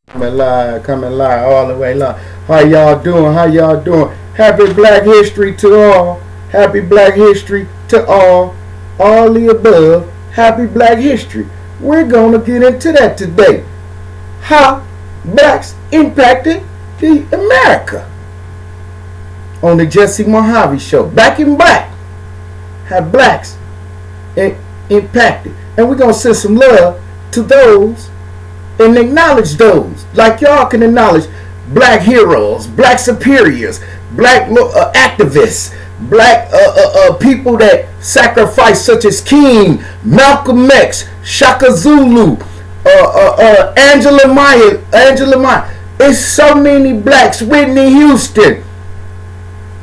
Coming live, all the way live. How y'all doing? How y'all doing? Happy Black History to all. Happy Black History to all. All the above. Happy Black History. We're gonna get into that today. How blacks impacted the America on the Jesse Mojave show. Back in Black. How blacks impacted, and we're gonna send some love to those and acknowledge those, like y'all can acknowledge black heroes, black superiors, black activists, black people that sacrifice, such as King, Malcolm X, Shaka Zulu, Angela Maya. It's so many blacks. Whitney Houston.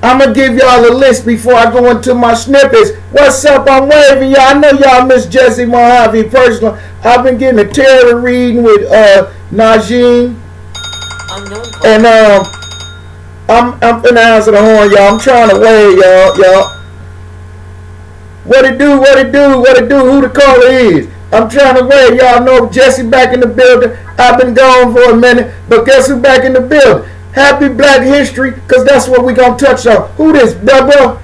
I'm going to give y'all a list before I go into my snippets. What's up? I'm waving y'all. I know y'all miss Jesse Mojave personally. I've been getting a tarot reading with NAHZJIEN'S. And I'm finna answer the horn, y'all. I'm trying to wave y'all. What it do? Who the caller is? I'm trying to wave y'all. Know Jesse back in the building. I've been gone for a minute, but guess who back in the building? Happy Black History, because that's what we going to touch on. Who this, bro?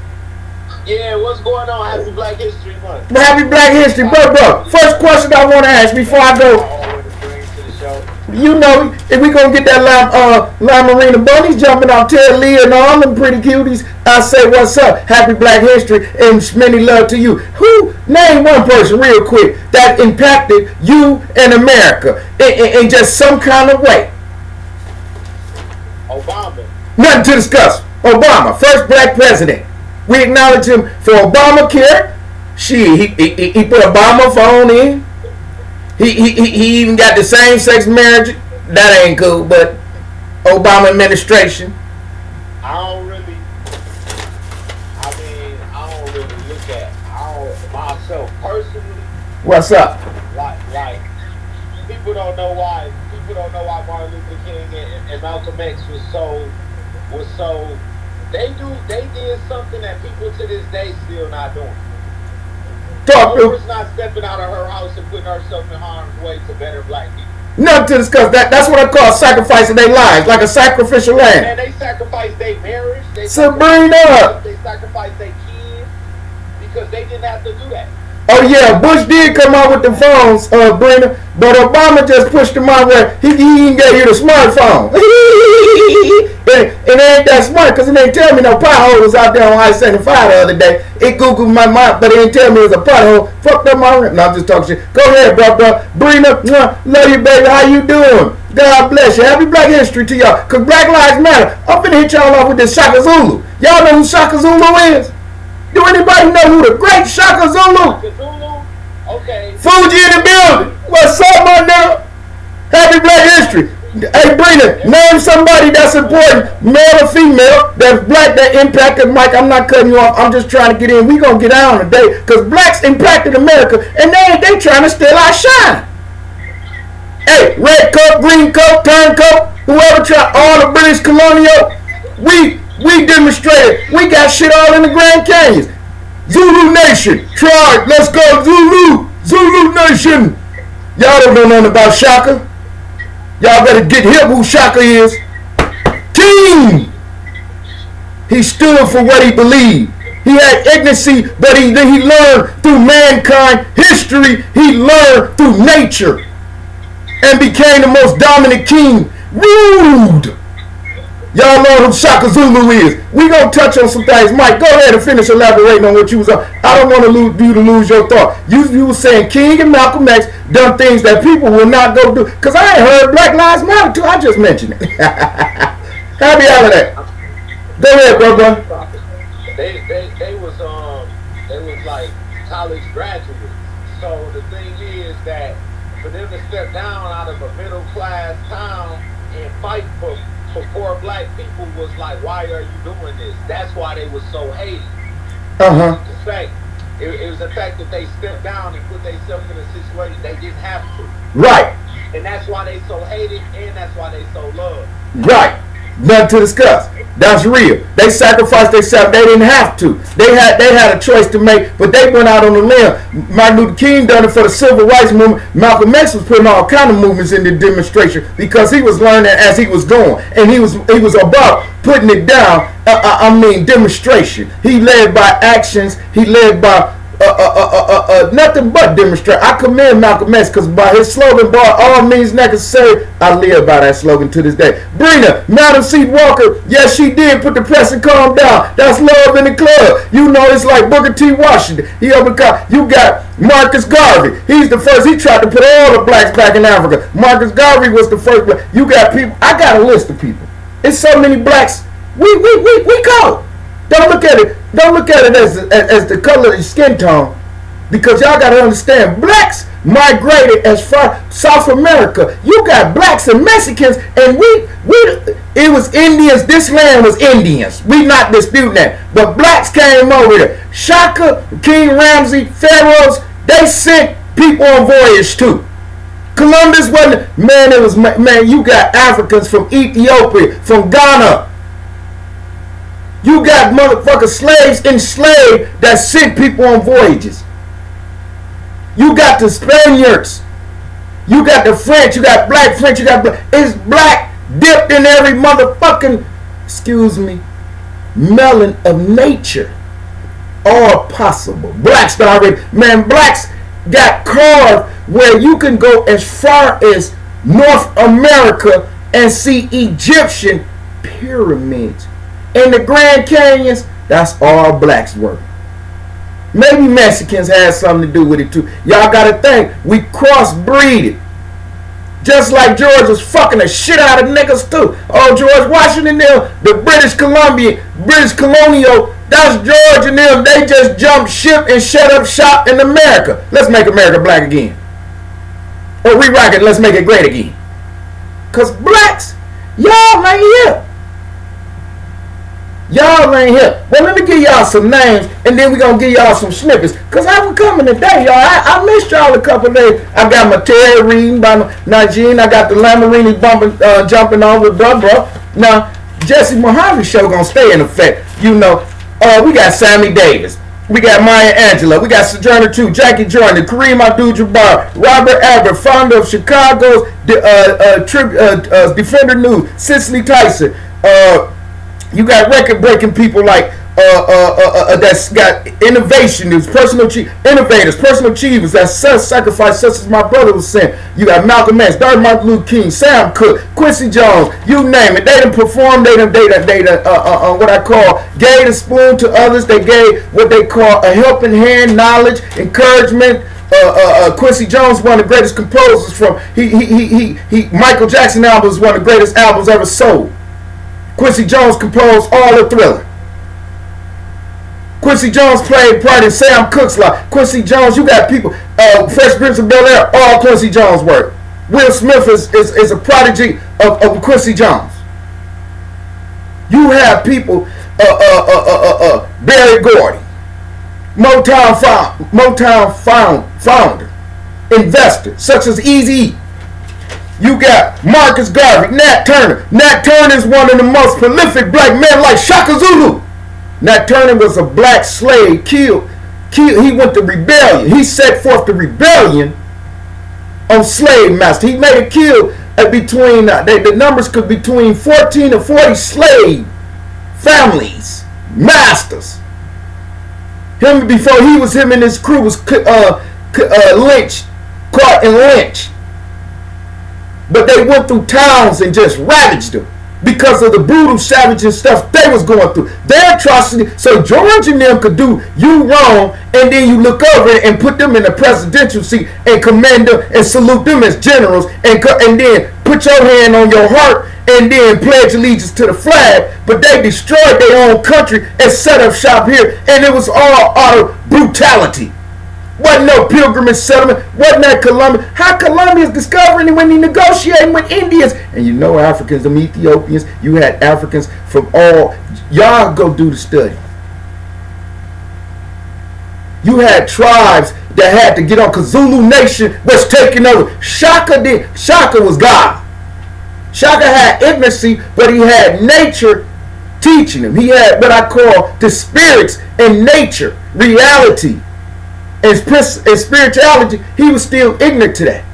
Yeah, what's going on? Happy Black History Month. Happy Black History, bro. First question I want to ask before I go. You know, if we going to get that Lime Marina Bunnies jumping off Ted Lee and all them pretty cuties, I say what's up. Happy Black History and many love to you. Who, name one person real quick that impacted you and America in just some kind of way. Obama. Nothing to discuss. Obama, first black president. We acknowledge him for Obamacare. He put Obama phone in. He even got the same-sex marriage. That ain't cool, but Obama administration. I don't really look at myself personally. What's up? Like people don't know why Martin Luther King and Malcolm X was so they did something that people to this day still not doing. Oprah's not stepping out of her house and putting herself in harm's way to better black people. Nothing to discuss. That's what I call sacrificing their lives, like a sacrificial lamb. And they sacrificed their marriage. They Sabrina. They sacrificed their kids because they didn't have to do that. Oh yeah, Bush did come out with the phones, Brenda, but Obama just pushed them out where he even gave you the smartphone. and it ain't that smart because it ain't tell me no pothole was out there on I-75 the other day. It googled my mind, but it didn't tell me it was a pothole. Fucked up my rent. No, I'm just talking shit. Go ahead, bro. Brenda, love you, baby. How you doing? God bless you. Happy Black History to y'all. Because Black Lives Matter. I'm finna hit y'all off with this Shaka Zulu. Y'all know who Shaka Zulu is? Do anybody know who the great Shaka Zulu? Okay. Fuji in the building. What's up, my nigga? Happy Black History. Hey, Brina, name somebody that's important, male or female, that's black that impacted Mike. I'm not cutting you off. I'm just trying to get in. We gonna get out today because blacks impacted America, and they trying to steal our shine. Hey, red coat, green coat, turncoat, whoever tried, all the British colonial, we demonstrated. We got shit all in the Grand Canyons. Zulu Nation, tribe, let's go Zulu Nation. Y'all don't know nothing about Shaka. Y'all better get hip who Shaka is. King. He stood for what he believed. He had ignorance, but he learned through mankind history. He learned through nature and became the most dominant king. Rude. Y'all know who Shaka Zulu is. We gonna touch on some things. Mike, go ahead and finish elaborating on what you was on. I don't want you to lose your thought. You were saying King and Malcolm X done things that people will not go do. Cause I ain't heard Black Lives Matter too. I just mentioned it. Happy holiday. Go ahead, bro. They was like college graduates. So the thing is that for them to step down out of a middle class town and fight for poor black people was like, why are you doing this? That's why they was so hated. The fact, it was the fact that they stepped down and put themselves in a situation they didn't have to. Right. And that's why they so hated, and that's why they so loved. Right. Nothing to discuss. That's real. They sacrificed themselves. They didn't have to. They had a choice to make, but they went out on the limb. Martin Luther King done it for the civil rights movement. Malcolm X was putting all kind of movements in the demonstration because he was learning as he was going, and he was about putting it down. Demonstration. He led by actions. He led by nothing but demonstrate. I commend Malcolm X because by his slogan, by all means necessary, I live by that slogan to this day. Brina, Madam C. Walker, yes, she did put the press and calm down. That's love in the club. You know, it's like Booker T. Washington. You got Marcus Garvey. He's the first. He tried to put all the blacks back in Africa. Marcus Garvey was the first black. You got people. I got a list of people. It's so many blacks. We go. Don't look at it. Don't look at it as the color of your skin tone, because y'all got to understand, blacks migrated as far South America. You got blacks and Mexicans, and it was Indians. This land was Indians. We not disputing that, but blacks came over there. Shaka, King Ramsey, pharaohs, they sent people on voyage too. Columbus wasn't, man. It was, man. You got Africans from Ethiopia, from Ghana. You got motherfucking slaves enslaved that sent people on voyages. You got the Spaniards. You got the French. You got black French. You got black. It's black dipped in every motherfucking, melon of nature. All possible. Blacks already, man, blacks got carved where you can go as far as North America and see Egyptian pyramids. In the Grand Canyons, that's all blacks work. Maybe Mexicans had something to do with it too. Y'all gotta think, we crossbreeded. Just like George was fucking the shit out of niggas too. Oh, George Washington, them, the British colonial, that's George and them. They just jumped ship and shut up shop in America. Let's make America black again. Or rewrite it, let's make it great again. Cause blacks, y'all ain't here. Y'all ain't here. Well, let me give y'all some names, and then we gonna give y'all some snippets. Cause I was coming today, y'all. I missed y'all a couple days. I got my Terry reading by NAHZJIEN'S. I got the Lamborghini jumping on with bro. Now, Jesse Mohave show gonna stay in effect. You know, we got Sammy Davis. We got Maya Angelou. We got Sojourner 2, Jackie Jordan, Kareem Abdul-Jabbar, Robert Abbott, founder of Chicago's Defender News, Cicely Tyson. You got record-breaking people like that's got innovation, innovators, personal achievers that self-sacrifice, such as my brother was saying. You got Malcolm X, Dr. Martin Luther King, Sam Cooke, Quincy Jones, you name it. They done performed. They done what I call gave the spoon to others. They gave what they call a helping hand, knowledge, encouragement. Quincy Jones, one of the greatest composers from Michael Jackson album is one of the greatest albums ever sold. Quincy Jones composed all the Thriller. Quincy Jones played part in Sam Cooke's life. Quincy Jones, you got people, Fresh Prince of Bel-Air, all Quincy Jones work. Will Smith is a prodigy of Quincy Jones. You have people, Barry Gordy, Motown founder, investor, such as Eazy-E. You got Marcus Garvey, Nat Turner. Nat Turner is one of the most prolific black men, like Shaka Zulu. Nat Turner was a black slave, killed. He went to rebellion. He set forth the rebellion on slave master. He made a kill between, the numbers could be between 14 and 40 slave families, masters. Him and his crew was lynched, caught and lynched. But they went through towns and just ravaged them because of the brutal, savage and stuff they was going through. Their atrocity. So George and them could do you wrong, and then you look over and put them in the presidential seat and commend them and salute them as generals, and then put your hand on your heart and then pledge allegiance to the flag. But they destroyed their own country and set up shop here, and it was all out of brutality. Wasn't no pilgrimage settlement. Wasn't that Columbia? How Columbia's discovering when he negotiating with Indians? And you know Africans, them Ethiopians. You had Africans from all. Y'all go do the study. You had tribes that had to get on, because Zulu Nation was taking over. Shaka was God. Shaka had ignorance, but he had nature teaching him. He had what I call the spirits and nature, reality, and spirituality. He was still ignorant to that.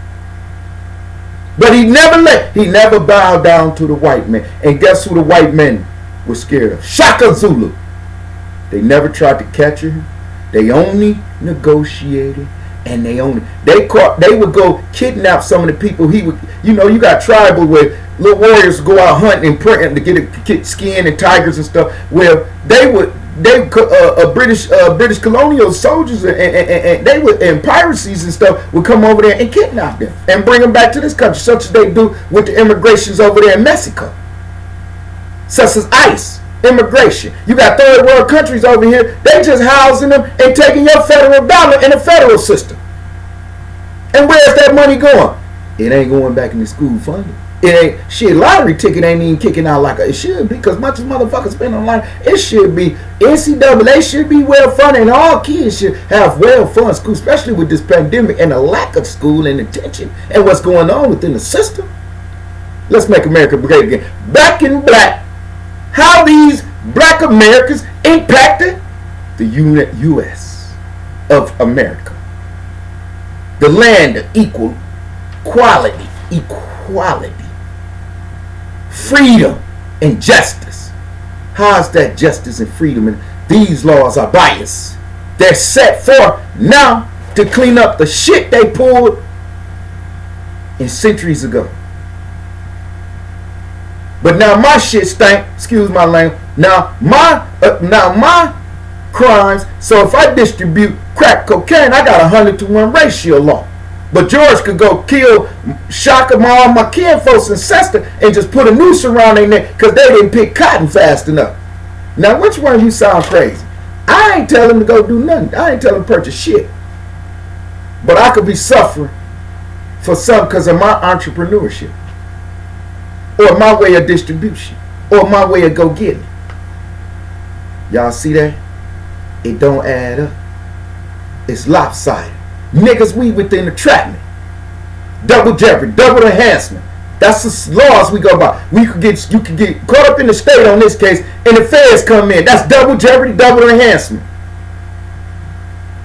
But he never bowed down to the white man. And guess who the white men were scared of? Shaka Zulu. They never tried to capture him. They only negotiated, and they would go kidnap some of the people. He would, you got tribal where little warriors go out hunting and praying to get skin and tigers and stuff. Where British colonial soldiers and they would, and piracies and stuff would come over there and kidnap them and bring them back to this country, such as they do with the immigrations over there in Mexico, such as ICE immigration. You got third world countries over here, they just housing them and taking your federal dollar in the federal system. And where's that money going? It ain't going back in the school funding. It ain't shit. Lottery ticket ain't even kicking out like it should be, because much as motherfuckers spend online, it should be NCAA should be well funded, and all kids should have well funded school, especially with this pandemic and the lack of school and attention and what's going on within the system. Let's make America great again. Back in black. How these black Americans impacted the U.S. of America, the land of equality, freedom, and justice. How's that justice and freedom? And these laws are biased. They're set for now to clean up the shit they pulled in centuries ago. But now my shit stank. Excuse my language. Now my crimes. So if I distribute crack cocaine, I got a 100-to-1 ratio law. But George could go kill Shaka, all my kinfolks and sister, and just put a noose around their neck because they didn't pick cotton fast enough. Now which one of you sound crazy? I ain't telling them to go do nothing. I ain't telling them to purchase shit. But I could be suffering for some because of my entrepreneurship, or my way of distribution, or my way of go getting. Y'all see that? It don't add up. It's lopsided. Niggas, we within the entrapment. Double jeopardy, double enhancement. That's the laws we go by. You could get caught up in the state on this case, and the feds come in. That's double jeopardy, double enhancement.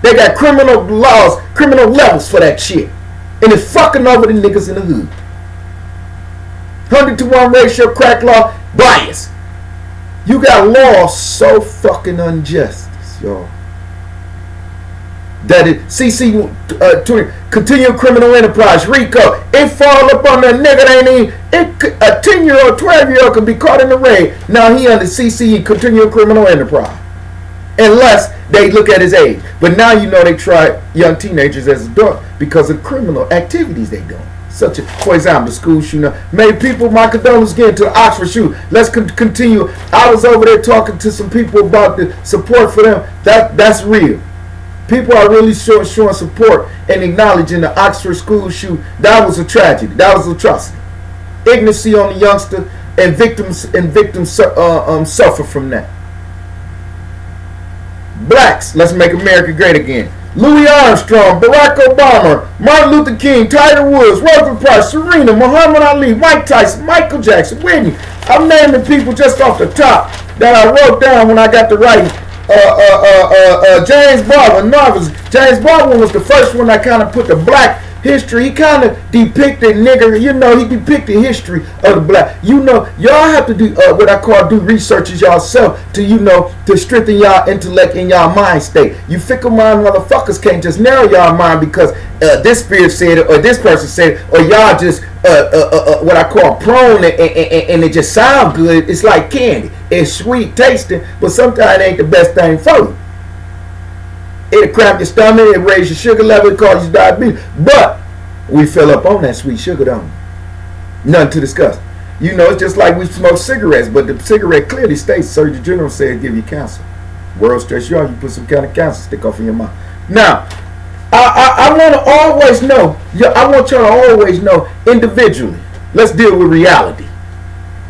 They got criminal laws, criminal levels for that shit. And it's fucking over the niggas in the hood. 100-to-1 ratio crack law, bias. You got laws so fucking unjust, y'all, that it continual criminal enterprise, RICO, it fall up on that nigga that ain't even, a 10-year-old, 12-year-old could be caught in the raid. Now he under CC, continual criminal enterprise, unless they look at his age. But now they try young teenagers as adults because of criminal activities they doing. Such as, for example, the school shooting. Many people, my condolences again to the Oxford shooting. Let's continue. I was over there talking to some people about the support for them. That's real. People are really showing support and acknowledging the Oxford school shoot. That was a tragedy. That was an atrocity. Ignorancy on the youngster, and victims suffer from that. Blacks, let's make America great again. Louis Armstrong, Barack Obama, Martin Luther King, Tiger Woods, Rosa Parks, Serena, Muhammad Ali, Mike Tyson, Michael Jackson, Whitney. I'm naming people just off the top that I wrote down when I got to writing. James Baldwin, novelist. James Baldwin was the first one that kind of put the black history. He kind of depicted nigger. He depicted history of the black. Y'all have to do what I call do researches yourself to strengthen y'all intellect and y'all mind state. You fickle mind motherfuckers can't just narrow y'all mind because this spirit said it or this person said it, or y'all just what I call prone and it just sound good. It's like candy. It's sweet tasting, but sometimes it ain't the best thing for you. It'll cramp your stomach, it'll raise your sugar level, it causes you diabetes. But we fill up on that sweet sugar, don't we? Nothing to discuss. It's just like we smoke cigarettes, but the cigarette clearly states, Surgeon General said, give you cancer. World stress you out, you put some kind of cancer stick off in your mouth. Now, I want to always know, I want y'all to always know individually, let's deal with reality.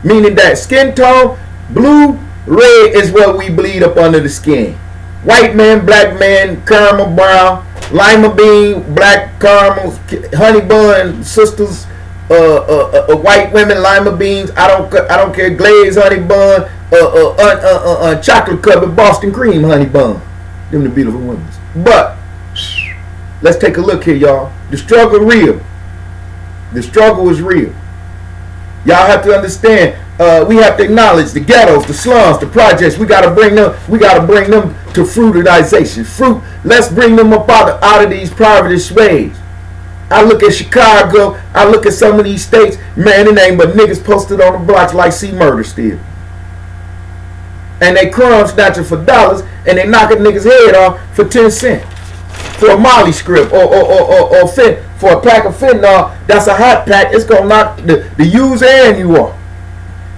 Meaning that skin tone, blue, red is what we bleed up under the skin. White man, black man, caramel brown, lima bean, black caramel, honey bun, sisters, white women, lima beans. I don't care, glazed honey bun, chocolate covered Boston cream honey bun. Them the beautiful women. But let's take a look here, y'all. The struggle real. The struggle is real. Y'all have to understand. We have to acknowledge the ghettos, the slums, the projects. We gotta bring them. We gotta bring them to fruitization. Fruit. Let's bring them up out of these poverty ways. I look at Chicago. I look at some of these states. Man, it ain't but niggas posted on the blocks like C Murder still. And they crumb snatching for dollars, and they knocking niggas' head off for 10 cents. For a Molly script or for a pack of fentanyl, that's a hot pack. It's gonna knock the user and you off.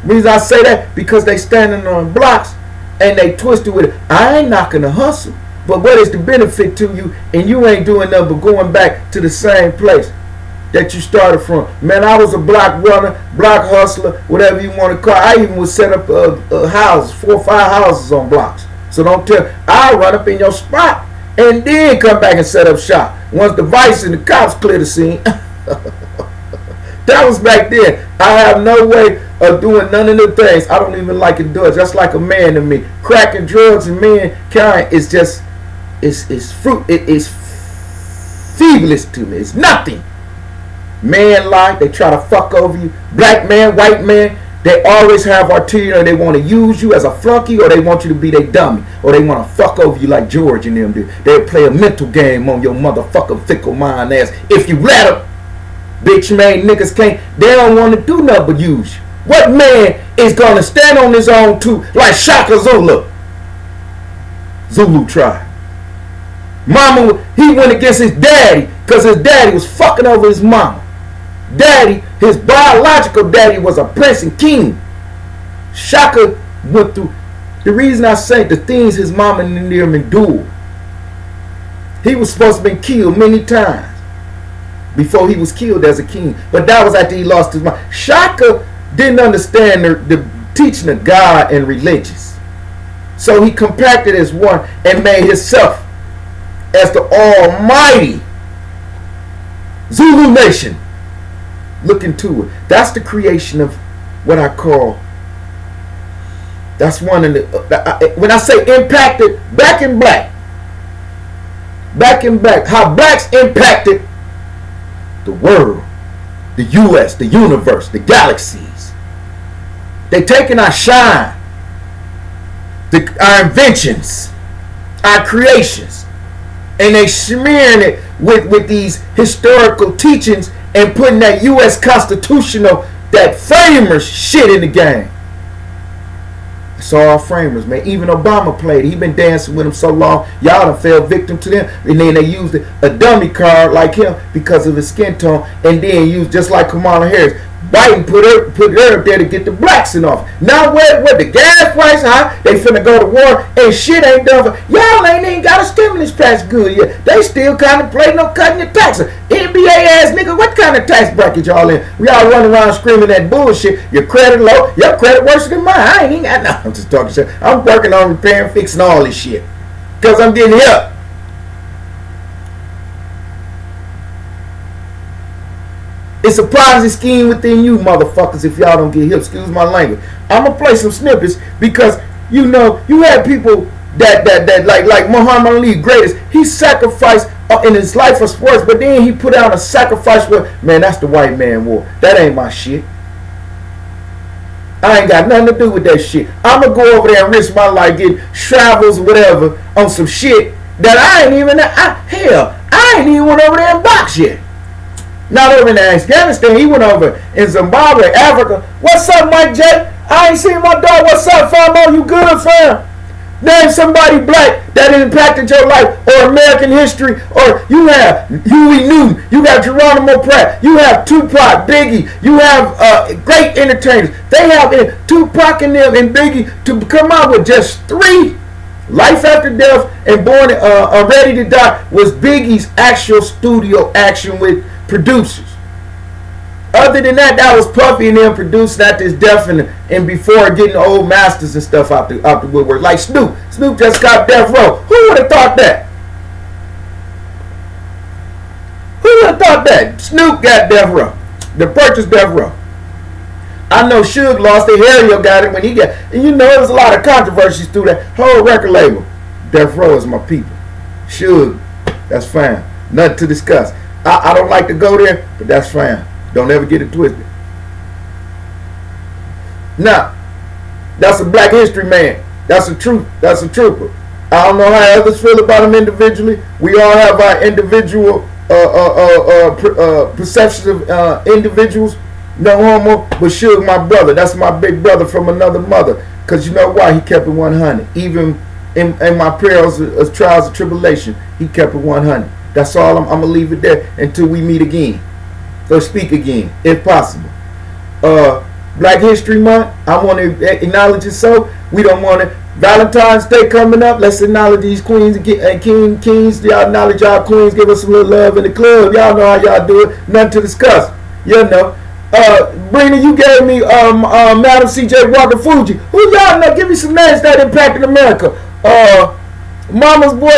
The reason I say that, because they standing on blocks and they twisted with it. I ain't knocking the hustle, but what is the benefit to you? And you ain't doing nothing but going back to the same place that you started from. Man, I was a block runner, block hustler, whatever you want to call it. I even would set up houses, 4 or 5 houses on blocks. So don't tell, I'll run up in your spot and then come back and set up shop once the vice and the cops clear the scene. That was back then. I have no way of doing none of the things. I don't even like it does. That's like a man to me. Cracking drugs and mankind is just, it's fruit. It is feebless to me. It's nothing. Man lie, they try to fuck over you. Black man, white man, they always have arterial. They want to use you as a flunky, or they want you to be their dummy, or they want to fuck over you like George and them do. They'll play a mental game on your motherfucking fickle mind ass if you let them. Bitch made niggas can't. They don't want to do nothing but use you. What man is gonna stand on his own too, like Shaka Zulu? Zulu tribe. Mama, he went against his daddy because his daddy was fucking over his mama. Daddy, his biological daddy, was a prince and king. Shaka went through. The reason I say the things his mama and them endured. He was supposed to be killed many times before he was killed as a king. But that was after he lost his mind. Shaka didn't understand the teaching of God and religious. So he compacted as one and made himself as the almighty Zulu nation. Look into it. That's the creation of what I call, that's one of the, when I say impacted, back in black, how blacks impacted the world, the U.S., the universe, the galaxies. They taking our shine, our inventions, our creations, and they smearing it with these historical teachings and putting that U.S. constitutional, that framers shit in the game. It's all framers, man. Even Obama played. He been dancing with them so long. Y'all done fell victim to them. And then they used a dummy card like him because of his skin tone. And then used, just like Kamala Harris, Biden put her up there to get the blacks in office. Now what the gas price high, they finna go to war and shit ain't done for y'all. Ain't even got a stimulus package good yet. They still contemplating on cutting your taxes. NBA ass nigga, what kind of tax bracket y'all in? We all running around screaming that bullshit. Your credit low, your credit worse than mine. I ain't even got nothing. I'm just talking shit. I'm working on repairing, fixing all this shit because I'm getting help. It's a Ponzi scheme within you, motherfuckers, if y'all don't get hip. Excuse my language. I'm going to play some snippets because, you know, you had people that like Muhammad Ali, greatest. He sacrificed in his life for sports, but then he put out a sacrifice for, man, that's the white man war. That ain't my shit. I ain't got nothing to do with that shit. I'm going to go over there and risk my life getting travels or whatever on some shit that I ain't even, I ain't even went over there and box yet. Not over in Afghanistan. He went over in Zimbabwe, Africa. What's up, Mike J? I ain't seen my dog. What's up, famo? You good, fam? Name somebody black that impacted your life or American history. Or you have Huey Newton. You have Geronimo Pratt. You have Tupac, Biggie. You have great entertainers. They have Tupac and them and Biggie to come out with just 3. Life After Death and Born Ready to Die was Biggie's actual studio action with producers. Other than that, that was Puffy and them producing at this death and before getting old masters and stuff out the woodwork. Like Snoop. Snoop just got death row. Who would have thought that? Who would have thought that? Snoop got death row. The purchase death row. I know Suge lost it. Harry got it when he got. And you know, there was a lot of controversies through that whole record label. Death Row is my people. Suge, that's fine. Nothing to discuss. I don't like to go there, but that's fine. Don't ever get it twisted. Now, that's a Black History man. That's a truth. That's a trooper. I don't know how others feel about him individually. We all have our individual perceptions of individuals. No homo, but Suge, my brother. That's my big brother from another mother. Because you know why? He kept it 100. Even in my perils, trials, and tribulation, he kept it 100. That's all. I'm going to leave it there until we meet again. Or speak again, if possible. Black History Month, I want to acknowledge it so. We don't want to. Valentine's Day coming up. Let's acknowledge these queens and kings. Y'all acknowledge y'all queens. Give us a little love in the club. Y'all know how y'all do it. Nothing to discuss. You know. Brina, you gave me Madam C.J. Walker Fuji. Who y'all know? Give me some names that impacted America. Mama's boy,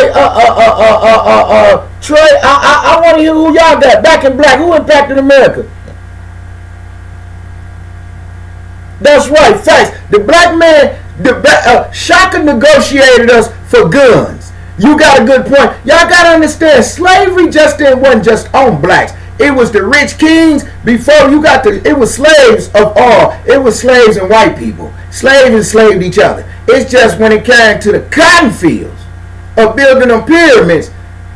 Trey. I want to hear who y'all got. Back in Black. Who impacted America? That's right. Facts. The black man. Shaka negotiated us for guns. You got a good point. Y'all got to understand, slavery wasn't just on blacks. It was the rich kings before you got it was slaves of all. It was slaves and white people. Slaves enslaved each other. It's just when it came to the cotton fields of building them pyramids,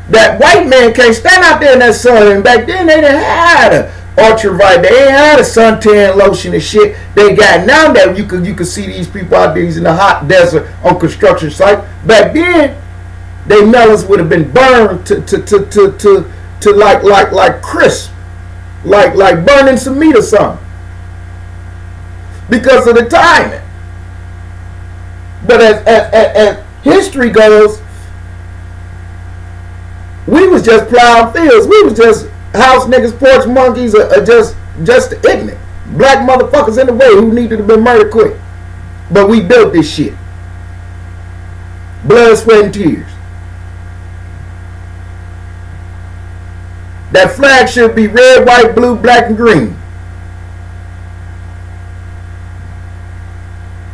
that white man can't stand out there in that sun. And back then they didn't have a ultraviolet. They ain't had a suntan lotion and shit. They got now that you could see these people out there in the hot desert on construction site. Back then, they melons would have been burned to like crisp, like burning some meat or something, because of the timing. But as history goes, we was just plowing fields. We was just house niggas, porch monkeys, are just ignorant black motherfuckers in the way who needed to be murdered quick. But we built this shit. Blood, sweat, and tears. That flag should be red, white, blue, black, and green.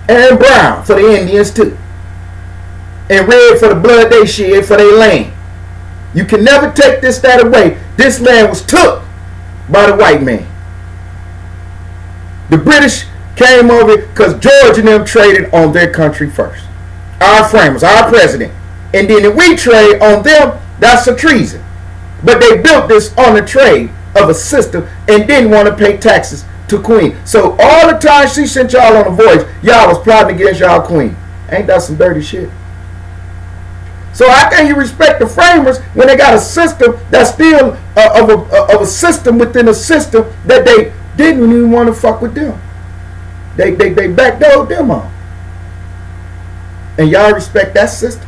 And brown for the Indians too. And red for the blood they shed for their land. You can never take this, that away. This land was took by the white man. The British came over because George and them traded on their country first. Our framers, our president. And then if we trade on them, that's a treason. But they built this on the trade of a system and didn't want to pay taxes to Queen. So all the time she sent y'all on a voyage, y'all was plotting against y'all Queen. Ain't that some dirty shit? So how can you respect the framers when they got a system that's still of a system within a system that they didn't even want to fuck with them? They backdoored them on. And y'all respect that system.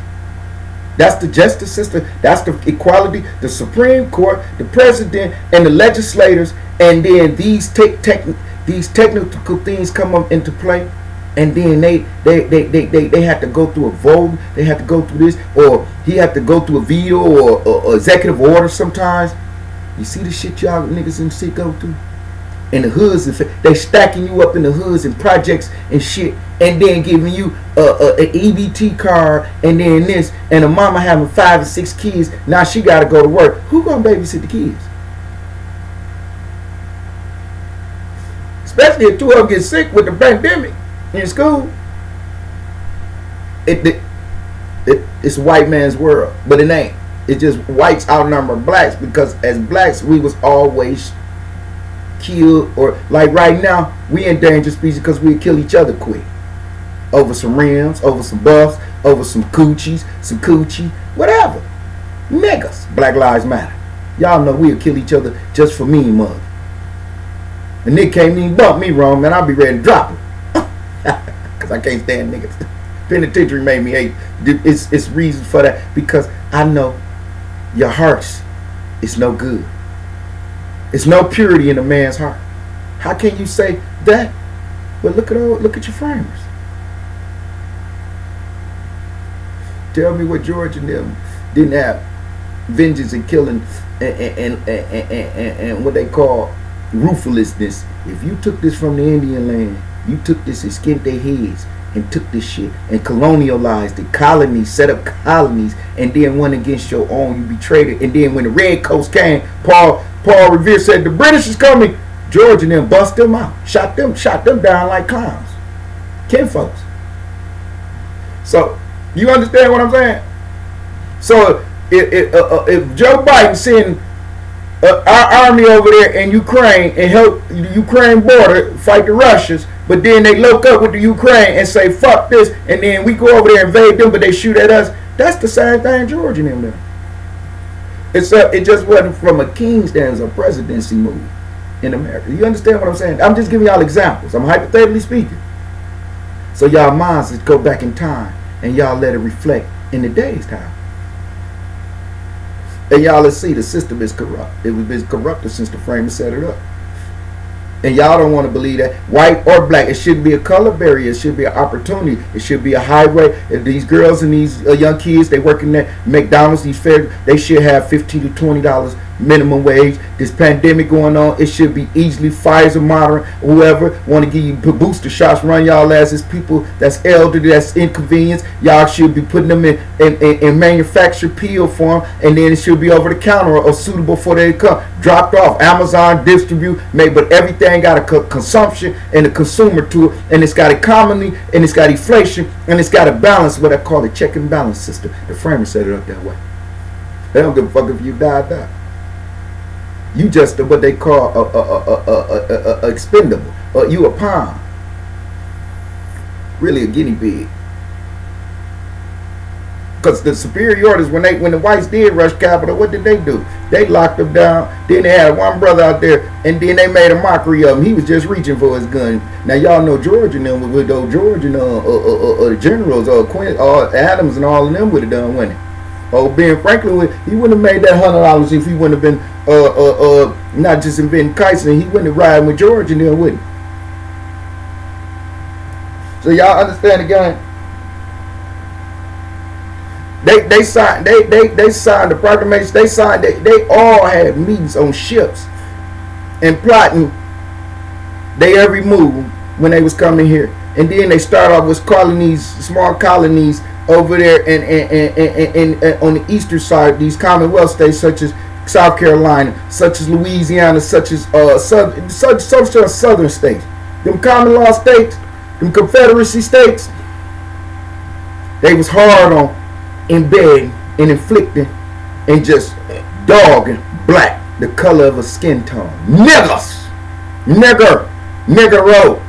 That's the justice system. That's the equality, the Supreme Court, the president, and the legislators. And then these technical things come up into play. And then they have to go through a vote. They have to go through this, or he have to go through a veto or executive order sometimes. You see the shit y'all niggas in the city go through? In the hoods, they stacking you up in the hoods and projects and shit, and then giving you an EBT card, and then this, and a mama having 5 or 6 kids. Now she got to go to work. Who gonna babysit the kids? Especially if 2 of them get sick with the pandemic in school. It's a white man's world, but it ain't. It's just whites outnumber blacks, because as blacks we was always killed, or like right now we endangered species because we kill each other quick over some rims, over some buffs, over some coochie, whatever. Niggas. Black Lives Matter. Y'all know we'll kill each other just for me, mother. And Nick can't even bump me wrong, man. I'll be ready to drop him. Because I can't stand niggas. Penitentiary made me hate. It's reason for that, because I know your hearts is no good. It's no purity in a man's heart. How can you say that? But look at your framers. Tell me what George and them didn't have vengeance and killing and what they call ruthlessness. If you took this from the Indian land, you took this and skinned their heads and took this shit and colonialized the colonies, set up colonies, and then went against your own. You betrayed it. And then when the Red Coats came, Paul Revere said the British is coming. George and them bust them out, shot them down like clowns, kinfolks. So you understand what I'm saying? So if Joe Biden send our army over there in Ukraine and help the Ukraine border fight the Russians, but then they look up with the Ukraine and say fuck this, and then we go over there and invade them, but they shoot at us. That's the same thing George and them done. Except it just wasn't from a king stands, a presidency move in America. You understand what I'm saying? I'm just giving y'all examples. I'm hypothetically speaking. So y'all minds just go back in time and y'all let it reflect in the day's time. And y'all, let's see, the system is corrupt. It was been corrupted since the framers set it up. And y'all don't want to believe that. White or black, it shouldn't be a color barrier. It should be an opportunity. It should be a highway. If these girls and these young kids, they work in that McDonald's, these fair, they should have $15 to $20 minimum wage. This pandemic going on, it should be easily Pfizer, Moderna, whoever want to give you booster shots, run y'all as people that's elderly, that's inconvenienced. Y'all should be putting them in manufactured pill form, and then it should be over the counter or suitable for they come. Dropped off, Amazon distribute, made, but everything got a consumption and a consumer to it, and it's got economy, and it's got inflation, and it's got a balance, what I call a check and balance system. The framers set it up that way. They don't give a fuck if you die. You just what they call a expendable. You a pawn. Really a guinea pig. Because the superiorities, when the whites did rush Capitol, what did they do? They locked them down. Then they had one brother out there, and then they made a mockery of him. He was just reaching for his gun. Now y'all know George and them with those George and the generals, Quinn, Adams and all of them would have done, wouldn't it? Oh, Ben Franklin, he wouldn't have made that $100 if he wouldn't have been not just inventing kites, and he wouldn't have riding with George and them, wouldn't he? So y'all understand the game? They signed the proclamation. They all had meetings on ships and plotting their every move when they was coming here. And then they start off with colonies, small colonies over there and on the eastern side, these Commonwealth states such as South Carolina, such as Louisiana, such as southern states. Them common law states, them Confederacy states, they was hard on embedding and inflicting and just dogging black, the color of a skin tone. Niggers! Niggero.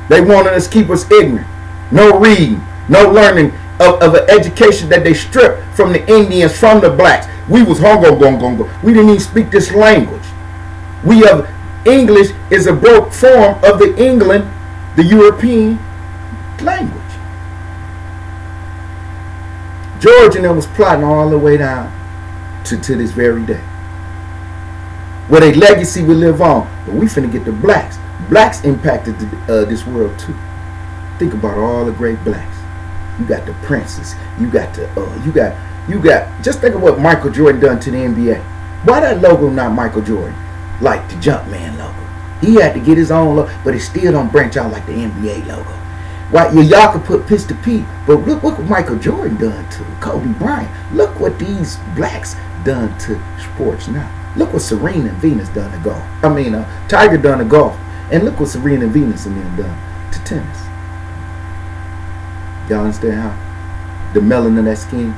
They wanted us to keep us ignorant. No reading, no learning of an education that they stripped from the Indians, from the blacks. We was hongo. We didn't even speak this language. We have English is a broke form of the England, the European language. George and them was plotting all the way down to this very day. Where their legacy will live on. But we finna get the blacks. Blacks impacted this world too. Think about all the great blacks. You got the princes. You got just think of what Michael Jordan done to the NBA. Why that logo not Michael Jordan? Like the Jumpman logo. He had to get his own logo, but it still don't branch out like the NBA logo. Why y'all could put Pistol Pete, but look what Michael Jordan done to Kobe Bryant. Look what these blacks done to sports now. Look what Serena and Venus done to golf. Tiger done to golf. And look what Serena and Venus and them done to tennis. Y'all understand how? The melanin of that skin.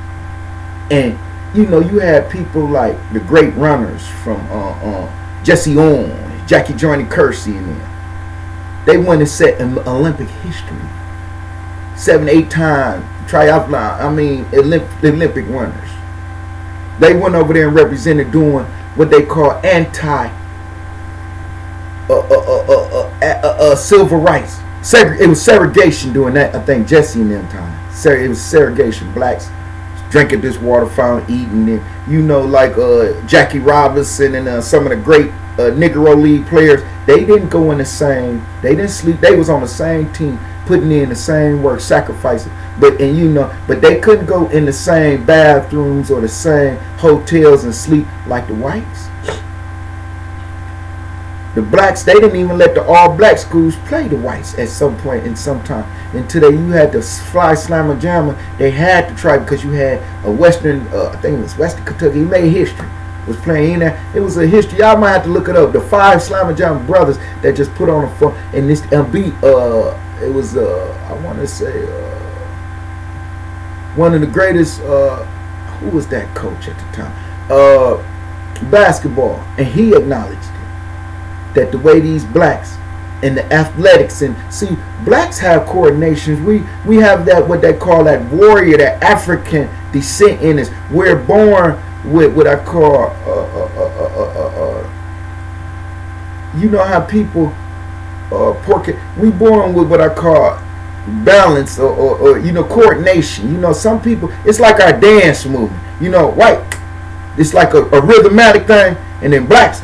And, you had people like the great runners from Jesse Owens, Jackie Joyner Kersey and them. They went and set an Olympic history. 7-8 time triathlon, Olympic runners. They went over there and represented doing what they call civil rights. It was segregation doing that, I think, Jesse in them time. It was segregation. Blacks drinking this water fountain, eating it. Like Jackie Robinson and some of the great Negro League players. They didn't go in the same. They didn't sleep. They was on the same team, putting in the same work, sacrificing. But they couldn't go in the same bathrooms or the same hotels and sleep like the whites. The blacks, they didn't even let the all black schools play the whites at some point in some time. And today you had the fly slammer jammer. They had to try because you had a Western, I think it was Western Kentucky. He made history. Was playing there. It was a history. Y'all might have to look it up. The 5 slammer jammer brothers that just put on a fun. And this beat, it was I want to say one of the greatest. Who was that coach at the time? Basketball, and he acknowledged it, that the way these blacks and the athletics, and see, blacks have coordinations. We have that, what they call that warrior, that African descent in us. We're born with what I call you know how people we born with what I call balance or you know, coordination. You know, some people, it's like our dance movement. You know, white, it's like a rhythmatic thing, and then blacks,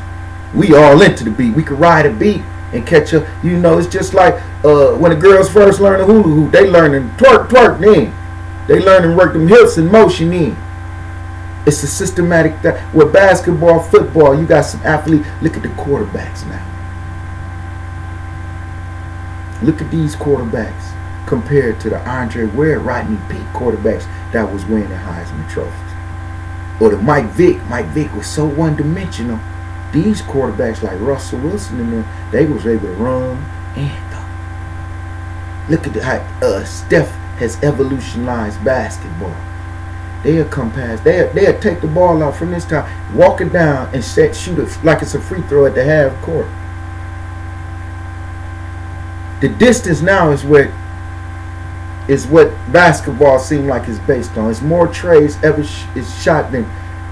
we all into the beat. We can ride a beat and catch up. You know, it's just like when the girls first learn the hula hoop, they learning twerk then. They learn and work them hips in motion in. It's a systematic thing. With basketball, football, you got some athletes. Look at the quarterbacks now. Look at these quarterbacks compared to the Andre Ware, Rodney Peete quarterbacks that was winning Heisman trophies. Or the Mike Vick. Mike Vick was so one-dimensional. These quarterbacks like Russell Wilson and them, they was able to run and throw. Look at how Steph has evolutionized basketball. They'll come past. They'll take the ball out from this time, walk it down, and shoot it like it's a free throw at the half court. The distance now is what basketball seems like it's based on. It's more trays ever is shot than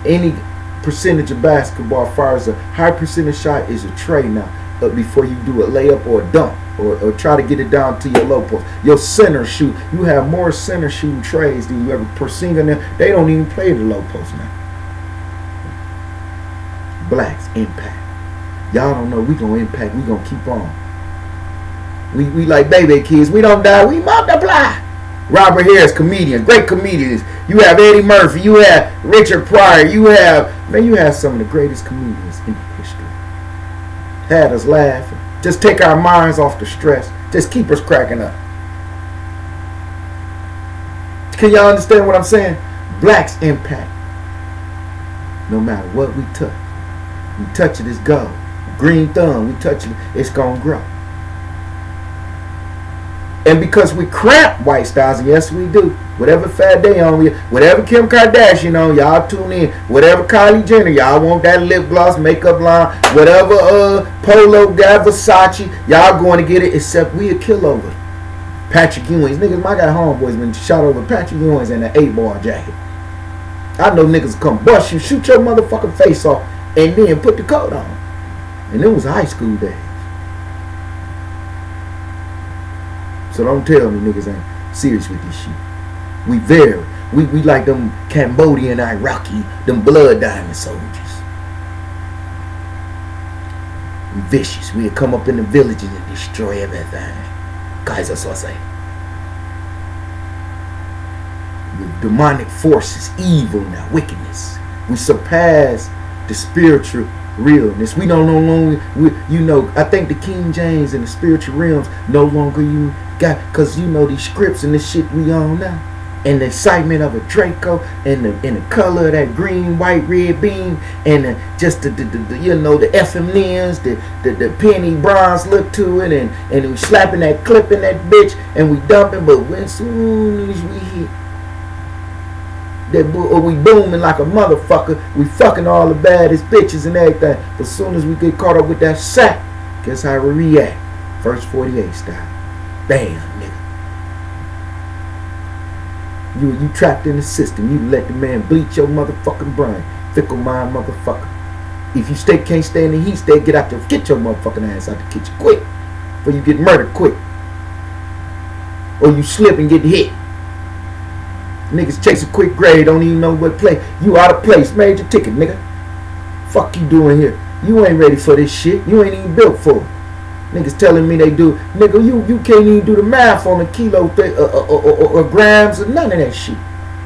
any percentage of basketball. As far as a high percentage shot is a tray now, before you do a layup or a dunk or try to get it down to your low post. Your center shoot, you have more center shooting trays than you ever perceive in them. They don't even play the low post now. Blacks impact. Y'all don't know we gonna impact. We gonna keep on. We like baby kids. We don't die. We multiply. Robert Harris, comedians, great comedians. You have Eddie Murphy. You have Richard Pryor. You have some of the greatest comedians in history. Had us laughing. Just take our minds off the stress. Just keep us cracking up. Can y'all understand what I'm saying? Blacks impact. No matter what we touch. We touch it, it's gold. Green thumb, we touch it, it's gonna grow. And because we cramp white styles, and yes we do. Whatever fad they on, whatever Kim Kardashian on, y'all tune in. Whatever Kylie Jenner, y'all want that lip gloss, makeup line. Whatever Polo guy, Versace, y'all going to get it. Except we'll kill over Patrick Ewing's. Niggas, my guy homeboys been shot over Patrick Ewing's in an 8-ball jacket. I know niggas come bust you, shoot your motherfucking face off, and then put the coat on. And it was high school days. So don't tell me niggas ain't serious with this shit. We very. We like them Cambodian, Iraqi, them blood diamond soldiers. We vicious. We'll come up in the villages and destroy everything. Guys, that's what I say. With demonic forces, evil now, wickedness. We surpass the spiritual realness. We don't no longer, I think the King James and the spiritual realms no longer you got, because these scripts and this shit we on now, and the excitement of a Draco and the color of that green, white, red beam, and just the FMNs, the penny bronze look to it, and we slapping that clip in that bitch and we dumping, but as soon as we hit that, or we booming like a motherfucker, we fucking all the baddest bitches and everything. But as soon as we get caught up with that sack, guess how we react? First 48 style. Bam, nigga. You trapped in the system. You let the man bleach your motherfucking brain. Fickle mind motherfucker. If you can't stay in the heat, get your motherfucking ass out the kitchen quick. Before you get murdered quick. Or you slip and get hit. Niggas chase a quick grade, don't even know what play. You out of place, major ticket, nigga. Fuck you doing here? You ain't ready for this shit. You ain't even built for it. Niggas telling me they do. Nigga, you can't even do the math on a kilo or grams or none of that shit.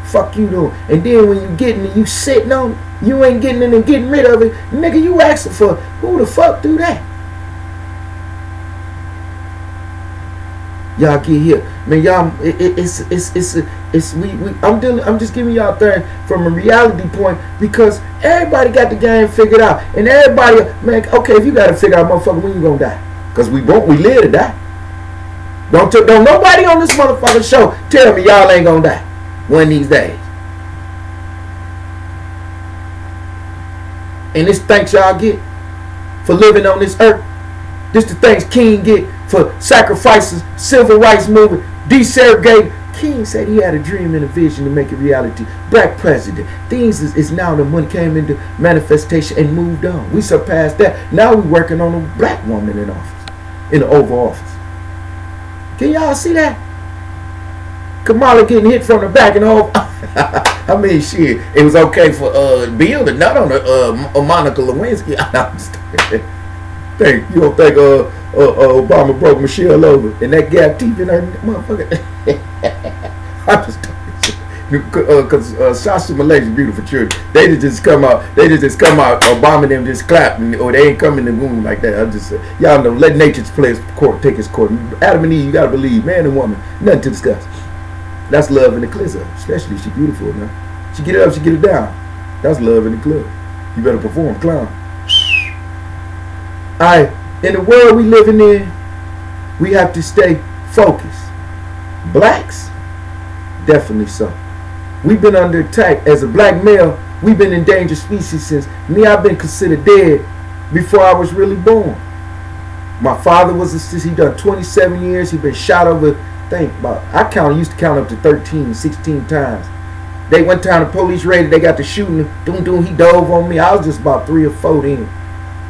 Fuck you doing. And then when you getting it, you sitting on it. You ain't getting it and getting rid of it. Nigga, you asking for, who the fuck do that? Y'all get here, man. Y'all, I'm just giving y'all thing from a reality point because everybody got the game figured out, and everybody, man. Okay, if you got to figure out, motherfucker, when you gonna die? Cause we live to die. Don't nobody on this motherfucking show tell me y'all ain't gonna die one of these days. And this thanks y'all get for living on this earth. This the thanks King get for sacrifices, civil rights movement, desegregating. King said he had a dream and a vision to make it reality. Black president. Things is now the money came into manifestation and moved on. We surpassed that. Now we working on a black woman in office, in the Oval Office. Can y'all see that? Kamala getting hit from the back and all. I mean, shit. It was okay for Bill to nut on the Monica Lewinsky. You don't think Obama broke Michelle over and that gap teeth in her motherfucker? I'm just because Shasha Malaysia beautiful children. They just come out. Obama them just clap, or they ain't come in the room like that. I'm just y'all know. Let nature's place court take its court. Adam and Eve, you gotta believe, man and woman, nothing to discuss. That's love in the club, especially if she beautiful, man. She get it up, she get it down. That's love in the club. You better perform, clown. Alright, in the world we living in, we have to stay focused. Blacks, definitely so. We've been under attack. As a black male, we've been endangered species since me. I've been considered dead before I was really born. My father was he done 27 years. He been shot over. Used to count up to 13, 16 times. They one time the police raided, they got to shooting him. He dove on me. I was just about 3 or 4 then.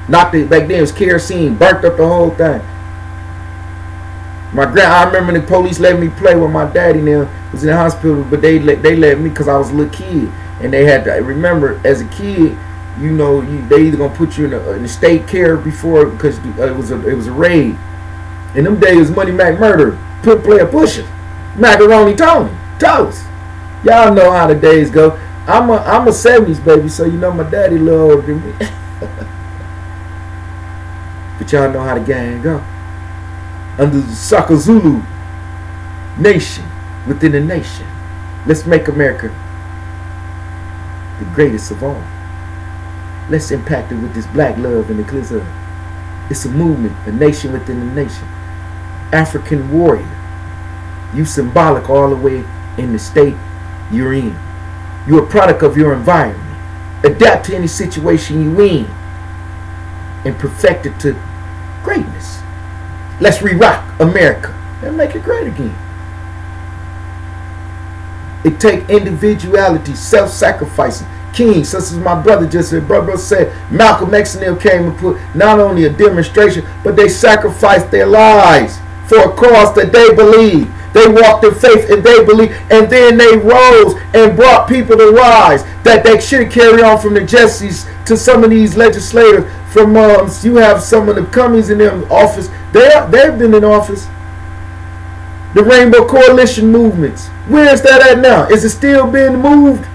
Knocked it back then. It was kerosene, burnt up the whole thing. I remember the police let me play with my daddy. Now was in the hospital, but they let me because I was a little kid, and they had to remember as a kid. You know, they either gonna put you in the state care before because it was a raid. In them days, Money Mac murder. Player Pusher, Macaroni Tony, Toast. Y'all know how the days go. I'm a 70s baby, so you know my daddy a little older than me. But y'all know how the gang go. Under the Saka Zulu nation, within a nation, let's make America the greatest of all. Let's impact it with this black love and the glitter. It's a movement, a nation within a nation. African warrior. You symbolic all the way in the state you're in. You're a product of your environment. Adapt to any situation you in and perfect it to greatness. Let's re-rock America and make it great again. It take individuality, self-sacrificing. Kings, such as my brother just said, brother said, Malcolm X and them came and put not only a demonstration, but they sacrificed their lives for a cause that they believe. They walked in faith and they believe, and then they rose and brought people to rise. That they should carry on from the Jessies to some of these legislators. From you have some of the Cummings in their office. They've been in office. The Rainbow Coalition movements. Where is that at now? Is it still being moved?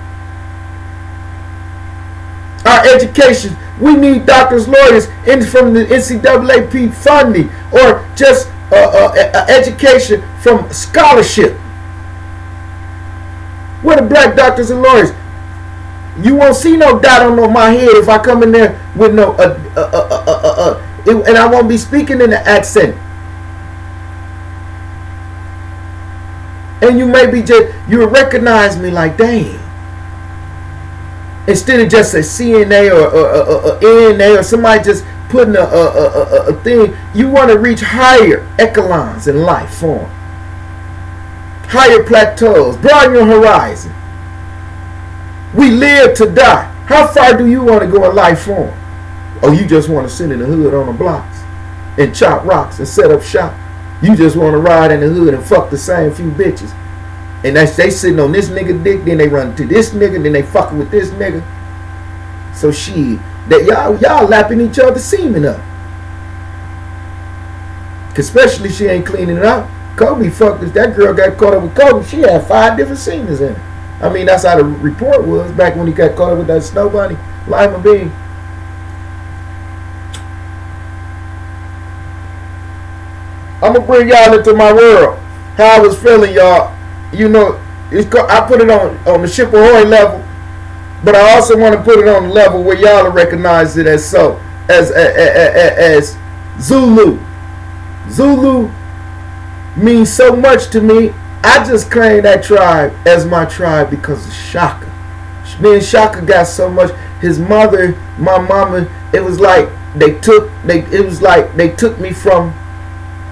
Our education. We need doctors, lawyers, from the NCAAP funding, or just education from scholarship. Where the black doctors and lawyers? You won't see no dot on my head if I come in there with no and I won't be speaking in the accent. And you maybe you'll recognize me like, damn. Instead of just a CNA or NA or somebody just putting a thing, you want to reach higher echelons in life form, higher plateaus, broaden your horizon. We live to die. How far do you want to go in life form? Oh, you just want to sit in the hood on the blocks and chop rocks and set up shop. You just want to ride in the hood and fuck the same few bitches. And they sitting on this nigga dick, then they run to this nigga, then they fucking with this nigga. So shit, that y'all lapping each other's semen up. Especially she ain't cleaning it up. Kobe fucked this. That girl got caught up with Kobe. She had 5 different semens in her. I mean, that's how the report was back when he got caught up with that snow bunny, lima bean. I'm gonna bring y'all into my world. How I was feeling, y'all. You know, I put it on the Ship Ahoy level, but I also want to put it on the level where y'all will recognize it as Zulu. Zulu means so much to me. I just claim that tribe as my tribe because of Shaka. Me and Shaka got so much. His mother, my mama, it was like they took me from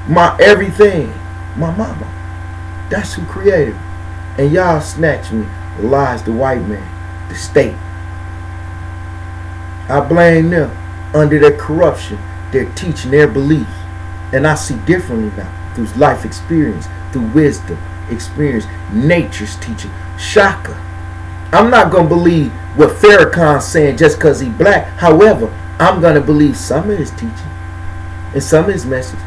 my everything. My mama. That's who created me. And y'all snatched me. The lies, the white man, the state. I blame them. Under their corruption, their teaching, their beliefs. And I see differently now. Through life experience, through wisdom, experience, nature's teaching. Shaka. I'm not going to believe what Farrakhan's saying just because he's black. However, I'm going to believe some of his teaching and some of his message.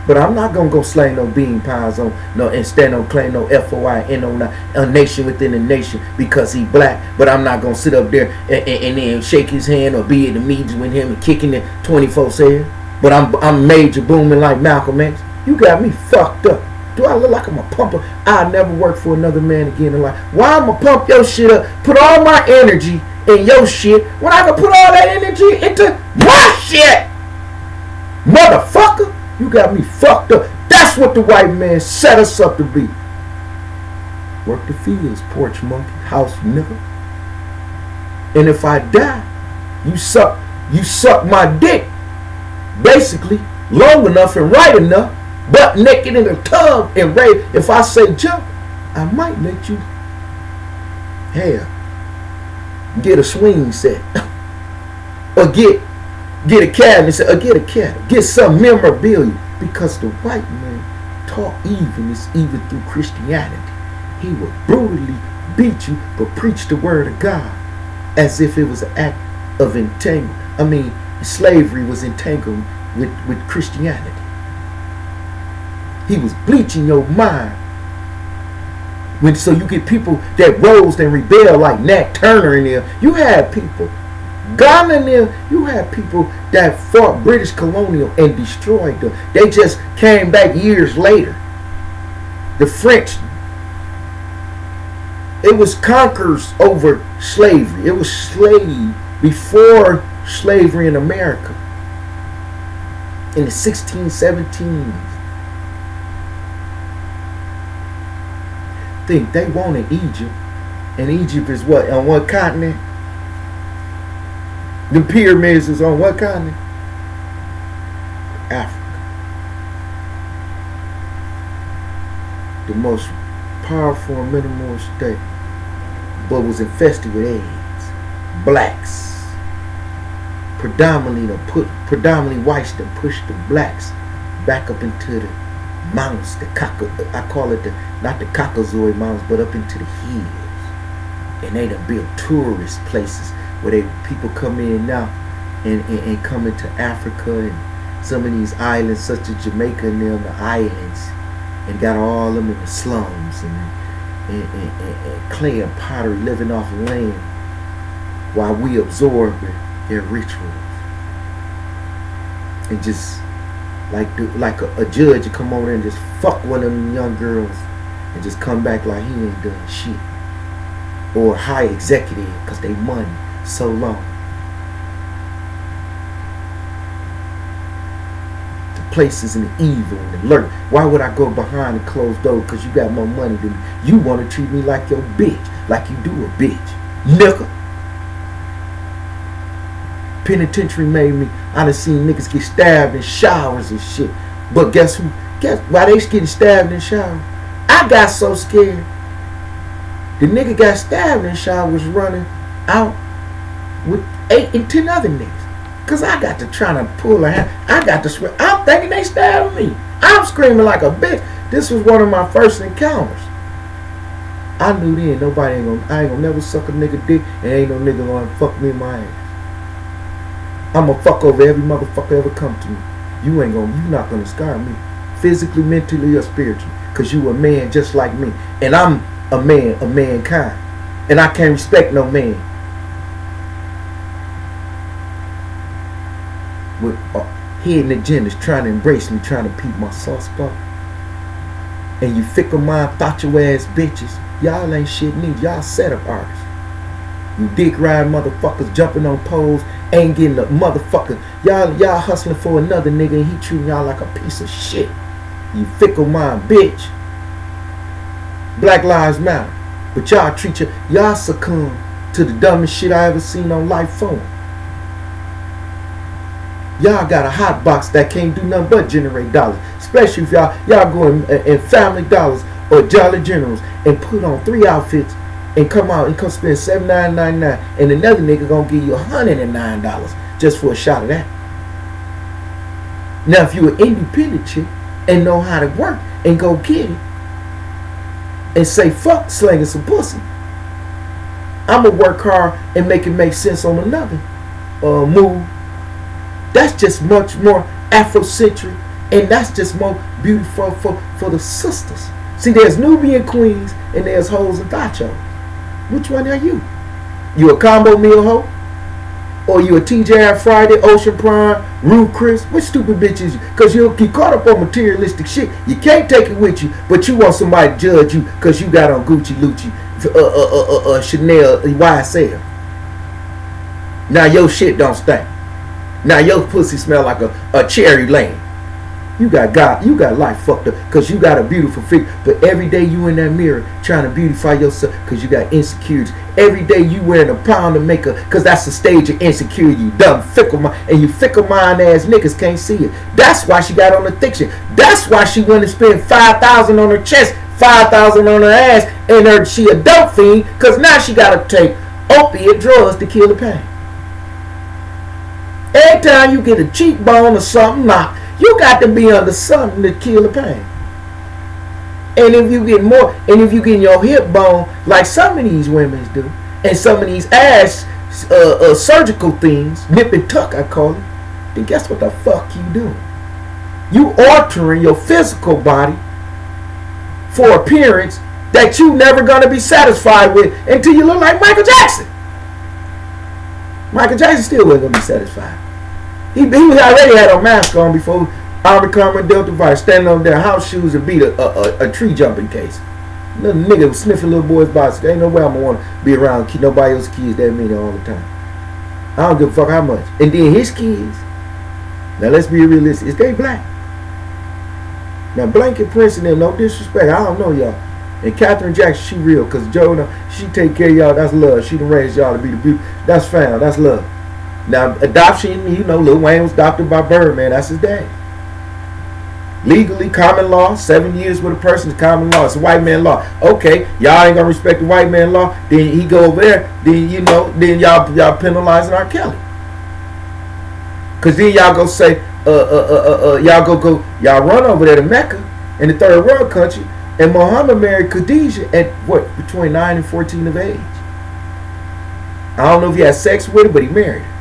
But I'm not going to go slay no bean pies on no and stand on claim no FOIN on a nation within a nation because he black. But I'm not going to sit up there and then shake his hand or be at the meetings with him and kicking it 24/7. But I'm major booming like Malcolm X. You got me fucked up. Do I look like I'm a pumper? I'll never work for another man again in life. Why I'm going to pump your shit up, put all my energy in your shit, when I can put all that energy into my shit? Motherfucker, you got me fucked up. That's what the white man set us up to be. Work the fields, porch monkey, house nigga. And if I die, you suck my dick. Basically, long enough and right enough, butt naked in the tub and rape. If I say jump, I might let you get a swing set or get a cabinet set or get a cat, get some memorabilia, because the white man taught evenness even through Christianity. He would brutally beat you but preach the word of God as if it was an act of entanglement. I mean, slavery was entangled with Christianity. He was bleaching your mind. So you get people that rose and rebelled like Nat Turner in there. You had people, Ghana in there, you had people that fought British colonial and destroyed them. They just came back years later. The French, it was conquerors over slavery. It was slave before slavery in America. In the 1617s. Think they wanted Egypt, and Egypt is what, on what continent? The pyramids is on what continent? Africa. The most powerful and minimal state, but was infested with AIDS. Blacks, predominantly whites, that pushed the blacks back up into the mountains, I call it not the Caucasoid mountains, but up into the hills. And they done built tourist places where people come in now and come into Africa and some of these islands such as Jamaica and them, the islands, and got all of them in the slums and clay and pottery, living off land while we absorb their rituals. And just like a judge to come over there and just fuck one of them young girls and just come back like he ain't done shit. Or a high executive because they money so long. The places and the evil and the lurk. Why would I go behind the closed door because you got more money than me? You want to treat me like your bitch, like you do a bitch. Nigga. Penitentiary made me. I done seen niggas get stabbed in showers and shit. But guess why they getting stabbed in showers? I got so scared. The nigga got stabbed in showers running out with 8 and 10 other niggas. Cause I got to try to pull a hand. I got to scream. I'm thinking they stabbed me. I'm screaming like a bitch. This was one of my first encounters. I knew then I ain't gonna never suck a nigga dick, and ain't no nigga gonna fuck me in my ass. I'ma fuck over every motherfucker ever come to me. You not gonna scar me. Physically, mentally, or spiritually. Cause you a man just like me. And I'm a man of mankind. And I can't respect no man with hidden agendas trying to embrace me, trying to peep my soft spot. And you fickle mind, thought your ass bitches. Y'all ain't shit neither. Y'all setup artists. You dick ride motherfuckers jumping on poles, ain't getting a motherfucker. Y'all hustling for another nigga and he treating y'all like a piece of shit. You fickle mind bitch. Black Lives Matter. But y'all treat y'all succumb to the dumbest shit I ever seen on life phone. Y'all got a hot box that can't do nothing but generate dollars. Especially if y'all go in Family Dollars or Jolly Generals and put on 3 outfits and come out and come spend $79.99 and another nigga gonna give you $109 just for a shot of that. Now if you an independent chick and know how to work and go get it and say fuck slinging some pussy, I'ma work hard and make it make sense on another move. That's just much more Afrocentric, and that's just more beautiful for the sisters. See, there's Nubian queens and there's hoes and gachos. Which one are you? You a combo meal hoe? Or you a TGI Friday, Ocean Prime, Rude Chris? Which stupid bitch is you? Because you'll get caught up on materialistic shit. You can't take it with you, but you want somebody to judge you because you got on Gucci, Lucci, Chanel, YSL. Now your shit don't stink. Now your pussy smell like a cherry lane. You got life fucked up because you got a beautiful figure. But every day you in that mirror trying to beautify yourself because you got insecurities. Every day you wearing a pound of makeup because that's the stage of insecurity. You dumb fickle mind, and you fickle mind ass niggas can't see it. That's why she got on the thick shit. That's why she went to spend $5,000 on her chest, $5,000 on her ass, and she a dope fiend because now she got to take opiate drugs to kill the pain. Every time you get a cheekbone or something knocked, you got to be under something to kill the pain. And if you get more, and if you get your hip bone like some of these women do, and some of these ass surgical things, nip and tuck I call it, then guess what the fuck you doing? You altering your physical body for appearance that you never gonna be satisfied with until you look like Michael Jackson. Michael Jackson still wasn't gonna be satisfied. He already had a mask on before Omicron Delta virus, standing on their house shoes and beat a tree jumping case. Little nigga was sniffing little boys' bicycle. Ain't no way I'm gonna want to be around nobody else's kids that many all the time. I don't give a fuck how much. And then his kids, now let's be realistic, is they black? Now Blanket Prince and them, no disrespect, I don't know y'all. And Catherine Jackson, she real, because Joe, she take care of y'all, that's love. She done raised y'all to be the beauty. That's fine, that's love. Now, adoption, you know, Lil Wayne was adopted by Birdman. That's his dad. Legally, common law, 7 years with a person is common law. It's a white man law. Okay, y'all ain't gonna respect the white man law. Then he go over there. Then you know, then y'all penalizing R. Kelly. Cause then y'all go say, y'all run over there to Mecca in the third world country, and Muhammad married Khadijah at what, between 9 and 14 of age. I don't know if he had sex with her, but he married her.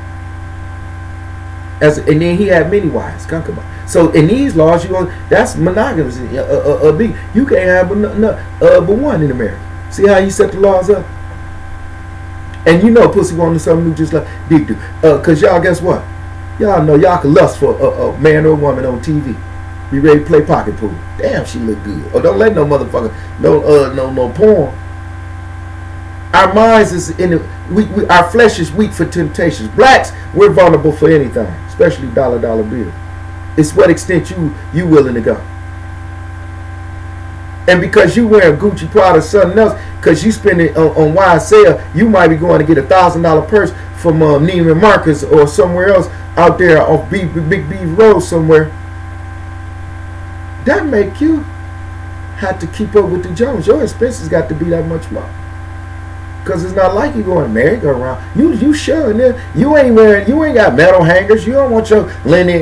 And then he had many wives, concubines. So in these laws, that's monogamous. You can't have but one in America. See how he set the laws up? And you know pussy wanting something new just like Dick do. Because y'all, guess what? Y'all know y'all can lust for a man or a woman on TV. Be ready to play pocket pool. Damn, she look good. Or don't let no motherfucker, no porn. Our minds is our flesh is weak for temptations. Blacks, we're vulnerable for anything, especially dollar bill. It's what extent you willing to go. And because you wearing Gucci, Prada, or something else, because you spend it on YSL, you might be going to get $1,000 purse from Neiman Marcus or somewhere else out there off Big B Road somewhere. That make you have to keep up with the Jones. Your expenses got to be that much more. Because it's not like you going to merry-go-round. You sure in there. You ain't got metal hangers. You don't want your linen,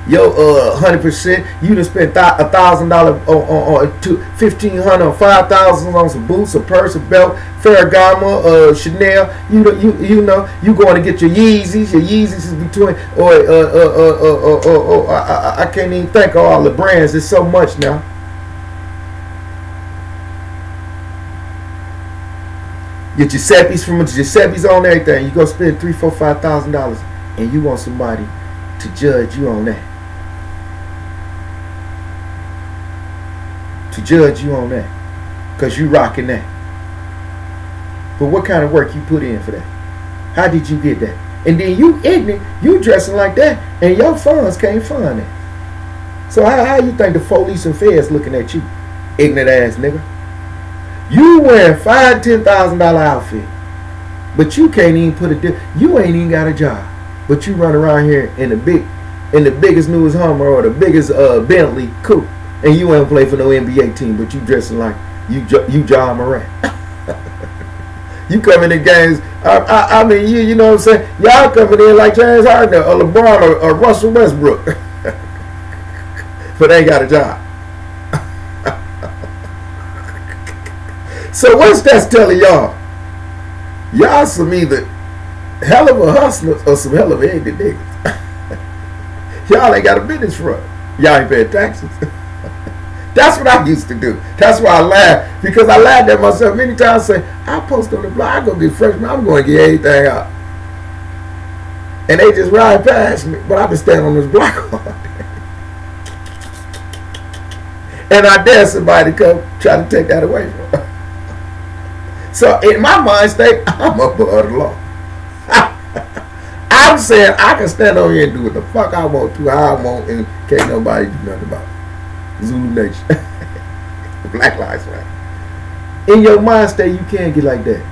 your 100%. You done spent $1,000 on $1,500 on $5,000 on some boots, a purse, a belt, Ferragamo, Chanel. You know you going to get your Yeezys. Your Yeezys is between I can't even think of all the brands. There's so much now. Get Giuseppe's from Giuseppe's on everything. You go spend $3,000, $4,000, $5,000, and you want somebody to judge you on that. to judge you on that. Because you rocking that. But what kind of work you put in for that? How did you get that? And then you ignorant, you dressing like that, and your funds can't fund that. So how you think the police and feds looking at you? Ignorant ass nigga. You wearing $5,000-$10,000 outfit, but you can't even put you ain't even got a job. But you run around here in the biggest newest Hummer or the biggest Bentley coupe, and you ain't play for no NBA team, but you dressing like you John Morant. You come in the games, I mean, you know what I'm saying? Y'all coming in like James Harden or LeBron or Russell Westbrook. But they ain't got a job. So what's that telling y'all? Y'all some either hell of a hustlers or some hell of a ignorant niggas. Y'all ain't got a business front. Y'all ain't paying taxes. That's what I used to do. That's why I laugh. Because I laughed at myself many times saying, I post on the blog, I go get freshman, I'm going to get everything out. And they just ride past me. But I've been standing on this block all day. And I dare somebody to come try to take that away from me. So in my mind state, I'm above the law. I'm saying I can stand on here and do what the fuck I want to, how I want, and can't nobody do nothing about it. Zulu Nation. Black Lives Matter. In your mind state, you can't get like that.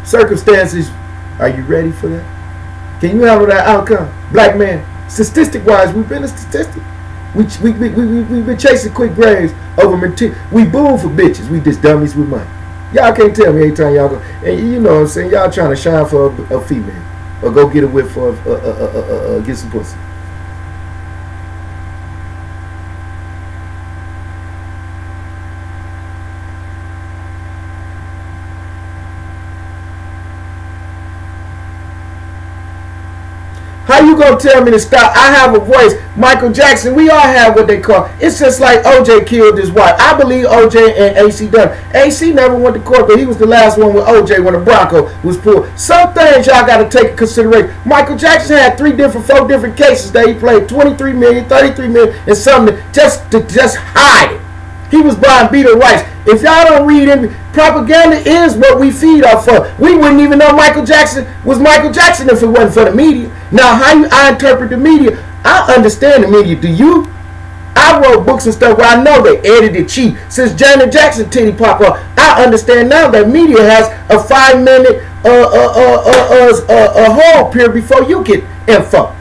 Circumstances, are you ready for that? Can you handle that outcome? Black man, statistic-wise, we've been a statistic. We've been chasing quick graves over material. We boom for bitches. We just dummies with money. Y'all can't tell me every time y'all go. And you know what I'm saying? Y'all trying to shine for a female. Or go get a whip for get some pussy. How you gonna tell me to stop? I have a voice. Michael Jackson, we all have what they call. It's just like OJ killed his wife. I believe OJ and AC done. AC never went to court, but he was the last one with OJ when the Bronco was pulled. Some things y'all gotta take into consideration. Michael Jackson had 4 different cases that he played 23 million, 33 million, and something just hide it. He was buying Beatle rights. If y'all don't read it, propaganda is what we feed off of. We wouldn't even know Michael Jackson was Michael Jackson if it wasn't for the media. Now, how I interpret the media, I understand the media. Do you? I wrote books and stuff where I know they edited cheap. Since Janet Jackson titty pop up, I understand now that media has a 5-minute hold period before you get info.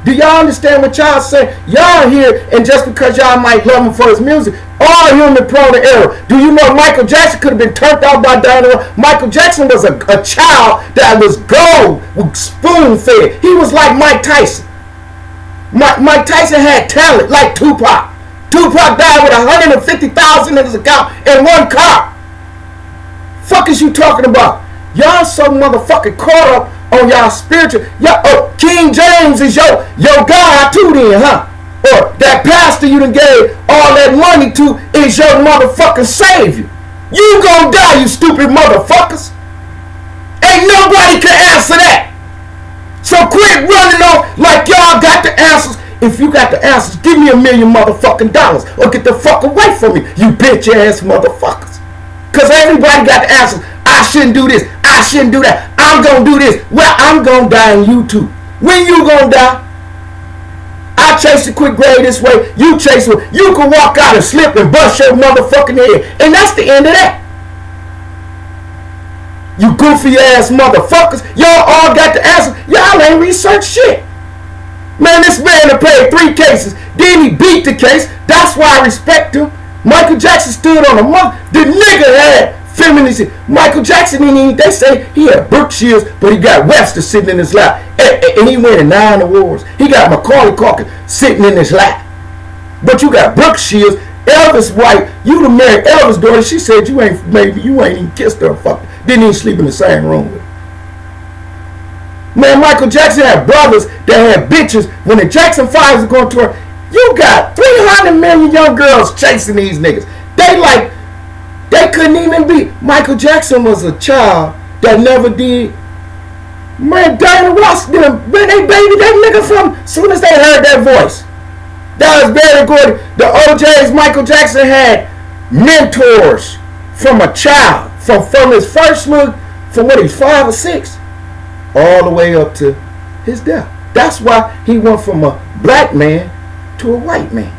Do y'all understand what y'all say? Y'all here, and just because y'all might love him for his music, all human prone to error. Do you know Michael Jackson could have been turned out by Diana? Michael Jackson was a child that was gold, spoon fed. He was like Mike Tyson. Mike Tyson had talent like Tupac. Tupac died with $150,000 in his account and 1 car. Fuck is you talking about? Y'all so motherfucking caught up on y'all spiritual. King James is your God too then, huh? Or that pastor you done gave all that money to is your motherfucking savior. You gonna die, you stupid motherfuckers. Ain't nobody can answer that. So quit running off like y'all got the answers. If you got the answers, give me $1 million motherfucking dollars or get the fuck away from me, you bitch ass motherfuckers. Cause everybody got the answers. I shouldn't do this. I shouldn't do that. I'm gonna do this. Well, I'm gonna die and you too. When you gonna die? I chase a quick grade this way. You chase one. You can walk out and slip and bust your motherfucking head. And that's the end of that. You goofy ass motherfuckers. Y'all all got the answers. Y'all ain't researched shit. Man, this man done played 3 cases. Then he beat the case. That's why I respect him. Michael Jackson stood on a month. The nigga had femininity. Michael Jackson, they say he had Berkshires, but he got Webster sitting in his lap. And he winning 9 awards. He got Macaulay Culkin sitting in his lap. But you got Berkshires, Elvis' wife. You done married Elvis' daughter. She said you ain't even kissed her. Fuck. Didn't even sleep in the same room with her. Man, Michael Jackson had brothers that had bitches. When the Jackson 5s was going to tour, you got 300 million young girls chasing these niggas. They couldn't even be. Michael Jackson was a child that never did. Man, Diana Ross, man, they baby that nigga from as soon as they heard that voice. That was very good. The OJs, Michael Jackson had mentors from a child, from his first look, from what he's 5 or 6, all the way up to his death. That's why he went from a black man to a white man.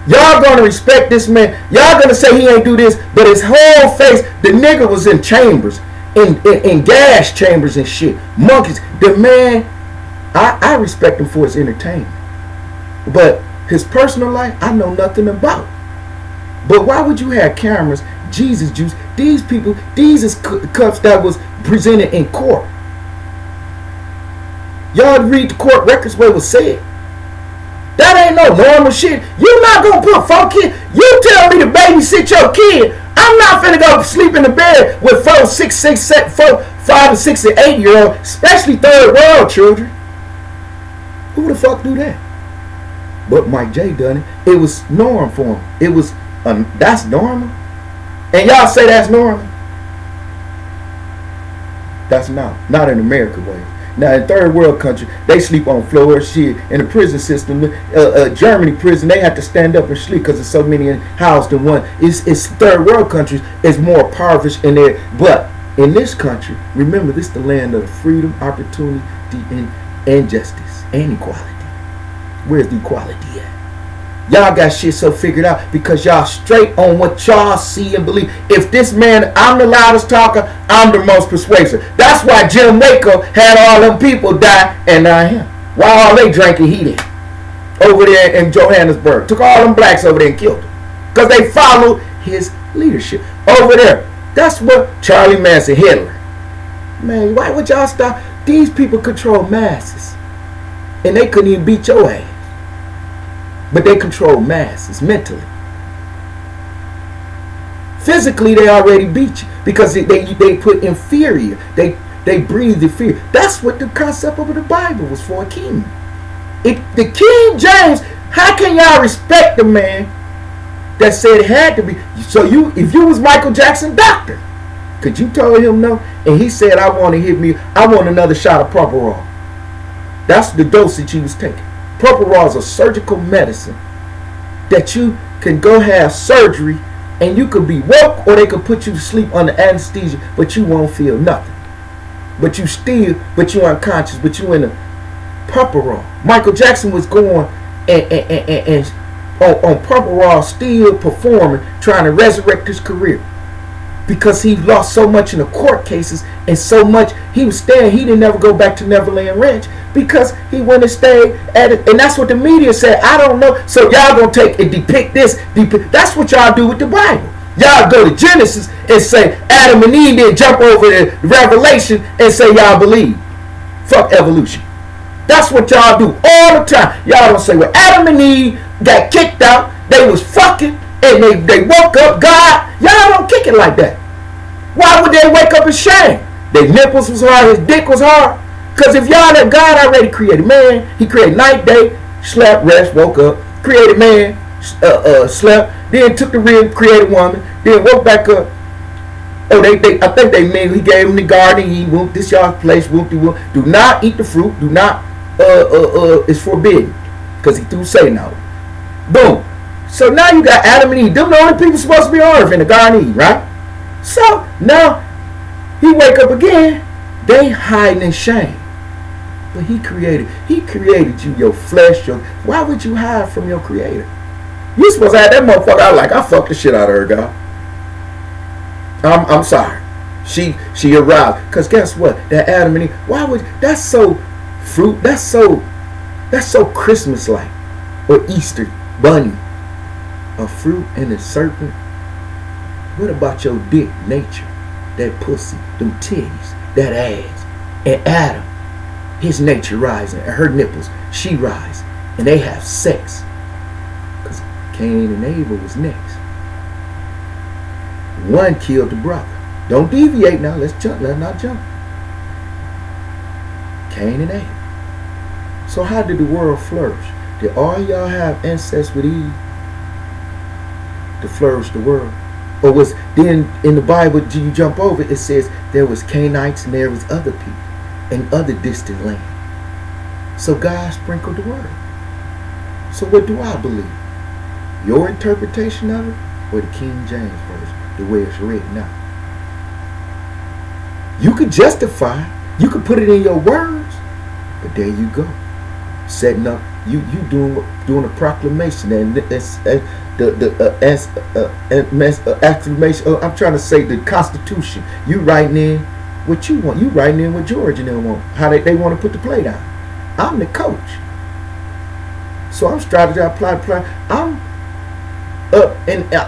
Y'all gonna respect this man. Y'all gonna say he ain't do this, but his whole face, the nigga was in chambers, in gas chambers and shit. Monkeys. The man, I respect him for his entertainment. But his personal life, I know nothing about. But why would you have cameras, Jesus juice, these people, these is cups that was presented in court. Y'all read the court records where it was said. That ain't no normal shit. You not gonna put 4 kids. You tell me to babysit your kid. I'm not finna go sleep in the bed with 5, 6, and 8 year old, especially third world children. Who the fuck do that? But Mike J done it. It was norm for him. It was that's normal. And y'all say that's normal. That's not in America way. Now in third world country, they sleep on floors, shit. In the prison system, Germany prison, they have to stand up and sleep because there's so many housed in one. It's third world countries. It's more impoverished in there. But in this country, remember, this is the land of freedom, opportunity, and justice, and equality. Where's the equality at? Y'all got shit so figured out because y'all straight on what y'all see and believe. If this man, I'm the loudest talker, I'm the most persuasive. That's why Jim Waco had all them people die and not him. Why all they drinking heated over there in Johannesburg? Took all them blacks over there and killed them because they followed his leadership over there. That's what Charlie Manson, Hitler. Man, why would y'all stop? These people control masses and they couldn't even beat your ass. But they control masses mentally. Physically, they already beat you because they put inferior. They breathe the fear. That's what the concept of the Bible was for, a king. The King James, how can y'all respect the man that said it had to be? So if you was Michael Jackson, doctor, could you tell him no? And he said, I want another shot of Propofol. That's the dosage he was taking. Propofol is a surgical medicine that you can go have surgery and you could be woke or they could put you to sleep under anesthesia, but you won't feel nothing. But you unconscious, but you in a Propofol. Michael Jackson was going and on Propofol, still performing, trying to resurrect his career. Because he lost so much in the court cases and so much he was staying, he didn't ever go back to Neverland Ranch because he went and stayed at it. And that's what the media said. I don't know. So y'all gonna take and depict this. That's what y'all do with the Bible. Y'all go to Genesis and say Adam and Eve, then jump over to Revelation and say y'all believe. Fuck evolution. That's what y'all do all the time. Y'all don't say, well, Adam and Eve got kicked out. They was fucking. And they woke up God. Y'all don't kick it like that. Why would they wake up in shame? Their nipples was hard, his dick was hard. Because if y'all that God already created man, he created night, day, slept, rest, woke up, created man, slept, then took the rib, created woman, then woke back up. Oh, I think they meant he gave him the garden. He whoop this y'all's place, whoop de whoop. Do not eat the fruit. Do not it's forbidden. Because he threw Satan out. Boom. So now you got Adam and Eve. Them the only people supposed to be on earth in the Garden of Eden, right? So now he wake up again. They hiding in shame. But he created you, your flesh. Why would you hide from your creator? You supposed to have that motherfucker out like I fucked the shit out of her, God. I'm sorry. She arrived. Cause guess what? That Adam and Eve. Why would that's so fruit? That's so Christmas like or Easter bunny. A fruit and a serpent. What about your dick nature? That pussy, them titties, that ass. And Adam, his nature rising, and her nipples, she rise, and they have sex. Because Cain and Abel was next. One killed the brother. Don't deviate now. Let's not jump. Cain and Abel. So how did the world flourish? Did all y'all have incest with Eve to flourish the world? Or was then in the Bible, do you jump over, it says there was Canaanites and there was other people in other distant land. So God sprinkled the word. So what do I believe? Your interpretation of it or the King James Version, the way it's written now? You could justify, you could put it in your words, but there you go. Setting up, you doing a proclamation and exclamation. I'm trying to say the Constitution. You writing in what you want. You writing in what George and them want. How they want to put the play down. I'm the coach, so I'm strategizing.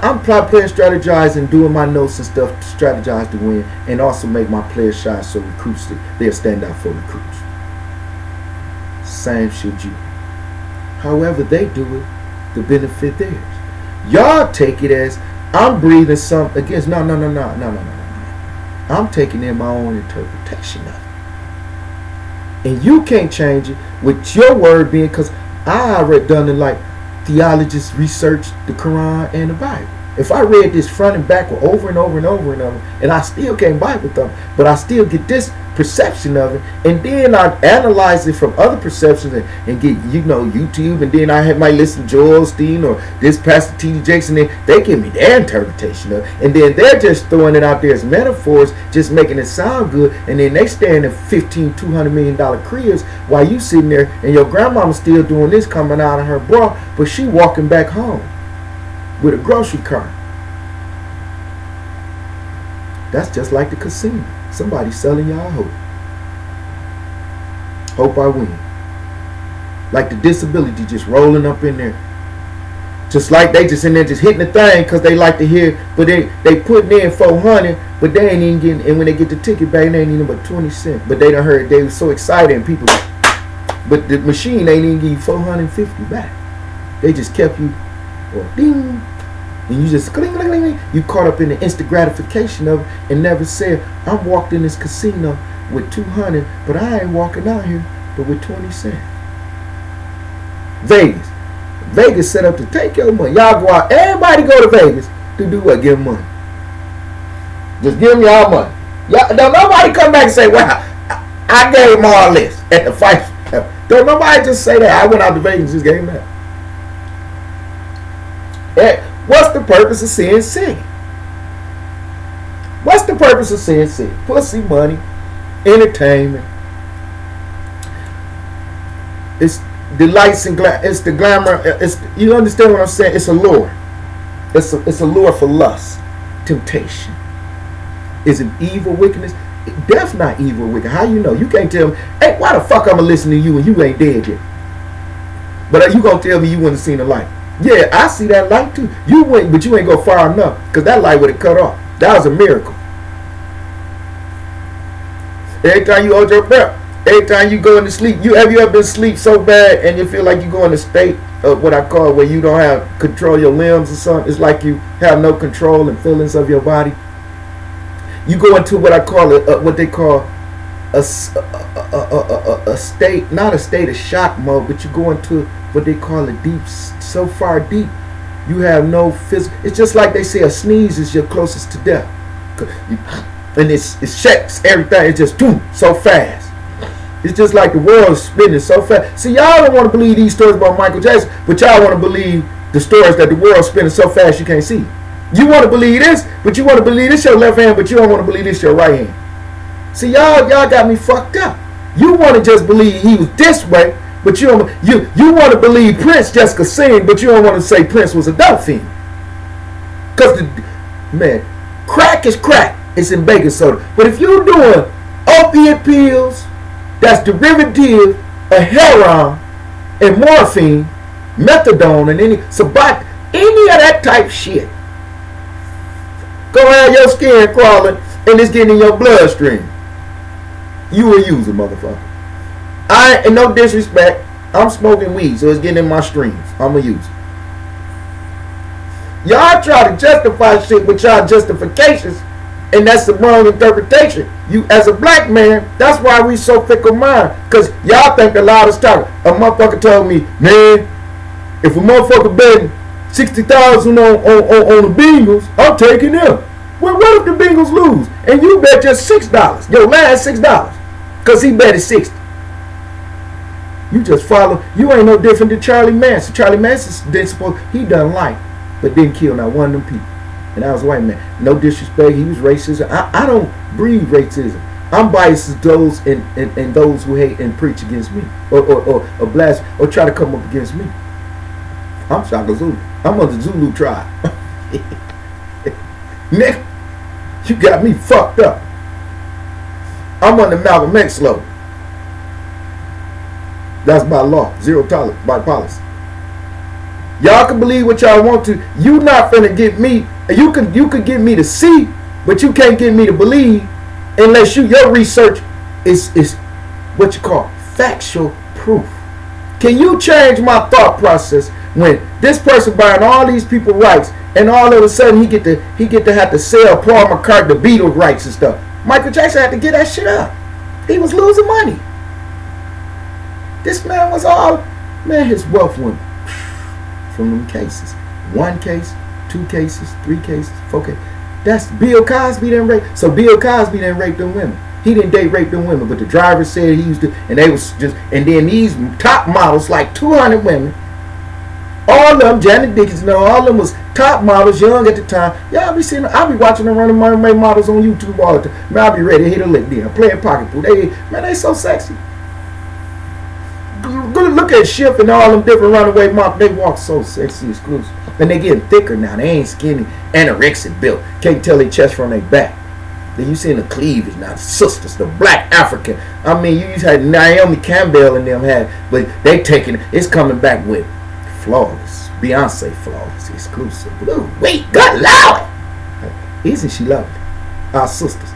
I'm playing, strategizing, doing my notes and stuff to strategize to win, and also make my players shine so recruits they'll stand out for recruits. Same should you. However they do it, to benefit theirs. Y'all take it as I'm breathing something against. No. I'm taking in my own interpretation of it, and you can't change it with your word being, because I already done it like theologists research the Quran and the Bible. If I read this front and backward over and over and over and over, and I still can't Bible thumb, but I still get this perception of it, and then I analyze it from other perceptions and get, YouTube, and then I might listen to Joel Osteen or this Pastor T.D. Jakes, and then they give me their interpretation of it, and then they're just throwing it out there as metaphors, just making it sound good, and then they stand in $200 million cribs while you sitting there and your grandmama's still doing this coming out of her bra, but she walking back home with a grocery cart. That's just like the casino. Somebody selling y'all hope. Hope I win. Like the disability just rolling up in there. Just like they just in there just hitting the thing because they like to hear, but they putting in 400, but they ain't even getting, and when they get the ticket back, they ain't even but 20 cents. But they done heard, they was so excited, and people, but the machine ain't even give you 450 back. They just kept you, or ding, and you just cling, cling, cling. You caught up in the instant gratification of it and never said, I'm walked in this casino with 200, but I ain't walking out here but with 20 cents. Vegas set up to take your money. Y'all go out, everybody go to Vegas to do what? Give them money. Just give them y'all money. Don't nobody come back and say, wow, I gave them all this at the fight. Don't nobody just say that. I went out to Vegas and just gave them that. What's the purpose of Sin City? What's the purpose of Sin City? Pussy, money, entertainment. It's the lights and it's the glamour. You understand what I'm saying? It's a lure. It's a lure for lust, temptation. Is it evil, wickedness? Death's not evil, wicked. How you know? You can't tell me, hey, why the fuck I'ma listen to you when you ain't dead yet? But you gonna tell me you wouldn't have seen the light? Yeah, I see that light too. You went, but you ain't go far enough, because that light would have cut off. That was a miracle. Every time you hold your breath, every time you go into sleep, have you ever been asleep so bad and you feel like you go in a state of what I call where you don't have control your limbs or something? It's like you have no control and feelings of your body. You go into what I call what they call a state, not a state of shock mode, but you go into what they call a deep, so far deep, you have no physical. It's just like they say a sneeze is your closest to death, and it shakes everything. It's just boom, so fast. It's just like the world is spinning so fast. See, y'all don't want to believe these stories about Michael Jackson, but y'all want to believe the stories that the world's spinning so fast you can't see. You want to believe this, but you want to believe this your left hand, but you don't want to believe this your right hand. See, y'all got me fucked up. You want to just believe he was this way, but you want to believe Prince just could sing, but you don't want to say Prince was a dope fiend. Because man, crack is crack. It's in baking soda. But if you're doing opiate pills, that's derivative of heroin and morphine, methadone, and any of that type shit, go have your skin crawling and it's getting in your bloodstream. You a user, motherfucker. I ain't no disrespect. I'm smoking weed, so it's getting in my streams. I'm a user. Y'all try to justify shit with y'all justifications, and that's the wrong interpretation. You, as a black man, that's why we so fickle mind. Because y'all think the loudest talk. A motherfucker told me, man, if a motherfucker betting 60,000 on the Bengals, I'm taking them. Well, what if the Bengals lose and you bet just $6? Your last $6, because he betted 60. You just follow. You ain't no different than Charlie Manson. Charlie Manson didn't suppose he done life, but didn't kill not one of them people. And I was a white man. No disrespect. He was racist. I don't breed racism. I'm biased to those and those who hate and preach against me, or blast, or try to come up against me. I'm Shaka Zulu. I'm of the Zulu tribe. Nick, you got me fucked up. I'm on the Malcolm X level. That's by law. Zero tolerance by policy. Y'all can believe what y'all want to. You not finna get me. You could get me to see, but you can't get me to believe unless your research is what you call factual proof. Can you change my thought process when this person buying all these people rights and all of a sudden he get to have to sell Paul McCartney the Beatles rights and stuff? Michael Jackson had to get that shit up. He was losing money. This man was his wealth went from them cases. 1 case, 2 cases, 3 cases, 4 cases. That's Bill Cosby didn't rape. So Bill Cosby didn't rape them women. He didn't date rape them women, but the driver said he used to, and they was just, and then these top models, like 200 women, all of them, Janet Dickinson, all of them was top models, young at the time. Y'all be seeing, I be watching them running mermaid models on YouTube all the time. Man, I be ready to hit a lick then, playing pocket pool. They so sexy. Look at Schiff and all them different runaway models. They walk so sexy, exclusive. And they getting thicker now. They ain't skinny, anorexic built. Can't tell their chest from their back. Then you seeing the cleavage now, the sisters, the black African. I mean, you used to have Naomi Campbell and them had, but they taking it's coming back with flawless, Beyonce flawless, exclusive. Blue, wait, God loud. Isn't she lovely? Our sisters.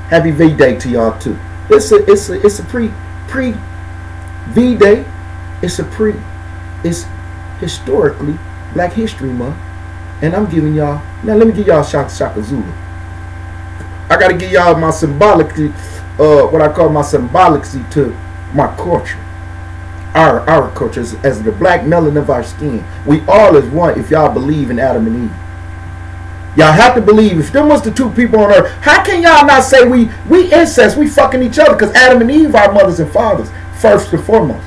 Happy V-Day to y'all too. It's a pre V-Day. It's historically Black History Month, and I'm giving y'all. Now let me give y'all Shaka Zulu. I gotta give y'all my symbolically, what I call my symbolically to my culture, our culture as the black melanin of our skin. We all is one. If y'all believe in Adam and Eve, y'all have to believe. If them was the 2 people on earth, how can y'all not say we incest? We fucking each other because Adam and Eve are mothers and fathers first and foremost.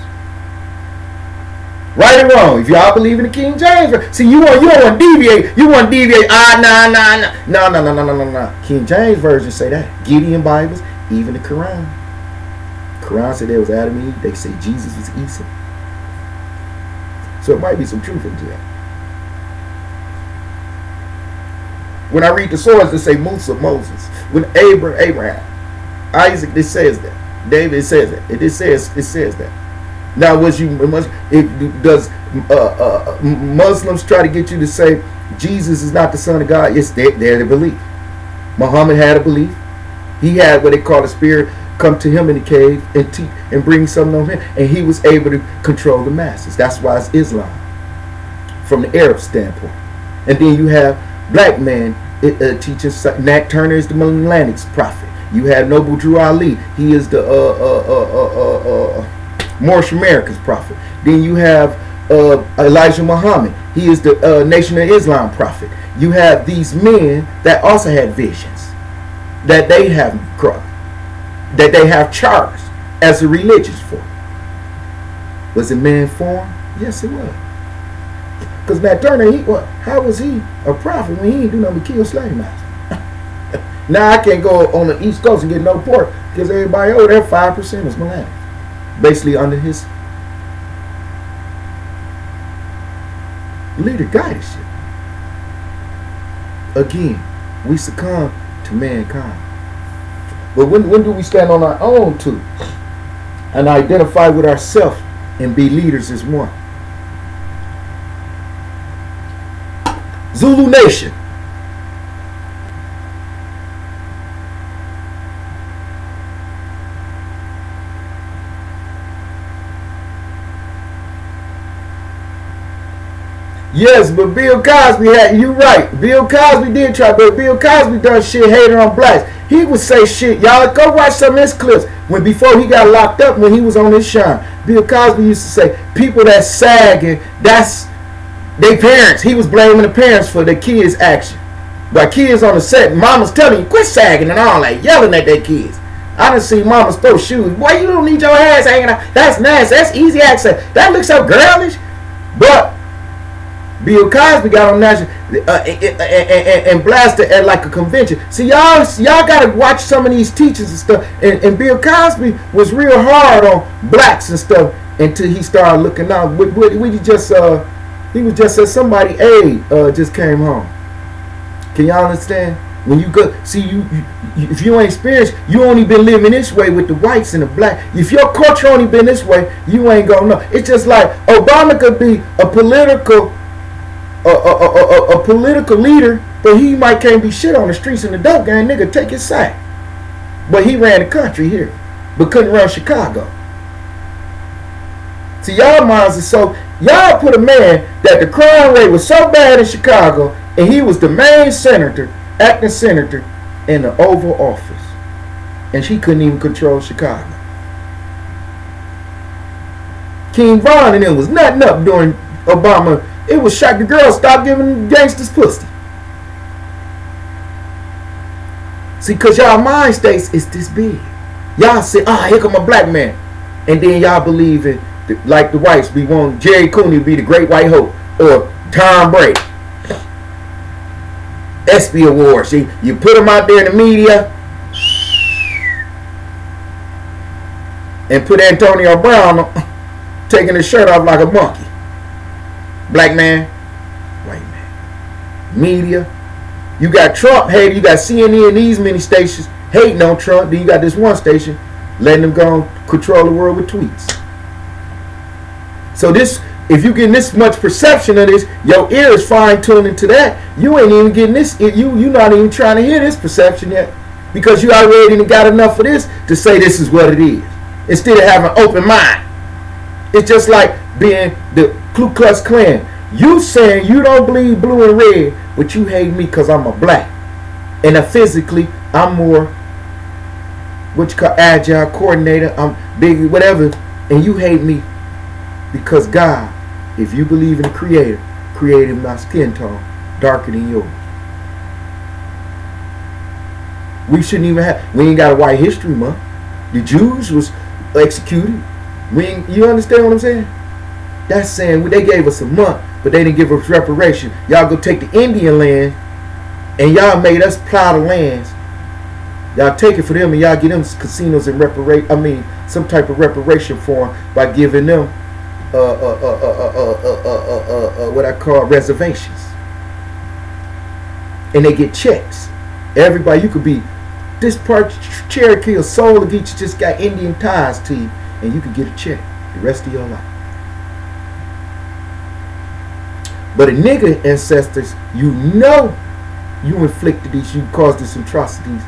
Right or wrong, if y'all believe in the King James, see you don't want to deviate. You want to deviate. No. King James version say that. Gideon Bibles, even the Quran. Quran said there was Adam and Eve. They say Jesus was Esau. So it might be some truth into that. When I read the source, they say Musa, Moses. When Abraham, Isaac, it says that. David, it says that. It says that. Now, does Muslims try to get you to say Jesus is not the Son of God? It's their belief. Muhammad had a belief. He had what they call a spirit come to him in the cave and teach and bring something on him, and he was able to control the masses. That's why it's Islam from the Arab standpoint. And then you have black man teaching. Nat Turner is the Melanic's prophet. You have Noble Drew Ali. He is the Moorish America's prophet. Then you have Elijah Muhammad. He is the Nation of Islam prophet. You have these men that also had visions that they have that they have charged as a religious form. Was it man form? Yes, it was. Because Nat Turner, how was he a prophet when he didn't do nothing but kill slave masters? Now I can't go on the East Coast and get no pork because everybody over there 5% is Millennium. Basically under his leader guidance. Again, we succumb to mankind. But when do we stand on our own too and identify with ourselves and be leaders as one? Zulu Nation. Yes, but Bill Cosby had, you right. Bill Cosby did try, but Bill Cosby done shit hating on blacks. He would say shit. Y'all go watch some of his clips. Before he got locked up, when he was on his shine, Bill Cosby used to say, people that sagging, that's their parents. He was blaming the parents for the kids' action. But kids on the set, mama's telling you, quit sagging and all that, yelling at their kids. I done see mamas throw shoes. Boy, you don't need your ass hanging out. That's nasty. That's easy access. That looks so girlish. But Bill Cosby got on national and blasted at like a convention. See, y'all gotta watch some of these teachers and stuff. And Bill Cosby was real hard on blacks and stuff until he started looking out. He was just said somebody just came home. Can y'all understand? When you go, see, you if you ain't experienced, you only been living this way with the whites and the black. If your culture only been this way, you ain't gonna know. It's just like Obama could be a political leader, but he might can't be shit on the streets in the dope gang. Nigga, take his side. But he ran the country here, but couldn't run Chicago. See, y'all minds are so, y'all put a man that the crime rate was so bad in Chicago, and he was the main senator, acting senator in the Oval Office, and she couldn't even control Chicago. King Von and it was nutting up during Obama. It was shot. The girls stopped giving gangsters pussy. See, because y'all mind states is this big. Y'all say, here come a black man. And then y'all believe in, like the whites, we want Jerry Cooney to be the great white hope, or Tom Brady. ESPY Awards. See, you put them out there in the media and put Antonio Brown taking his shirt off like a monkey. Black man, white man. Media. You got Trump hating. You got CNN, these many stations hating on Trump. Then you got this one station letting them go and control the world with tweets. So this, if you getting this much perception of this, your ear is fine tuning to that. You ain't even getting this. You not even trying to hear this perception yet, because you already got enough of this to say this is what it is, instead of having an open mind. It's just like being the Ku Klux Klan. You saying you don't believe blue and red, but you hate me because I'm a black, and physically I'm more what you call agile coordinator. I'm big, whatever, and you hate me because God, if you believe in the Creator, created my skin tone darker than yours. We shouldn't even have. We ain't got a White History Month. The Jews was executed. You understand what I'm saying? That's saying they gave us a month, but they didn't give us reparation. Y'all go take the Indian land, and y'all made us plow the lands. Y'all take it for them, and y'all get them casinos and some type of reparation for them by giving them what I call reservations, and they get checks. Everybody, you could be this part Cherokee or Soul of each just got Indian ties to you, and you could get a check the rest of your life. But a nigga ancestors, you inflicted these, you caused these atrocities,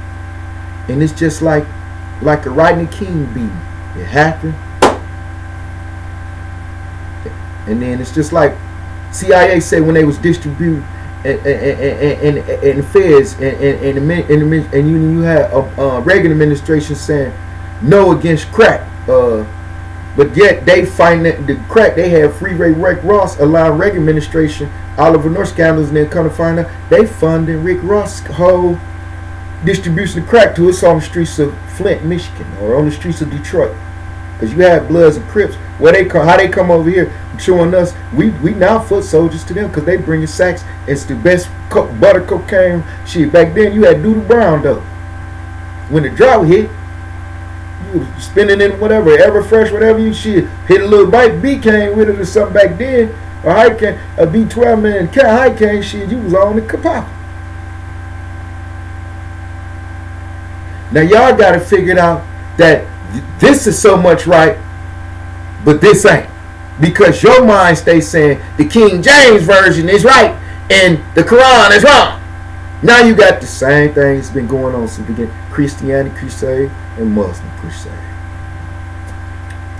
and it's just like a Rodney King beating. It happened, and then it's just like CIA said when they was distributing and the feds and you had Reagan administration saying no against crack. But yet they find that the crack, they had Freeway Rick Ross allowing Reagan administration, Oliver North scandals, and then come to find out they funded Rick Ross' whole distribution of crack to us on the streets of Flint, Michigan, or on the streets of Detroit. Because you had Bloods and Crips, how they come over here showing us, we now foot soldiers to them because they bringing sacks. It's the best butter cocaine shit. Back then you had Doodle Brown though. When the drought hit, you was spinning in whatever, Everfresh, whatever you shit. Hit a little bite, B came with it or something back then. A B12 man, high cane shit, you was on the kapapa. Now y'all got to figure it out that this is so much right, but this ain't. Because your mind stays saying the King James Version is right and the Quran is wrong. Now you got the same thing that's been going on since the beginning. Christianity crusade and Muslim crusade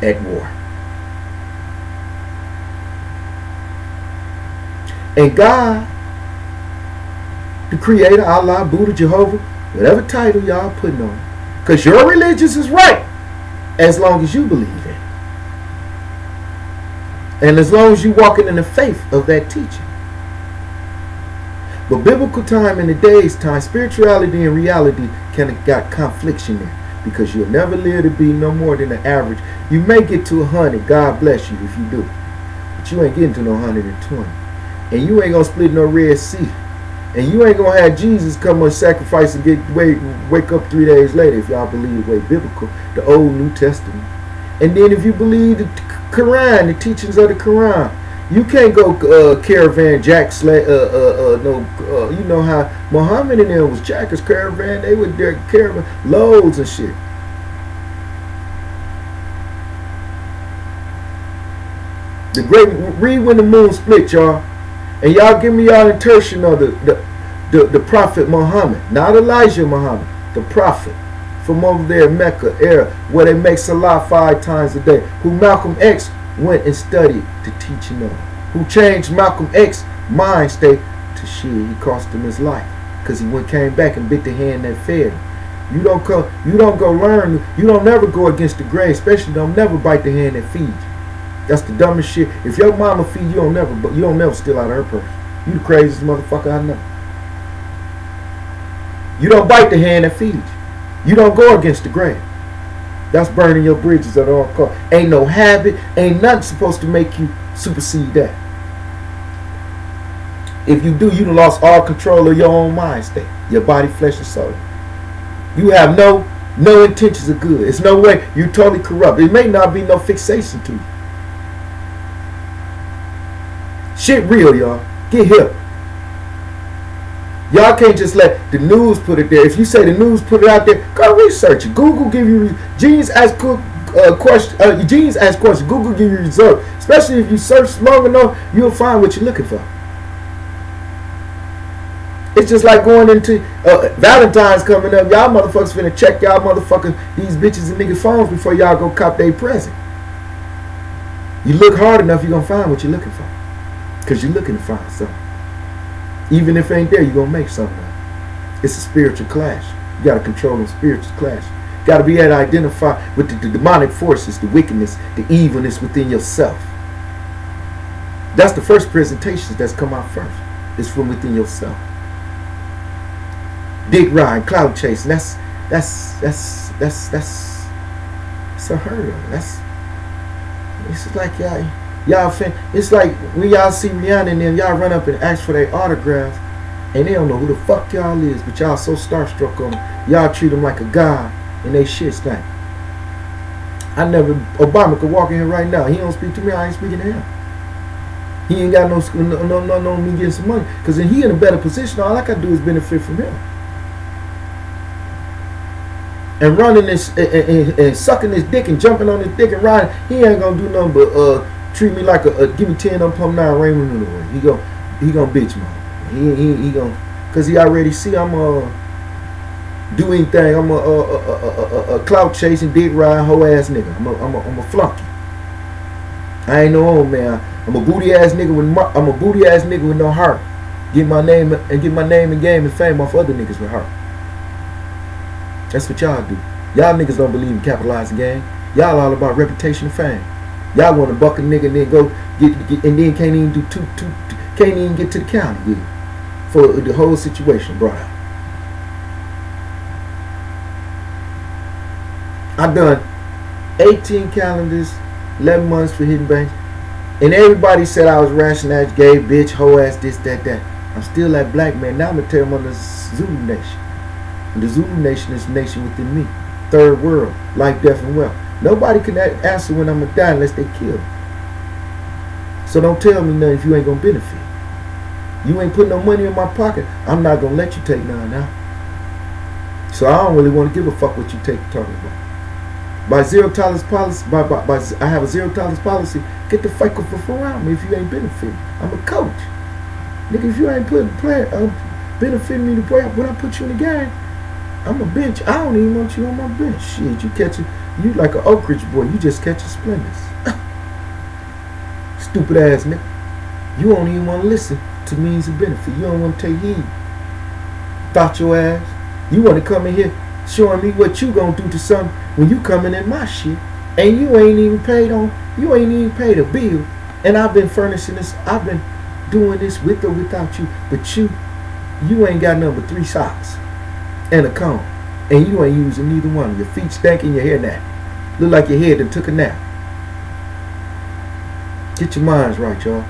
at war. And God, the Creator, Allah, Buddha, Jehovah, whatever title y'all putting on, because your religion is right as long as you believe it, and as long as you walking in the faith of that teaching. But biblical time and the day's time, spirituality and reality kind of got confliction there, because you'll never live to be no more than an average. You may get to 100, God bless you if you do, but you ain't getting to no 120, and you ain't gonna split no Red Sea, and you ain't gonna have Jesus come and sacrifice and wake up 3 days later if y'all believe the way biblical, the Old New Testament. And then if you believe the Quran, the teachings of the Quran, you can't go caravan jack you know how Muhammad and them was jackers caravan. They would their caravan loads and shit. The great read when the moon split, y'all, and y'all give me y'all interpretation of the prophet Muhammad, not Elijah Muhammad, the prophet from over there in Mecca era, where they make salah 5 times a day, who Malcolm X went and studied the teaching of, who changed Malcolm X's mind state to shit. He cost him his life because he came back and bit the hand that fed him. You don't go learn. You don't never go against the grain, especially don't never bite the hand that feeds you. That's the dumbest shit. If your mama feed you, you don't never steal out of her purse. You the craziest motherfucker I know. You don't bite the hand that feeds you. You don't go against the grain. That's burning your bridges at all costs. Ain't no habit, ain't nothing supposed to make you supersede that. If you do, you done lost all control of your own mind state, your body, flesh, and soul. You have no intentions of good. It's no way. You're totally corrupt. It may not be no fixation to you. Shit real, y'all. Get hip. Y'all can't just let the news put it there. If you say the news put it out there, go research it. Google give you Genes ask questions. Genes ask questions. Google give you results. Especially if you search long enough, you'll find what you're looking for. It's just like going into Valentine's coming up. Y'all motherfuckers finna check y'all motherfuckers these bitches and nigga phones before y'all go cop their present. You look hard enough, you're gonna find what you're looking for, cause you're looking to find something. Even if it ain't there, you're going to make something. It's a spiritual clash. You got to control the spiritual clash. You got to be able to identify with the demonic forces, the wickedness, the evilness within yourself. That's the first presentation that's come out first. It's from within yourself. Dick riding, cloud chasing. That's unheard of. It's like y'all it's like when y'all see Rihanna and them, y'all run up and ask for their autographs, and they don't know who the fuck y'all is, but y'all so starstruck on them, y'all treat them like a god, and they shit stank. Obama could walk in here right now. He don't speak to me. I ain't speaking to him. He ain't got no me getting some money, because then he in a better position. All I gotta do is benefit from him. And running this and sucking his dick and jumping on his dick and riding, he ain't gonna do nothing but treat me like give me 10 on pump 9 Raymond in the way. He gonna bitch me. He gonna, cause he already see I'm do anything. I'm a clout chasing, dick riding, hoe ass nigga. I'm a flunky. I ain't no old man. I'm a booty ass nigga with no heart. Get my name and game and fame off other niggas with heart. That's what y'all do. Y'all niggas don't believe in capitalizing game. Y'all all about reputation and fame. Y'all want to buck a nigga and then go get and then can't even do can't even get to the county with it for the whole situation brought out. I done 18 calendars, 11 months for Hidden Banks, and everybody said I was rational ass, gay, bitch, hoe ass, this, that. I'm still that black man. Now I'm gonna tell them I'm the Zulu nation. And the Zulu nation is a nation within me. Third world, life, death, and wealth. Nobody can answer when I'm gonna die unless they kill me. So don't tell me nothing if you ain't gonna benefit. You ain't putting no money in my pocket. I'm not gonna let you take none now. So I don't really want to give a fuck what you talking about. By zero tolerance policy, I have a zero tolerance policy. Get the fuck off around me if you ain't benefiting. I'm a coach, nigga. If you ain't benefiting me the way when I put you in the game, I'm a bench. I don't even want you on my bench. Shit, you like an Oak Ridge boy. You just catching splendors. Stupid ass nigga. You don't even want to listen to means of benefit. You don't want to take heed. Thought your ass. You want to come in here showing me what you gonna do to something when you coming in my shit, and you ain't even paid a bill, and I've been furnishing this. I've been doing this with or without you, but you ain't got nothing but 3 socks and a comb. And you ain't using neither one. Your feet stinking, your hair nappy. Look like your head that took a nap. Get your minds right, y'all.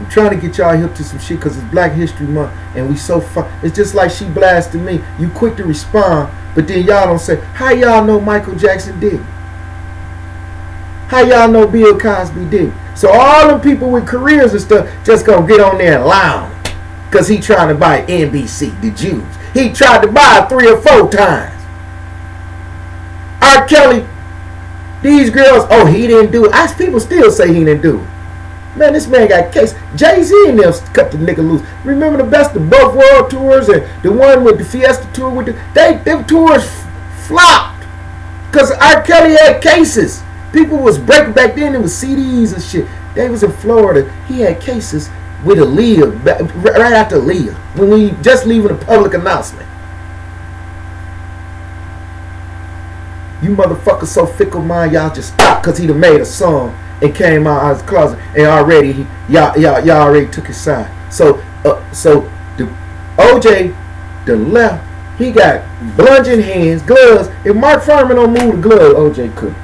I'm trying to get y'all hip to some shit because it's Black History Month and we so fun. It's just like she blasted me. You quick to respond, but then y'all don't say, how y'all know Michael Jackson did? How y'all know Bill Cosby did? So all them people with careers and stuff just gonna get on there and lounge because he trying to buy NBC, the Jews. He tried to buy it 3 or 4 times. R. Kelly, these girls, oh, he didn't do it. People still say he didn't do it. Man, this man got case. Jay-Z and them cut the nigga loose. Remember the Best of Both World tours and the one with the Fiesta tour with them tours flopped because R. Kelly had cases. People was breaking back then. It was CDs and shit. They was in Florida. He had cases with Aaliyah right after Aaliyah when we just leaving a public announcement. You motherfuckers so fickle mind, y'all just stop because he done made a song and came out of his closet and already y'all already took his side. So the OJ done left. He got bludgeon hands, gloves. If Mark Furman don't move the glove, OJ couldn't.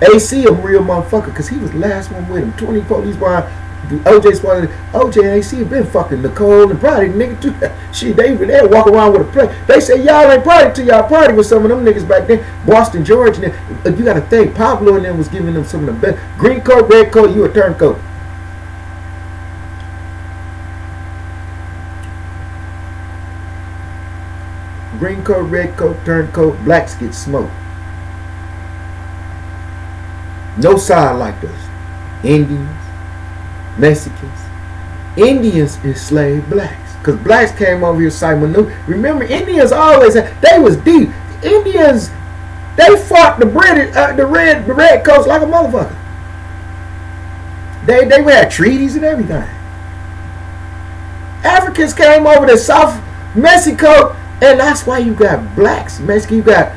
AC a real motherfucker because he was the last one with him. 20 police behind. OJ and AC have been fucking Nicole and probably nigga too. Shit, they walk around with a plate. They say y'all ain't party till y'all party with some of them niggas back then. Boston George and them. You gotta think Pablo and them was giving them some of the best. Green coat, red coat, you a turncoat. Green coat, red coat, turncoat, blacks get smoked. No side like this. Indians, Mexicans. Indians enslaved blacks. Because blacks came over here Simon New. Remember, Indians always they was deep. Indians, they fought the British, the red coats like a motherfucker. They had treaties and everything. Africans came over to South Mexico, and that's why you got blacks. Mexican, you got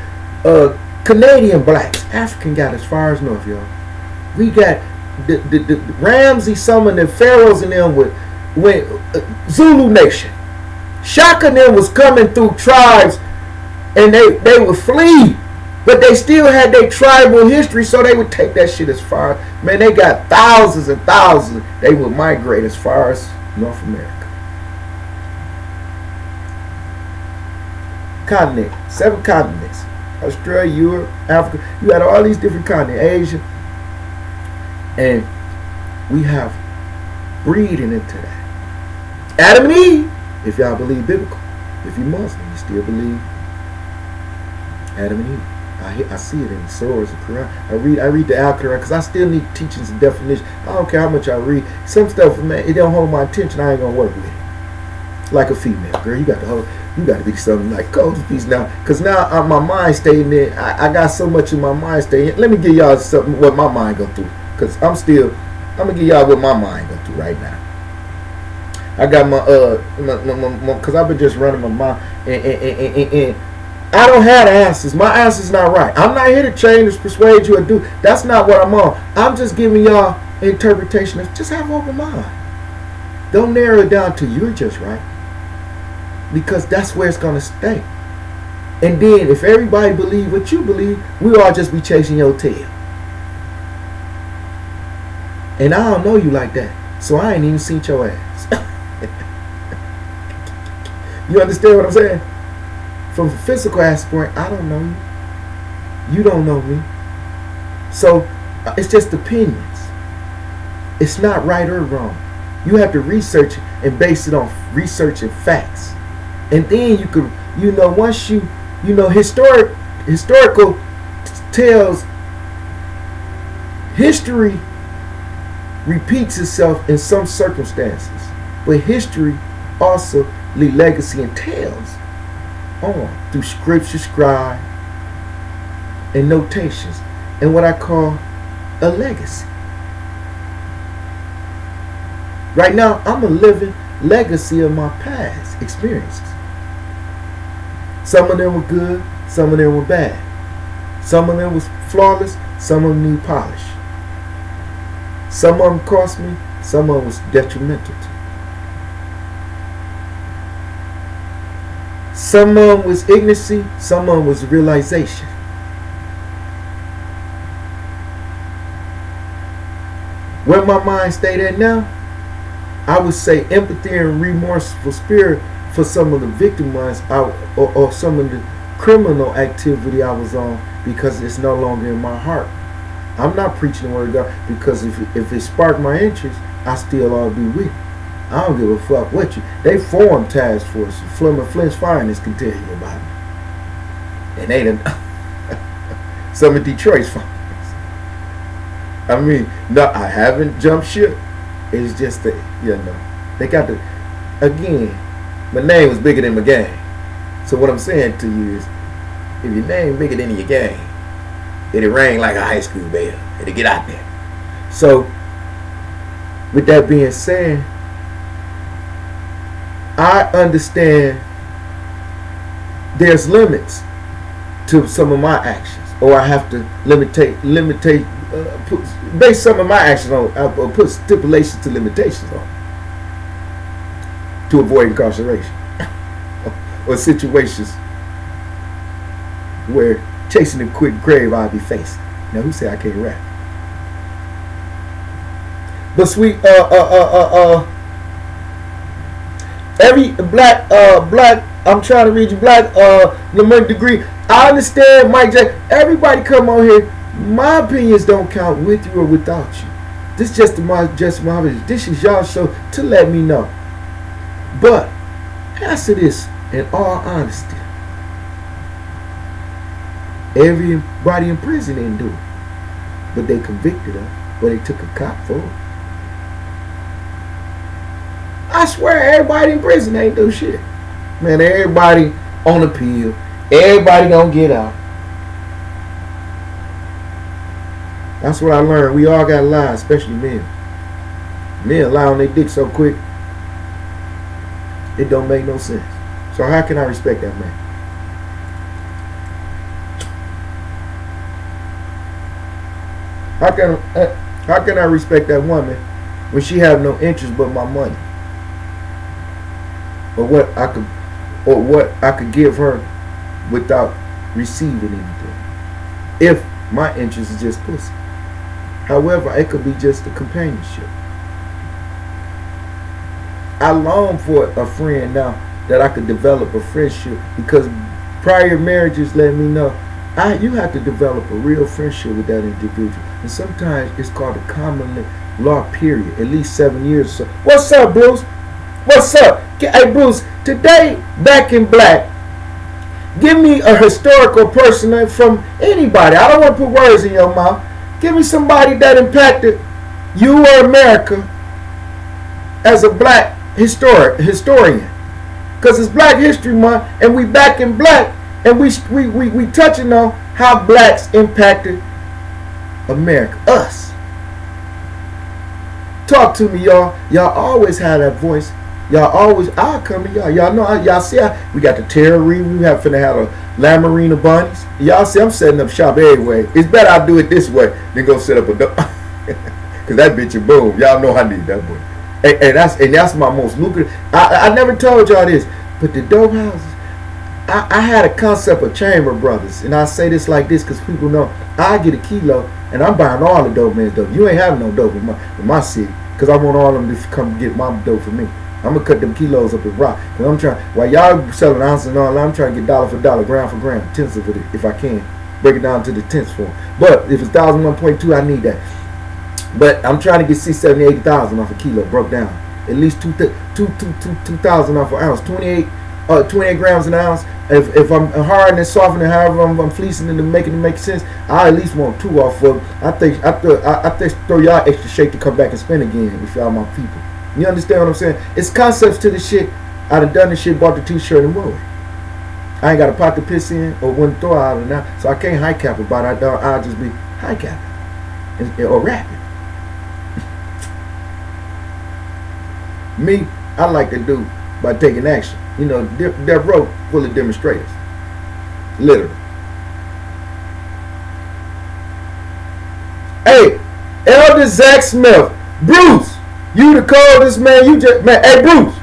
Canadian blacks. African got as far as north, y'all. We got the Ramsey summoned the pharaohs and them with Zulu Nation. Shaka and them was coming through tribes and they would flee, but they still had their tribal history, so they would take that shit as far. Man, they got thousands and thousands. They would migrate as far as North America. Continent, 7 continents. Australia, Europe, Africa. You had all these different continents, Asia. And we have breeding into that. Adam and Eve, if y'all believe biblical. If you Muslim, you still believe Adam and Eve. I see it in the Surahs of Quran. I read the Al-Quran because I still need teachings and definitions. I don't care how much I read. Some stuff, man, it don't hold my attention. I ain't gonna work with it. Like a female, girl, you got to be something like Coach Piece now, because now my mind staying there. I got so much in my mind staying. Let me give y'all something what my mind go through, because I'm gonna give y'all what my mind go through right now. I got my because I've been just running my mind, and I don't have the answers. My answer's not right. I'm not here to change or persuade you or do. That's not what I'm on. I'm just giving y'all interpretation of just have an open mind. Don't narrow it down to you're just right. Because that's where it's going to stay. And then if everybody believe what you believe, we all just be chasing your tail. And I don't know you like that. So I ain't even seen your ass. You understand what I'm saying? From a physical aspect, I don't know you. You don't know me. So it's just opinions. It's not right or wrong. You have to research it and base it on research and facts. And then you could, once historical tells, history repeats itself in some circumstances. But history also leaves legacy and tells on through scripture, scribe, and notations. And what I call a legacy. Right now, I'm a living legacy of my past experiences. Some of them were good, some of them were bad. Some of them was flawless, some of them need polish. Some of them cost me, some of them was detrimental to. Some of them was ignorancy, some of them was realization. Where my mind stayed at now, I would say empathy and remorseful spirit for some of the victimized or some of the criminal activity I was on, because it's no longer in my heart. I'm not preaching the word of God, because if it sparked my interest, I still ought to be with it. I don't give a fuck what you. They formed task forces. Flint's Finest can tell you about it. And they done some of Detroit's finest. I mean, no, I haven't jumped ship. It's just that, they got to, again, my name was bigger than my game. So what I'm saying to you is, if your name bigger than your game, it'll ring like a high school bell. It'll get out there. So, with that being said, I understand there's limits to some of my actions, or I have to base some of my actions on, or put stipulations to limitations on, to avoid incarceration or situations where chasing a quick grave I'll be facing. Now, who said I can't rap? But sweet, every black, I'm trying to read you, black, Lamont degree. I understand, Mike Jack. Everybody come on here. My opinions don't count with you or without you. This just my this is y'all show to let me know. But answer this in all honesty. Everybody in prison didn't do it, but they convicted them, but they took a cop for it. I swear everybody in prison ain't do shit. Man, everybody on appeal. Everybody don't get out. That's what I learned. We all got lies, especially men. Men lie on their dick so quick, it don't make no sense. So how can I respect that man? How can I respect that woman when she have no interest but my money, or what I could give her without receiving anything? If my interest is just pussy. However, it could be just a companionship. I long for a friend now that I could develop a friendship, because prior marriages let me know you have to develop a real friendship with that individual. And sometimes it's called a common law period, at least 7 years or so. What's up, Bruce? What's up? Hey, Bruce, today, Back in Black, give me a historical person from anybody. I don't want to put words in your mouth. Give me somebody that impacted you or America as a black historian. Because it's Black History Month, and we back in black, and we touching on how blacks impacted America, us. Talk to me, y'all. Y'all always have that voice. Y'all always, I'll come to y'all. Y'all know, y'all see, we got the Terror Reef. We finna have a La Marina Bunnies. Y'all see, I'm setting up shop everywhere. It's better I do it this way than go set up a dope. Because that bitch is boom. Y'all know I need that boy. And that's my most lucrative. I never told y'all this, but the dope houses, I had a concept of Chamber Brothers. And I say this like this because people know I get a kilo and I'm buying all the dope man's dope. You ain't having no dope in my city, because I want all of them to come get my dope for me. I'm going to cut them kilos up and rock. Because I'm trying, while y'all selling ounces and all, I'm trying to get dollar for dollar, gram for gram, tenths of it, if I can. Break it down to the tenths form. But if it's 1,001.2, I need that. But I'm trying to get 60, 70, 80,000 off a kilo, broke down. At least 2,000 off an ounce. 28 grams an ounce. If I'm hard and softening, however I'm fleecing and making it make sense, I at least want 2 off of. I think throw y'all extra shake to come back and spend again if y'all my people. You understand what I'm saying? It's concepts to the shit. I done this shit, bought the t-shirt and wore it. I ain't got a pot to piss in or wouldn't throw out of now, so I can't high cap about it. I'll just be high capping or rapping. Me, I like to do by taking action. You know, that row full of demonstrators. Literally. Hey, Elder Zach Smith. Bruce, you the coldest man. Hey, Bruce.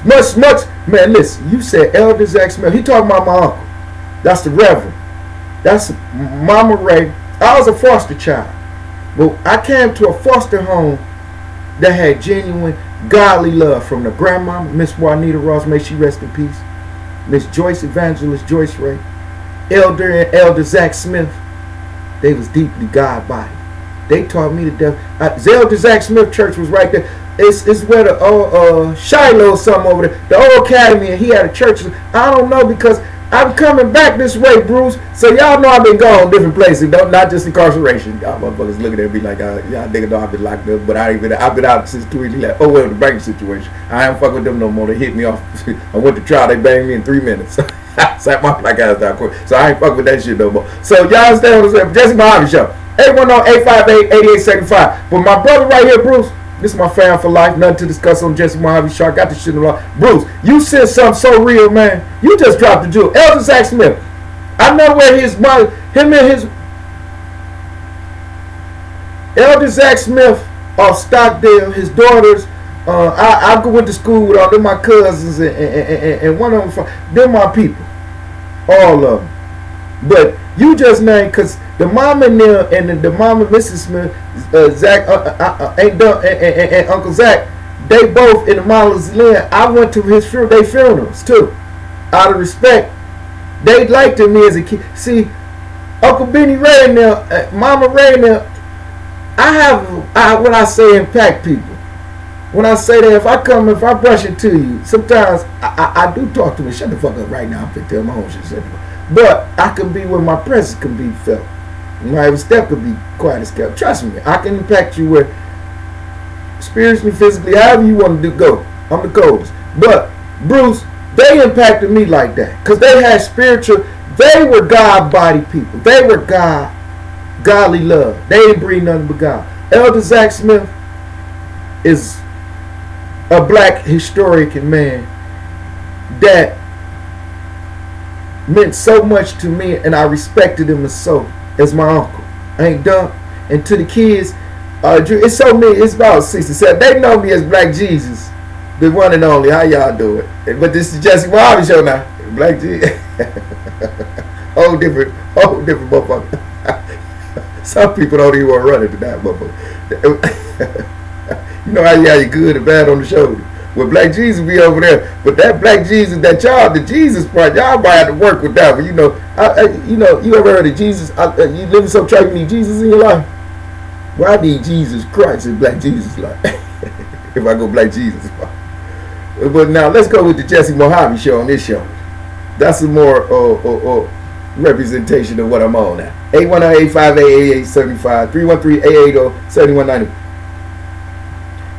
Much. Man, listen, you said Elder Zach Smith. He talking about my uncle. That's the Reverend. That's Mama Ray. I was a foster child. But I came to a foster home that had genuine godly love from the grandmama, Miss Juanita Ross, may she rest in peace. Miss Joyce Evangelist Joyce Ray. Elder and Elder Zach Smith. They was deeply God-bodied. They taught me to death. Elder Zach Smith Church was right there. It's where the Shiloh or something over there. The old academy, and he had a church. I don't know because I'm coming back this way, Bruce. So y'all know I've been going different places, not just incarceration. Y'all motherfuckers looking at me like, y'all niggas know I've been locked up, but I've been out since 2011. Oh well, the banking situation. I ain't fucking with them no more. They hit me off. I went to trial. They banged me in 3 minutes. Sat my black ass down quick. So I ain't fucking with that shit no more. So y'all understand what I'm saying? Jesse Mohave Show. 810-858-8875. But my brother right here, Bruce. This is my fan for life. Nothing to discuss on Jesse Mohave Show. I got this shit in the law. Bruce, you said something so real, man. You just dropped the jewel. Elder Zach Smith. I know where his mother, him and his Elder Zach Smith of Stockdale, his daughters. I went to school with all them my cousins and one of them. They're my people, all of them. But you just named because the mama and them and the mama, Mrs. Smith, Zach, and Uncle Zach, they both in the mausoleum. I went to their funerals too, out of respect. They liked me as a kid. See, Uncle Benny Ray and them, Mama Ray and them, when I say impact people, when I say that if I brush it to you, sometimes I do talk to me. Shut the fuck up right now. I'm finna tell my own shit. But I can be where my presence can be felt. My every step could be quiet as kept. Trust me, I can impact you where spiritually, physically, however you want to go. I'm the coldest. But Bruce, they impacted me like that because they had spiritual. They were God-body people. They were godly love. They didn't breed nothing but God. Elder Zach Smith is a black historian man that meant so much to me, and I respected him as my uncle. I ain't dumb. And to the kids, it's so many. It's about 67. They know me as Black Jesus, the one and only. How y'all do it? But this is Jesse Mohave Show now. Black Jesus, whole different motherfucker. Some people don't even want to run into that motherfucker. You know how you good and bad on the shoulder. Well, Black Jesus be over there, but that Black Jesus, that y'all, the Jesus part, y'all might have to work with that. But you know, you ever heard of Jesus? You living so true, you need Jesus in your life. Well, I need Jesus Christ in Black Jesus life. If I go Black Jesus. But now let's go with the Jesse Mohave Show on this show. That's a more representation of what I'm on now. 810-858-8875, 313-880-7190.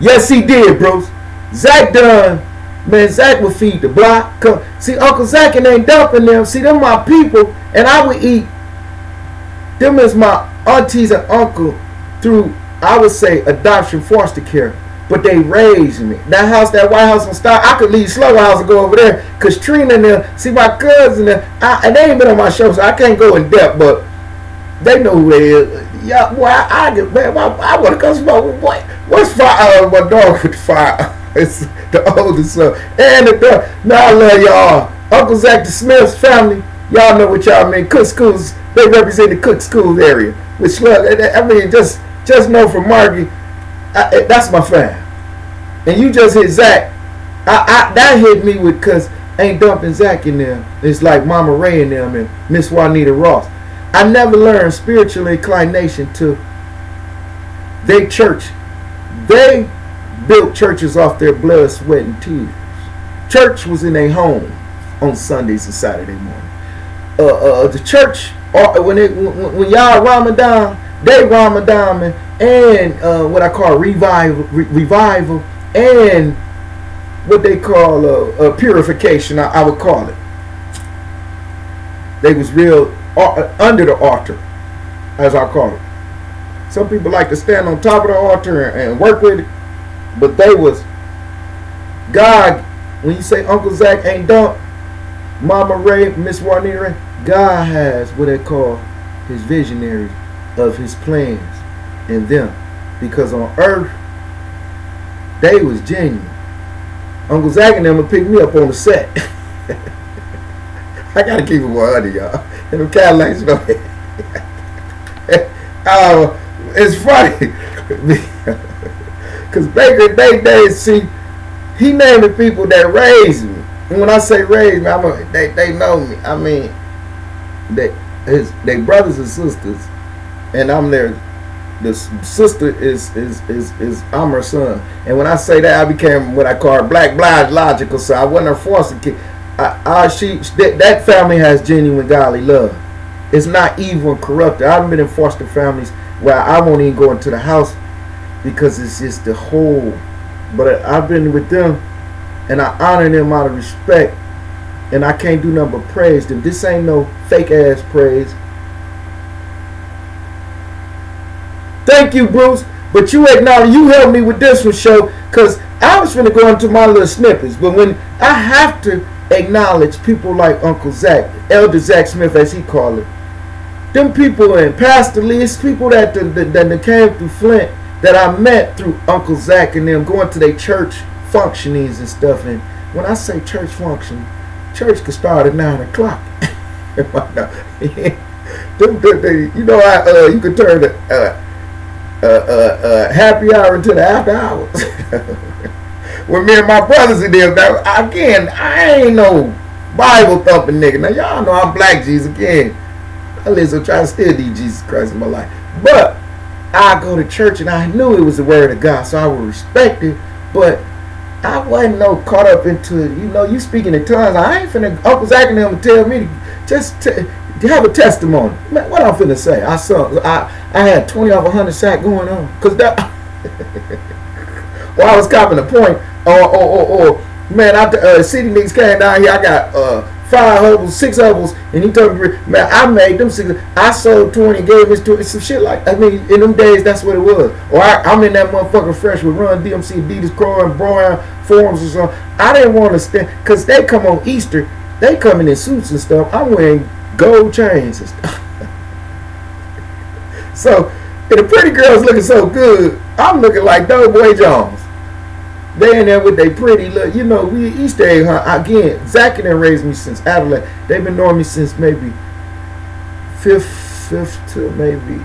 Yes, he did, bros. Zach done. Man, Zach would feed the block. See, Uncle Zach and ain't dumping them. See, them my people, and I would eat. Them is my aunties and uncle through, I would say, adoption, foster care. But they raised me. That house, that White House on Star, I could leave Slow House and go over there. Because Trina and them, see my cousin, and they ain't been on my show, so I can't go in depth, but they know who they is. Yeah, boy, I want to come smoke. Boy, what's fire? My dog with the fire. It's the oldest son. And the dog. Now I love y'all. Uncle Zach the Smith's family. Y'all know what y'all mean. Cook Schools. They represent the Cook Schools area. Which, I mean, just know from Margie, that's my fam. And you just hit Zach. That hit me with, because ain't dumping Zach in there. It's like Mama Ray in them and Miss Juanita Ross. I never learned spiritual inclination to their church. They built churches off their blood, sweat, and tears. Church was in their home on Sundays and Saturday morning. The church, when y'all Ramadan, they Ramadan and what I call revival and what they call purification. I would call it. They was real under the altar, as I call it. Some people like to stand on top of the altar and work with it, but they was God. When you say Uncle Zach ain't dumped, Mama Ray, Miss Juanita Ray, God has what they call his visionaries of his plans in them, because on earth they was genuine. Uncle Zach and them would pick me up on the set. I gotta keep it 100, y'all. And them Cadillacs, you know. It's funny. Because Baker, they see, he named the people that raised me. And when I say raised me, they know me. I mean, they brothers and sisters, and I'm their. The sister is I'm her son. And when I say that, I became what I call black biological son. I wasn't her foster kid. That family has genuine godly love. It's not evil and corrupted. I've been in foster families where I won't even go into the house because it's just the whole. But I've been with them, and I honor them out of respect, and I can't do nothing but praise them. This ain't no fake ass praise. Thank you, Bruce. But you acknowledge you helped me with this one, show, because I was finna go into my little snippets. But when I have to acknowledge people like Uncle Zach, Elder Zach Smith, as he called it, them people and Pastor Lee, it's people that came through Flint that I met through Uncle Zach and them going to their church functionings and stuff. And when I say church function, church could start at 9 o'clock. You know, you could turn the happy hour into the after hours. When me and my brothers in there, again, I ain't no Bible thumping nigga. Now y'all know I'm Black Jesus again. I listen, try to still need Jesus Christ in my life. But I go to church and I knew it was the word of God, so I would respect it. But I wasn't no caught up into, you speaking in tongues. I ain't finna Uncle Zach and them tell me to have a testimony. Man, what I'm finna say? I had 20 off 100 sack going on. Cause that well, I was copping a point. Man, city niggas came down here. I got 5 hubbles, 6 hubbles, and he told me, man, I made them 6. I sold 20 and gave his 20. Some shit like, I mean, in them days, that's what it was. Or I'm in that motherfucking fresh with Run DMC, Adidas, Crow, and Brown forums or something. I didn't want to stand, because they come on Easter, they coming in suits and stuff. I'm wearing gold chains and stuff. So, and the pretty girls looking so good, I'm looking like Doughboy Jones. They in there with they pretty look. We Easter egg hunt. Again, Zach and them raised me since adolescence. They've been knowing me since maybe fifth to maybe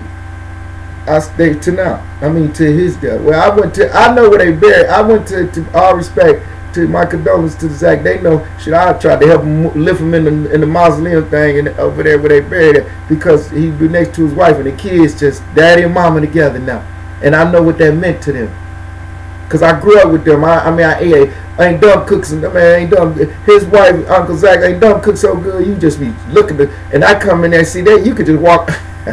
to now. I mean, to his death. Well, I know where they buried. I went to all respect, to my condolences to Zach. They know shit. I tried to help him lift him in the mausoleum thing and over there where they buried it, because he'd be next to his wife and the kids, just daddy and mama together now. And I know what that meant to them. Cause I grew up with them. I ain't dumb cooks, and man ain't dumb. His wife, Uncle Zach, ain't dumb cook so good. You just be looking at, and I come in there and see that you could just walk. I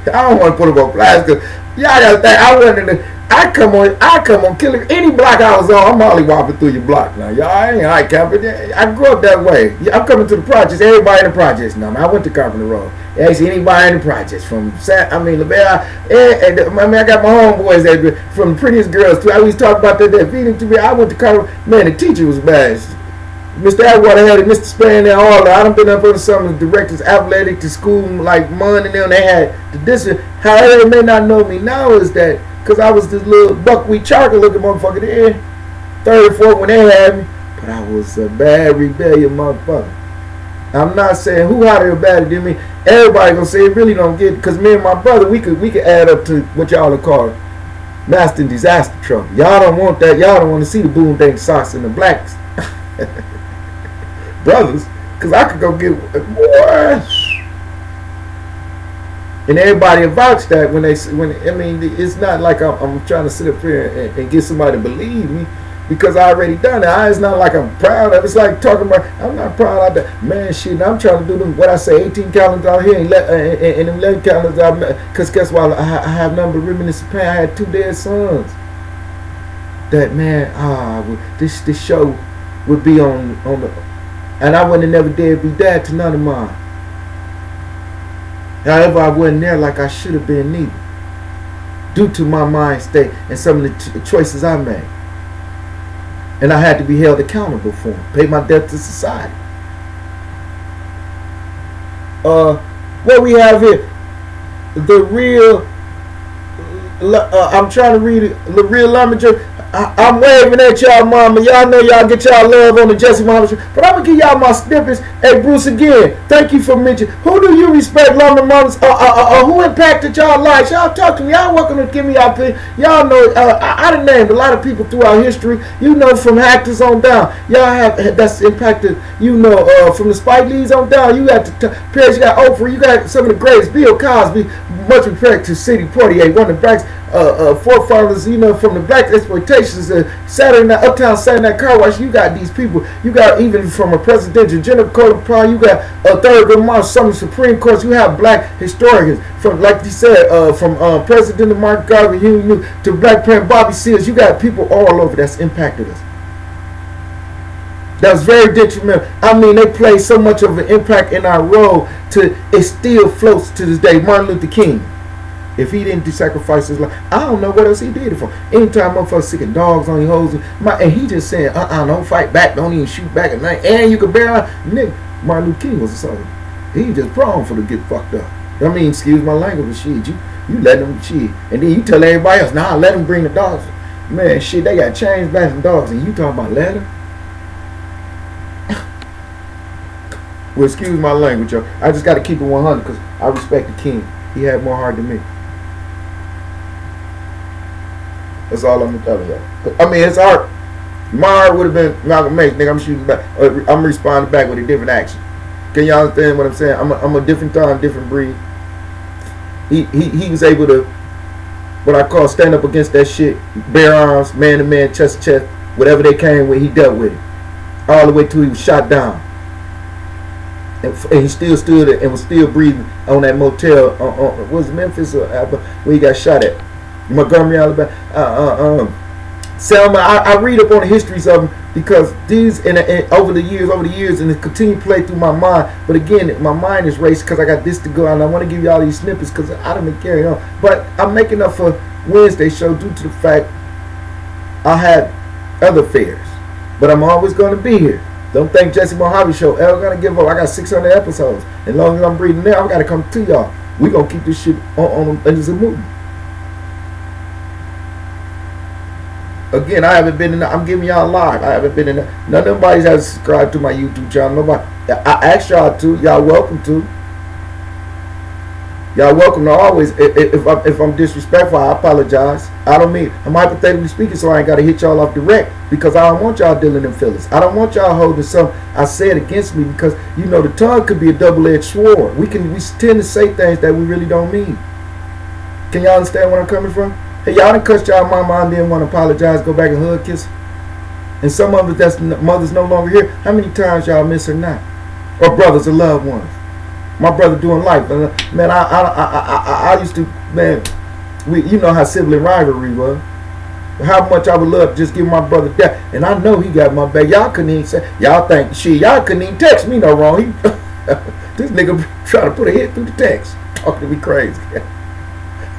don't want to put them on blast, cause y'all gotta think I wasn't in the. I come on killing any block I was on. I'm mollywopping through your block now. Y'all ain't camping. I grew up that way. I'm coming to the projects. Everybody in the projects now. I went to Carpenter Road. Actually, anybody in the projects from LaBelle. I got my homeboys that from the prettiest girls too. I always talk about that feeding to me. I went to Carpenter. Man, the teacher was bad. Mr. Atwater had it, Mr. Span and all that. I done been up under some of the directors athletic to school like Munn and them. They had the distance. However, they may not know me now is that because I was this little buckwheat chocolate looking motherfucker there, 3rd or 4th when they had me. But I was a bad rebellion motherfucker. I'm not saying who hotter or better than me. Everybody gonna say it really don't get, because me and my brother we could add up to what y'all are called master and disaster trouble. Y'all don't want that. Y'all don't want to see the boom dang socks and the blacks brothers, because I could go get boy. And everybody vouch that it's not like I'm trying to sit up here and get somebody to believe me, because I already done it. It's not like I'm proud of it. It's like talking about, I'm not proud of that. Man, shit, I'm trying to do them, what I say, 18 calendars out here and them 11 calendars out, because guess what? I have nothing but reminiscence of pain. I had 2 dead sons. That, man, this show would be on the, and I wouldn't have never dared be dad to none of mine. However, I wasn't there like I should have been neither, due to my mind state and some of the choices I made. And I had to be held accountable for them, pay my debt to society. What we have here, the real, I'm trying to read it, the real Lumberjack. I'm waving at y'all, mama. Y'all know y'all get y'all love on the Jesse Muhammad show. But I'm going to give y'all my snippets. Hey, Bruce, again, thank you for mentioning. Who do you respect, London Mothers? Who impacted y'all lives? Y'all talk to me. Y'all welcome to give me y'all opinion. Y'all know, I done named a lot of people throughout history. You know, from actors on down. Y'all have, that's impacted, you know, from the Spike Lees on down. You got the Paris, you got Oprah, you got some of the greatest. Bill Cosby, much respect to Sidney Poitier, one of the backs. Forefathers, you know, from the black exploitations, Saturday Night, Uptown Saturday Night Car Wash. You got these people. You got even from a presidential general Colin Powell. You got a Thurgood Marshall, some of the Supreme Courts. You have black historians from, like you said, from President Mark Garvey to Black President Bobby Seals. You got people all over that's impacted us. That was very detrimental. I mean, they played so much of an impact in our role to it still floats to this day. Martin Luther King. If he didn't sacrifice his life, I don't know what else he did it for. Anytime motherfuckers sicking dogs on your hoes, and he just saying, don't fight back, don't even shoot back at night, and you can bear on. Nigga, Martin Luther King was a soldier. He just prone for to get fucked up. I mean, excuse my language, but shit, you let them shit, and then you tell everybody else, nah, let them bring the dogs. Man, shit, they got chains back from dogs, and you talking about let them? Well, excuse my language, yo. I just got to keep it 100 because I respect the king. He had more heart than me. That's all I'm telling y'all. I mean, it's art. My art would have been Malcolm X. Nigga, I'm shooting back. I'm responding back with a different action. Can y'all understand what I'm saying? I'm a different time, different breed. He was able to, what I call, stand up against that shit. Bare arms, man to man, chest to chest. Whatever they came with, he dealt with it. All the way till he was shot down. And he still stood and was still breathing on that motel. Was it Memphis or where he got shot at? Montgomery, Alabama. Selma. I read up on the histories of them because these over the years, and it continue to play through my mind. But again, my mind is raced because I got this to go, and I want to give you all these snippets because I done been carrying on. But I'm making up for Wednesday show due to the fact I had other fairs, but I'm always going to be here. Don't think Jesse MOHAVE show ever gonna give up. I got 600 episodes. As long as I'm breathing there, I gotta come to y'all. We gonna keep this shit on as a movement. Again, I haven't been in. I'm giving y'all live. I haven't been in. None of nobody has subscribed to my YouTube channel. Nobody. I asked y'all to. Y'all welcome to. Y'all welcome to always. If I'm disrespectful, I apologize. I don't mean. I'm hypothetically speaking, so I ain't got to hit y'all off direct because I don't want y'all dealing them feelings. I don't want y'all holding something I said against me because you know the tongue could be a double-edged sword. We tend to say things that we really don't mean. Can y'all understand where I'm coming from? Hey, y'all done cussed y'all mama and didn't want to apologize, go back and hug, kiss her. And some of us that's mothers no longer here. How many times y'all miss her now? Or brothers or loved ones? My brother doing life, man. I used to, man. You know how sibling rivalry was. How much I would love to just give my brother that, and I know he got my back. Y'all couldn't even say, y'all think shit. Y'all couldn't even text me no wrong. This nigga trying to put a hit through the text, talking to me crazy.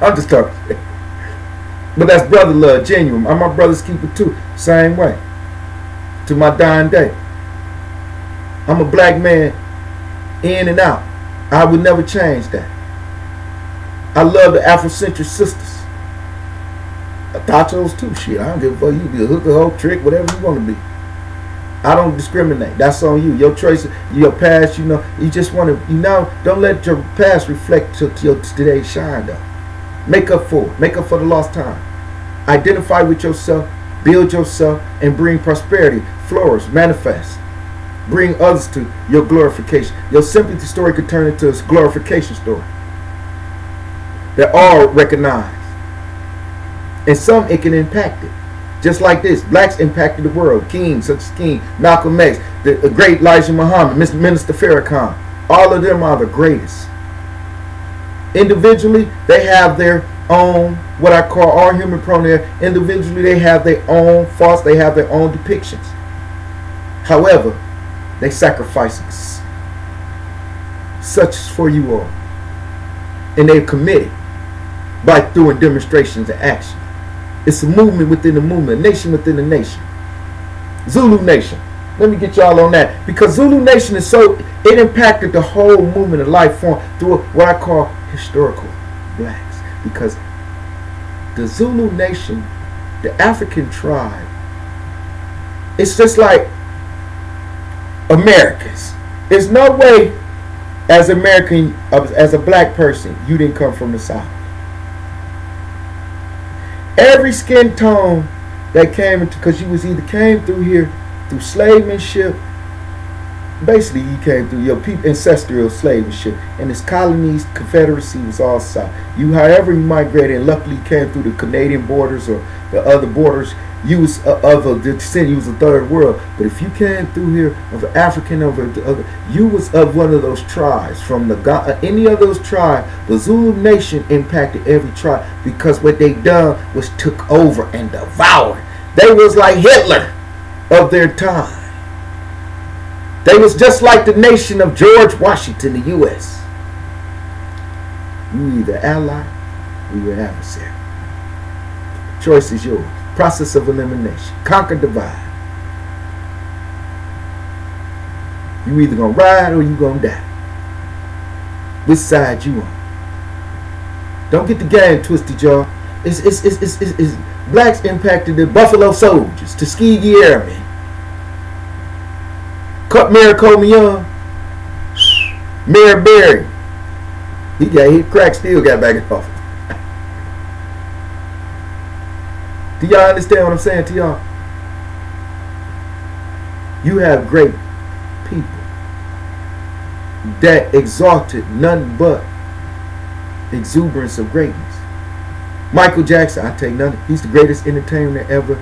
I'm just talking. But that's brother love, genuine. My brother's keeper too, same way. To my dying day. I'm a black man, in and out. I would never change that. I love the Afrocentric sisters. Tachos too, shit. I don't give a fuck. You be a hooker, hoe, trick, whatever you want to be. I don't discriminate. That's on you. Your choice, your past, you know. You just want to, you know, don't let your past reflect to your today's shine, though. Make up for it. Make up for the lost time. Identify with yourself, build yourself, and bring prosperity, flourish, manifest. Bring others to your glorification. Your sympathy story could turn into a glorification story. They're all recognized. And some it can impact it. Just like this, blacks impacted the world. Kings such as King, Malcolm X, the great Elijah Muhammad, Minister Farrakhan. All of them are the greatest. Individually, they have their own, what I call all human pronoun. Individually, they have their own faults. They have their own depictions. However, they sacrifice such as for you all. And they're committed by doing demonstrations and action. It's a movement within a movement, a nation within a nation. Zulu Nation. Let me get y'all on that. Because Zulu Nation is so, it impacted the whole movement of life form through what I call historical blacks. Because the Zulu Nation The African tribe, it's just like Americans. There's no way as American, as a black person, you didn't come from the South. Every skin tone that came into, because you was either came through here through slavemanship, basically you came through your people ancestral slavemanship, and its colonies, confederacy was all South. You, however you migrated, and luckily came through the Canadian borders or the other borders, you was of a descent, you was a third world. But if you came through here of African, you was of one of those tribes. From the any of those tribes, the Zulu nation impacted every tribe, because what they done was took over and devoured. They was like Hitler of their time. They was just like the nation of George Washington, the U.S. You either ally or you're adversary. Choice is yours. Process of elimination. Conquer, divide. You either gonna ride or you gonna die. Which side you on? Don't get the game twisted, y'all. It's blacks impacted the Buffalo Soldiers, Tuskegee Airmen, Cut Maricopa Young, Mayor Berry. He got hit, crack, still got back in office. Do y'all understand what I'm saying to y'all? You have great people that exalted none but exuberance of greatness. Michael Jackson, I take nothing. He's the greatest entertainer that ever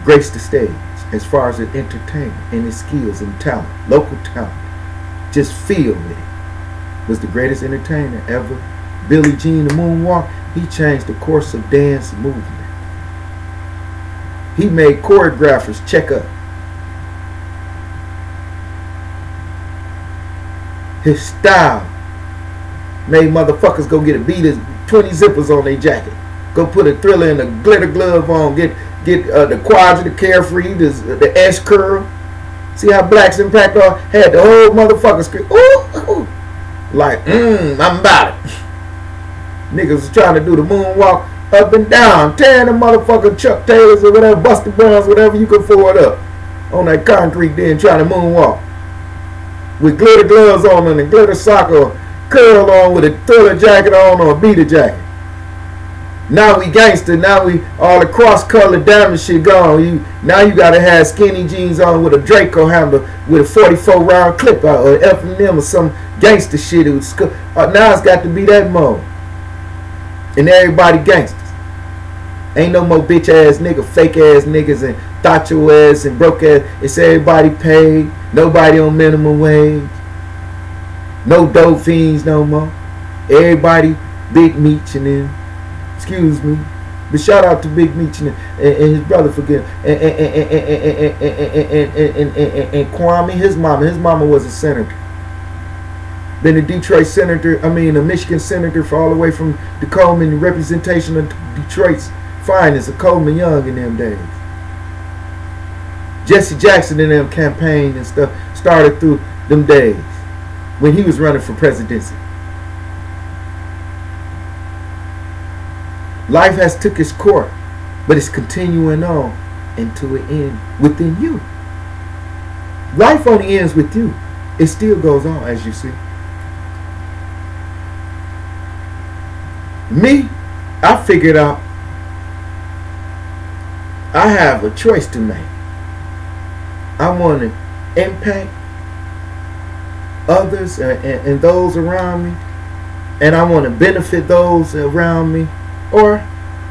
graced the stage as far as the entertainment and his skills and talent, local talent. Just feel with it. Was the greatest entertainer ever. Billie Jean, the moonwalk, he changed the course of dance movement. He made choreographers check up. His style made motherfuckers go get a beat 20 zippers on their jacket. Go put a Thriller and a glitter glove on. Get the Quadra, the Carefree, the S curl. See how blacks impact all had the whole motherfucker scream. Ooh, ooh. Like, I'm about it. Niggas was trying to do the moonwalk up and down, tearing the motherfucking Chuck Taylors or whatever, Buster Browns, whatever you could afford up on that concrete, then trying to moonwalk with glitter gloves on and a glitter sock or curl on with a Thriller jacket on or a beater jacket. Now we gangster. Now we all the cross-colored diamond shit gone. Now you gotta have skinny jeans on with a Draco handle with a 44 round clip out or F&M or some gangster shit. Now it's got to be that mode. And everybody gangsters. Ain't no more bitch ass nigga, fake ass niggas and thought your ass and broke ass. It's everybody paid. Nobody on minimum wage. No dope fiends no more. Everybody Big Meech and them. Excuse me. But shout out to Big Meech and his brother for getting and Kwame, his mama. His mama was a senator. Been a Detroit senator, a Michigan senator for all the way from the Coleman, the representation of Detroit's finest, of Coleman Young in them days. Jesse Jackson and them campaign and stuff started through them days when he was running for presidency. Life has took its course, but it's continuing on until it ends within you. Life only ends with you. It still goes on, as you see. Me, I figured out I have a choice to make. I want to impact others and those around me, and I want to benefit those around me, or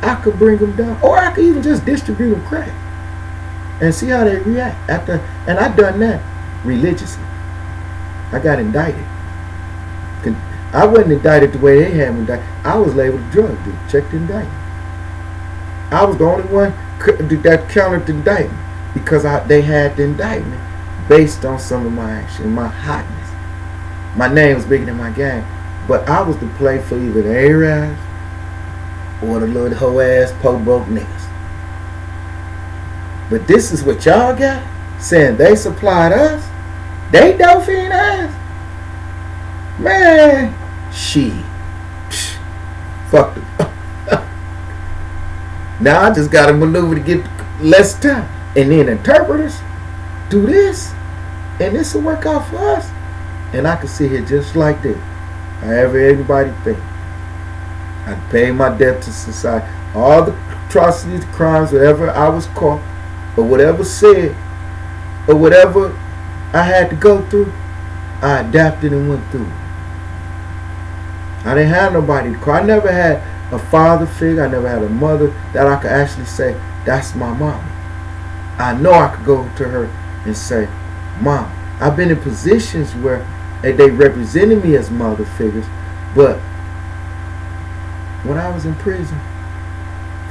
I could bring them down, or I could even just distribute them crack and see how they react after. And I done that religiously. I got indicted. I wasn't indicted the way they had me indicted. I was labeled a drug dealer. Check the indictment. I was the only one that countered the indictment because they had the indictment based on some of my action, my hotness. My name was bigger than my game, but I was to play for either the Arabs or the little hoe ass po broke niggas. But this is what y'all got saying they supplied us. They dolphin ass. Man, she fuck them. Now I just got to maneuver to get less time. And then interpreters do this, and this will work out for us. And I can sit here just like this. However anybody think. I pay my debt to society. All the atrocities, crimes, whatever I was caught, or whatever said, or whatever I had to go through, I adapted and went through. I didn't have nobody to call. I never had a father figure. I never had a mother that I could actually say, that's my mama. I know I could go to her and say, Mom. I've been in positions where they represented me as mother figures, but when I was in prison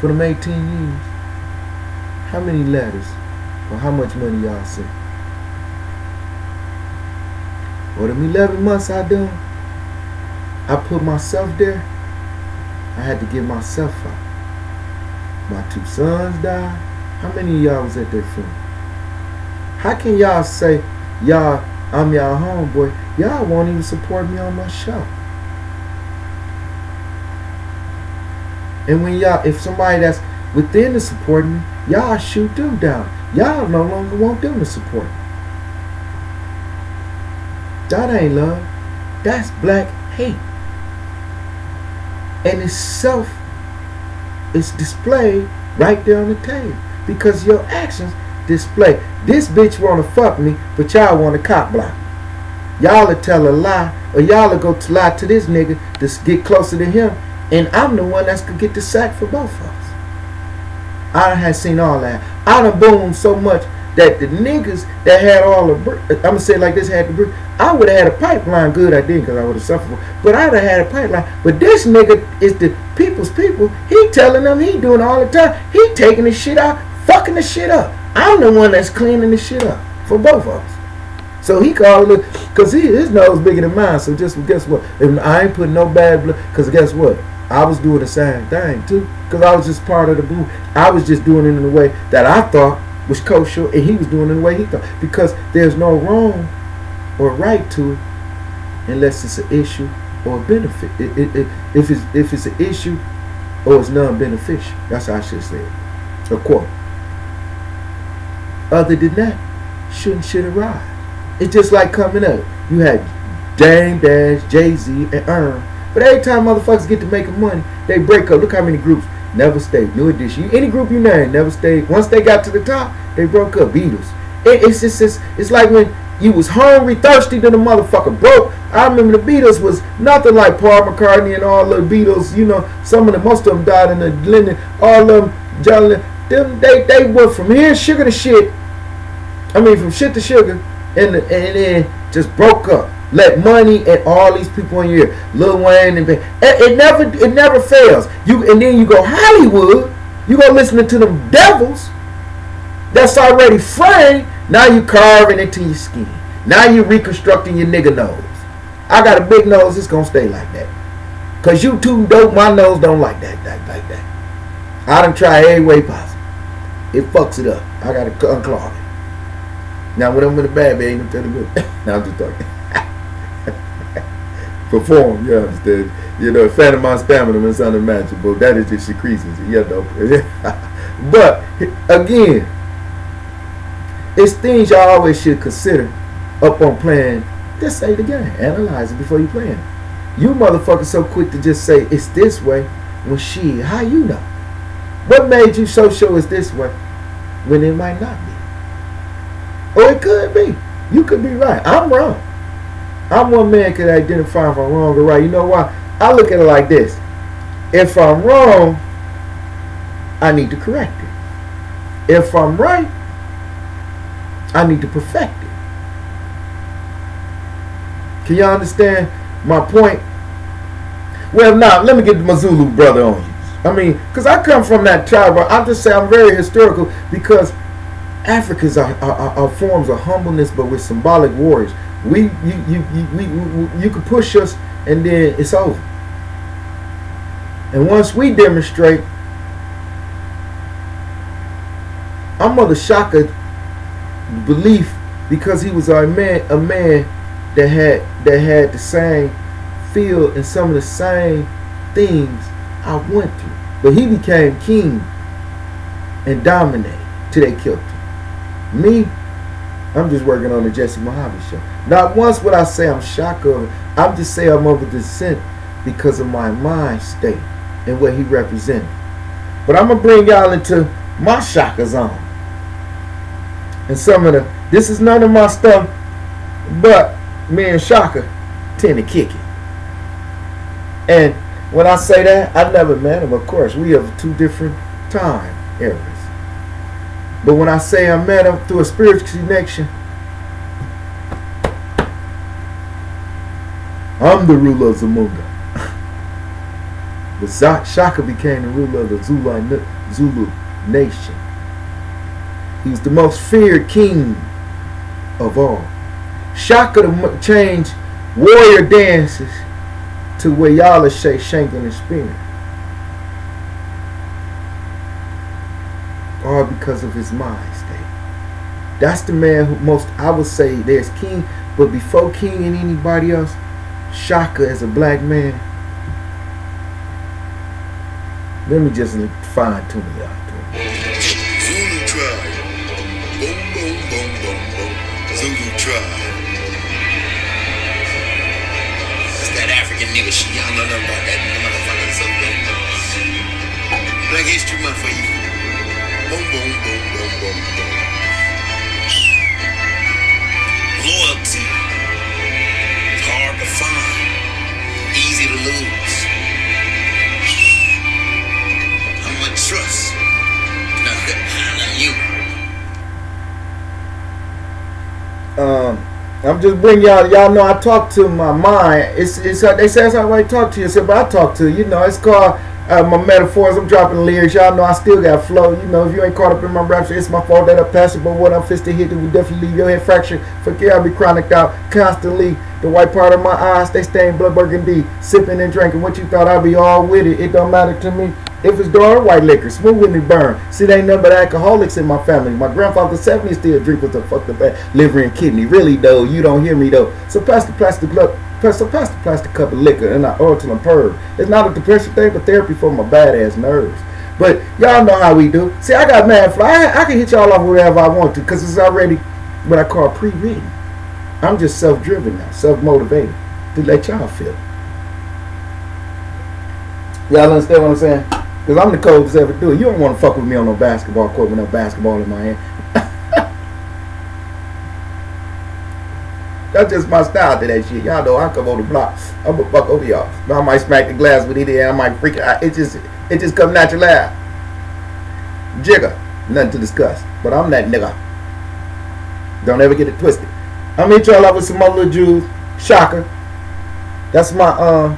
for them 18 years, how many letters or how much money y'all see? Well, them 11 months I done, I put myself there. I had to get myself out. My 2 sons died. How many of y'all was at their funeral? How can y'all say, y'all, I'm y'all homeboy? Y'all won't even support me on my show. And when y'all, if somebody that's within the support me, y'all shoot them down. Y'all no longer want them to support me. That ain't love. That's black hate. And it's displayed right there on the table. Because your actions display. This bitch wanna fuck me, but y'all wanna cop block. Y'all will tell a lie, or y'all will go to lie to this nigga to get closer to him, and I'm the one that's gonna get the sack for both of us. I done had seen all that. I done boomed so much that the niggas that had all the I'm gonna say it like this, had the brick. I would have had a pipeline. Good, I didn't, because I would have suffered. But I'd have had a pipeline. But this nigga is the people's people. He telling them he doing all the time. He taking the shit out, fucking the shit up. I'm the one that's cleaning the shit up for both of us. So he called it, because his nose bigger than mine. So just guess what? If I ain't putting no bad blood, because guess what? I was doing the same thing too. Because I was just part of the boom. I was just doing it in the way that I thought was kosher, and he was doing it in the way he thought. Because there's no wrong or right to it unless it's an issue or a benefit. If it's an issue or it's non-beneficial. That's how I should say it. A quote. Other than that, shouldn't shit arise. It's just like coming up. You had Dame Dash, Jay-Z, and Earn. But every time motherfuckers get to making money, they break up. Look how many groups never stayed. New Edition. Any group you name never stayed. Once they got to the top, they broke up. Beatles. It's like when you was hungry, thirsty, then the motherfucker broke. I remember the Beatles was nothing like Paul McCartney and all the Beatles. You know, most of them died in the Lennon. All of them, John Lennon. They went from here sugar to shit. I mean, from shit to sugar, and then just broke up. Let money and all these people in your ear. Lil Wayne and it never fails. And then you go Hollywood. You go listening to them devils that's already framed. Now you carving into your skin. Now you reconstructing your nigga nose. I got a big nose. It's gonna stay like that. Cause you too dope. My nose don't like that. I done try every way possible. It fucks it up. I gotta unclog it. Now when I'm in the bad bag, I'm telling you. Now I'm just talking. Perform, you understand? You know, Phantom on stamina is unimaginable. That is just secretions, you know. But again, it's things y'all always should consider up on playing. Just say it again. Analyze it before you play it. You motherfuckers so quick to just say it's this way when shit, how you know? What made you so sure it's this way when it might not be? Or it could be. You could be right. I'm wrong. I'm one man can identify if I'm wrong or right. You know why? I look at it like this. If I'm wrong, I need to correct it. If I'm right, I need to perfect it. Can you understand my point? Well, now, let me get my Zulu brother on you. I mean, because I come from that tribe where I just say I'm very historical because Africans are forms of humbleness, but with symbolic warriors. You can push us and then it's over. And once we demonstrate, our mother Shaka belief because he was a man that had the same feel and some of the same things I went through. But he became king and dominate till they killed him. Me, I'm just working on the Jesse Mojave show. Not once would I say I'm shocked of it. I'm just saying I'm over descent because of my mind state and what he represented. But I'm going to bring y'all into my Shaka zone. And some of this is none of my stuff, but me and Shaka tend to kick it. And when I say that, I never met him, of course. We have two different time eras. But when I say I met him through a spiritual connection, I'm the ruler of Zamunda. But Shaka became the ruler of the Zulu nation. He was the most feared king of all. Shaka changed warrior dances to where y'all are shanking and spearing. All because of his mind state. That's the man who most, I would say, there's king, but before king and anybody else, Shaka as a black man. Let me just fine tune y'all. Zulu tribe. Boom, boom, boom, boom, boom. Zulu tribe. That's that African nigga shit. Y'all know nothing about that motherfucking Zulu. Black History Month for you. Boom, boom, boom, boom, boom, boom. Loyalty. It's hard to find. Easy to lose. How much trust? Not you. I'm just bringing y'all know I talk to my mind. It's they say that's how I talk to you. So, but I talk to you. You know, it's called my metaphors. I'm dropping lyrics. Y'all know I still got flow. You know, if you ain't caught up in my raps, it's my fault that I pass it. But what I'm fisted hit, it will definitely leave your head fractured. Forget I'll be chronic out constantly. The white part of my eyes, they stain blood burgundy. Sipping and drinking. What you thought I'd be all with it? It don't matter to me. If it's dark or white liquor, smooth with me burn. See, there ain't nothing but alcoholics in my family. My grandfather 70 still drink with the fucked up liver and kidney. Really though, you don't hear me though. So pass the plastic cup of liquor and I oil till I'm purred. It's not a depression thing, but therapy for my badass nerves. But y'all know how we do. See, I got mad fly. I can hit y'all off wherever I want to because it's already what I call pre-written. I'm just self-driven now, self-motivated to let y'all feel. Y'all understand what I'm saying? Because I'm the coldest ever do it. You don't want to fuck with me on no basketball court with no basketball in my hand. That's just my style to that shit. Y'all know I come on the block. I'm going to fuck over y'all. I might smack the glass with it and I might freak it. It just come natural out. Jigger. Nothing to discuss. But I'm that nigga. Don't ever get it twisted. I'm going to hit y'all up with some other little Jews. Shaka. That's my,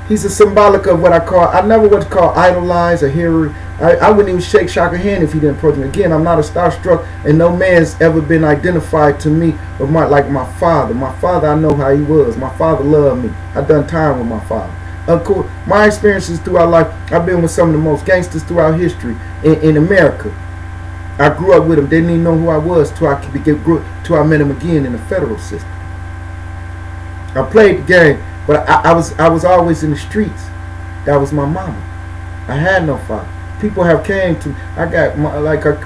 he's a symbolic of what I call, I never what to call idolize or hero. I wouldn't even shake Shaka's hand if he didn't approach me. Again, I'm not a starstruck, and no man's ever been identified to me with like my father. My father, I know how he was. My father loved me. I done time with my father. Cool. My experiences throughout life, I've been with some of the most gangsters throughout history in America. I grew up with them. They didn't even know who I was till I met him again in the federal system. I played the game. But I was always in the streets. That was my mama. I had no father. People have came to. I got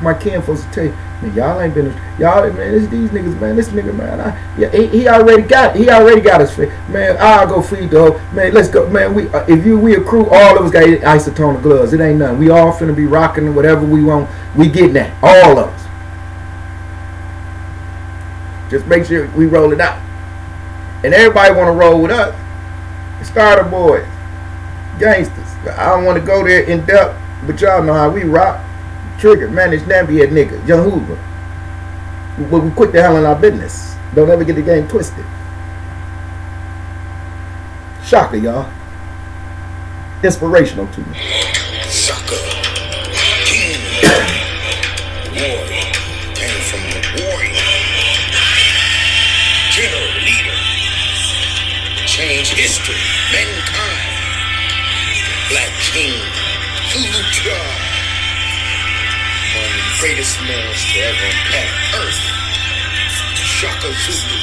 my kin folks to tell you, man, y'all ain't been. Y'all man, it's these niggas, man. This nigga, man. He already got his face, man. I'll go feed the whole man. Let's go, man. We a crew. All of us got isotonic gloves. It ain't nothing. We all finna be rocking whatever we want. We getting that. All of us. Just make sure we roll it out. And everybody want to roll with us. Starter boys, gangsters. I don't want to go there in depth, but y'all know how we rock. Trigger, managed Nambier nigga, Young Hoover. But we quick to handle our business. Don't ever get the game twisted. Shaka, y'all. Inspirational to me. Shaka. King. Warrior. Came from the warrior. General leader. Change history. Mankind. Black King. Zulu tribe. One of the greatest males to ever impact Earth. Shaka Zulu.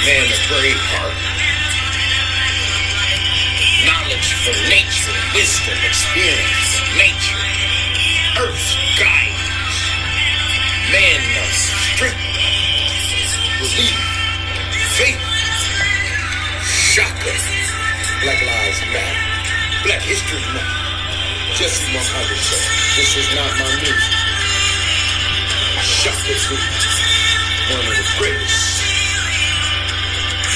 Man of brave heart. Knowledge from nature, wisdom, experience from nature. earth's guidance, man of strength, belief, faith, shaka, Black Lives Matter, Black History Month. Jesse MOHAVE said, this is not my music. Shaka Zulu, one of the greatest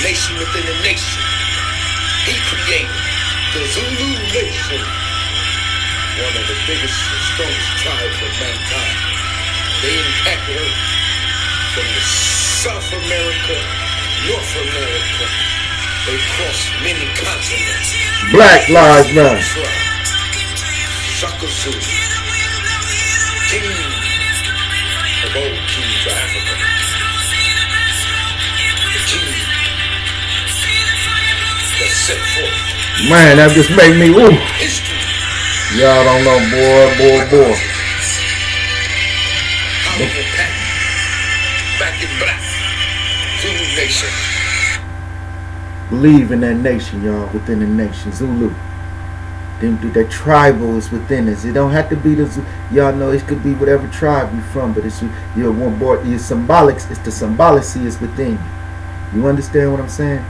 nation within a nation. He created the Zulu nation, one of the biggest and strongest tribes of mankind. They impacted Earth from the South America, North America. They crossed many continents. Black Lives Matter. Shaka Zulu, king of old kings of Africa. The king that set forth. Man, that just made me woo. History. Y'all don't know, boy. Powerful pack. Back in black. Zulu nation. Believe in that nation, y'all, within the nation. Zulu. That tribal is within us. It don't have to be the y'all know it could be whatever tribe you're from, but it's you're one boy. You're symbolic. It's the symbolicy is within you. You understand what I'm saying?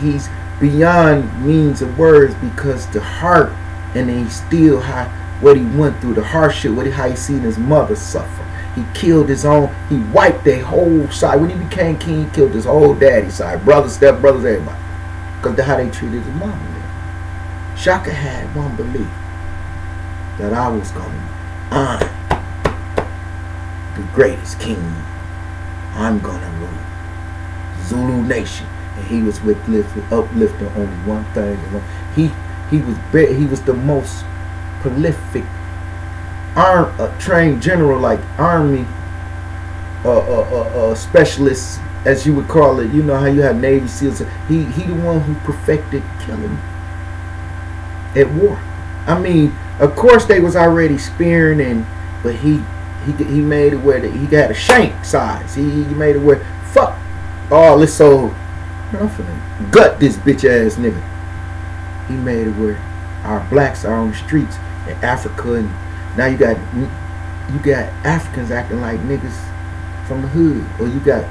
He's beyond means of words because the heart, and he still what he went through, the hardship, how he seen his mother suffer. He killed his own. He wiped their whole side. When he became king, he killed his whole daddy side, brothers, stepbrothers, everybody. Because that's how they treated his mom. Shaka had one belief that I was going to honor the greatest king. I'm going to rule Zulu nation. And he was uplifting only one thing. He was the most prolific trained general, like army specialist, as you would call it. You know how you have Navy SEALs. He the one who perfected killing at war. I mean, of course they was already spearing, but he made it where he got a shank size. He made it where fuck all this old. I'm finna gut this bitch ass nigga. He made it where our blacks are on the streets in Africa, and now you got Africans acting like niggas from the hood, or you got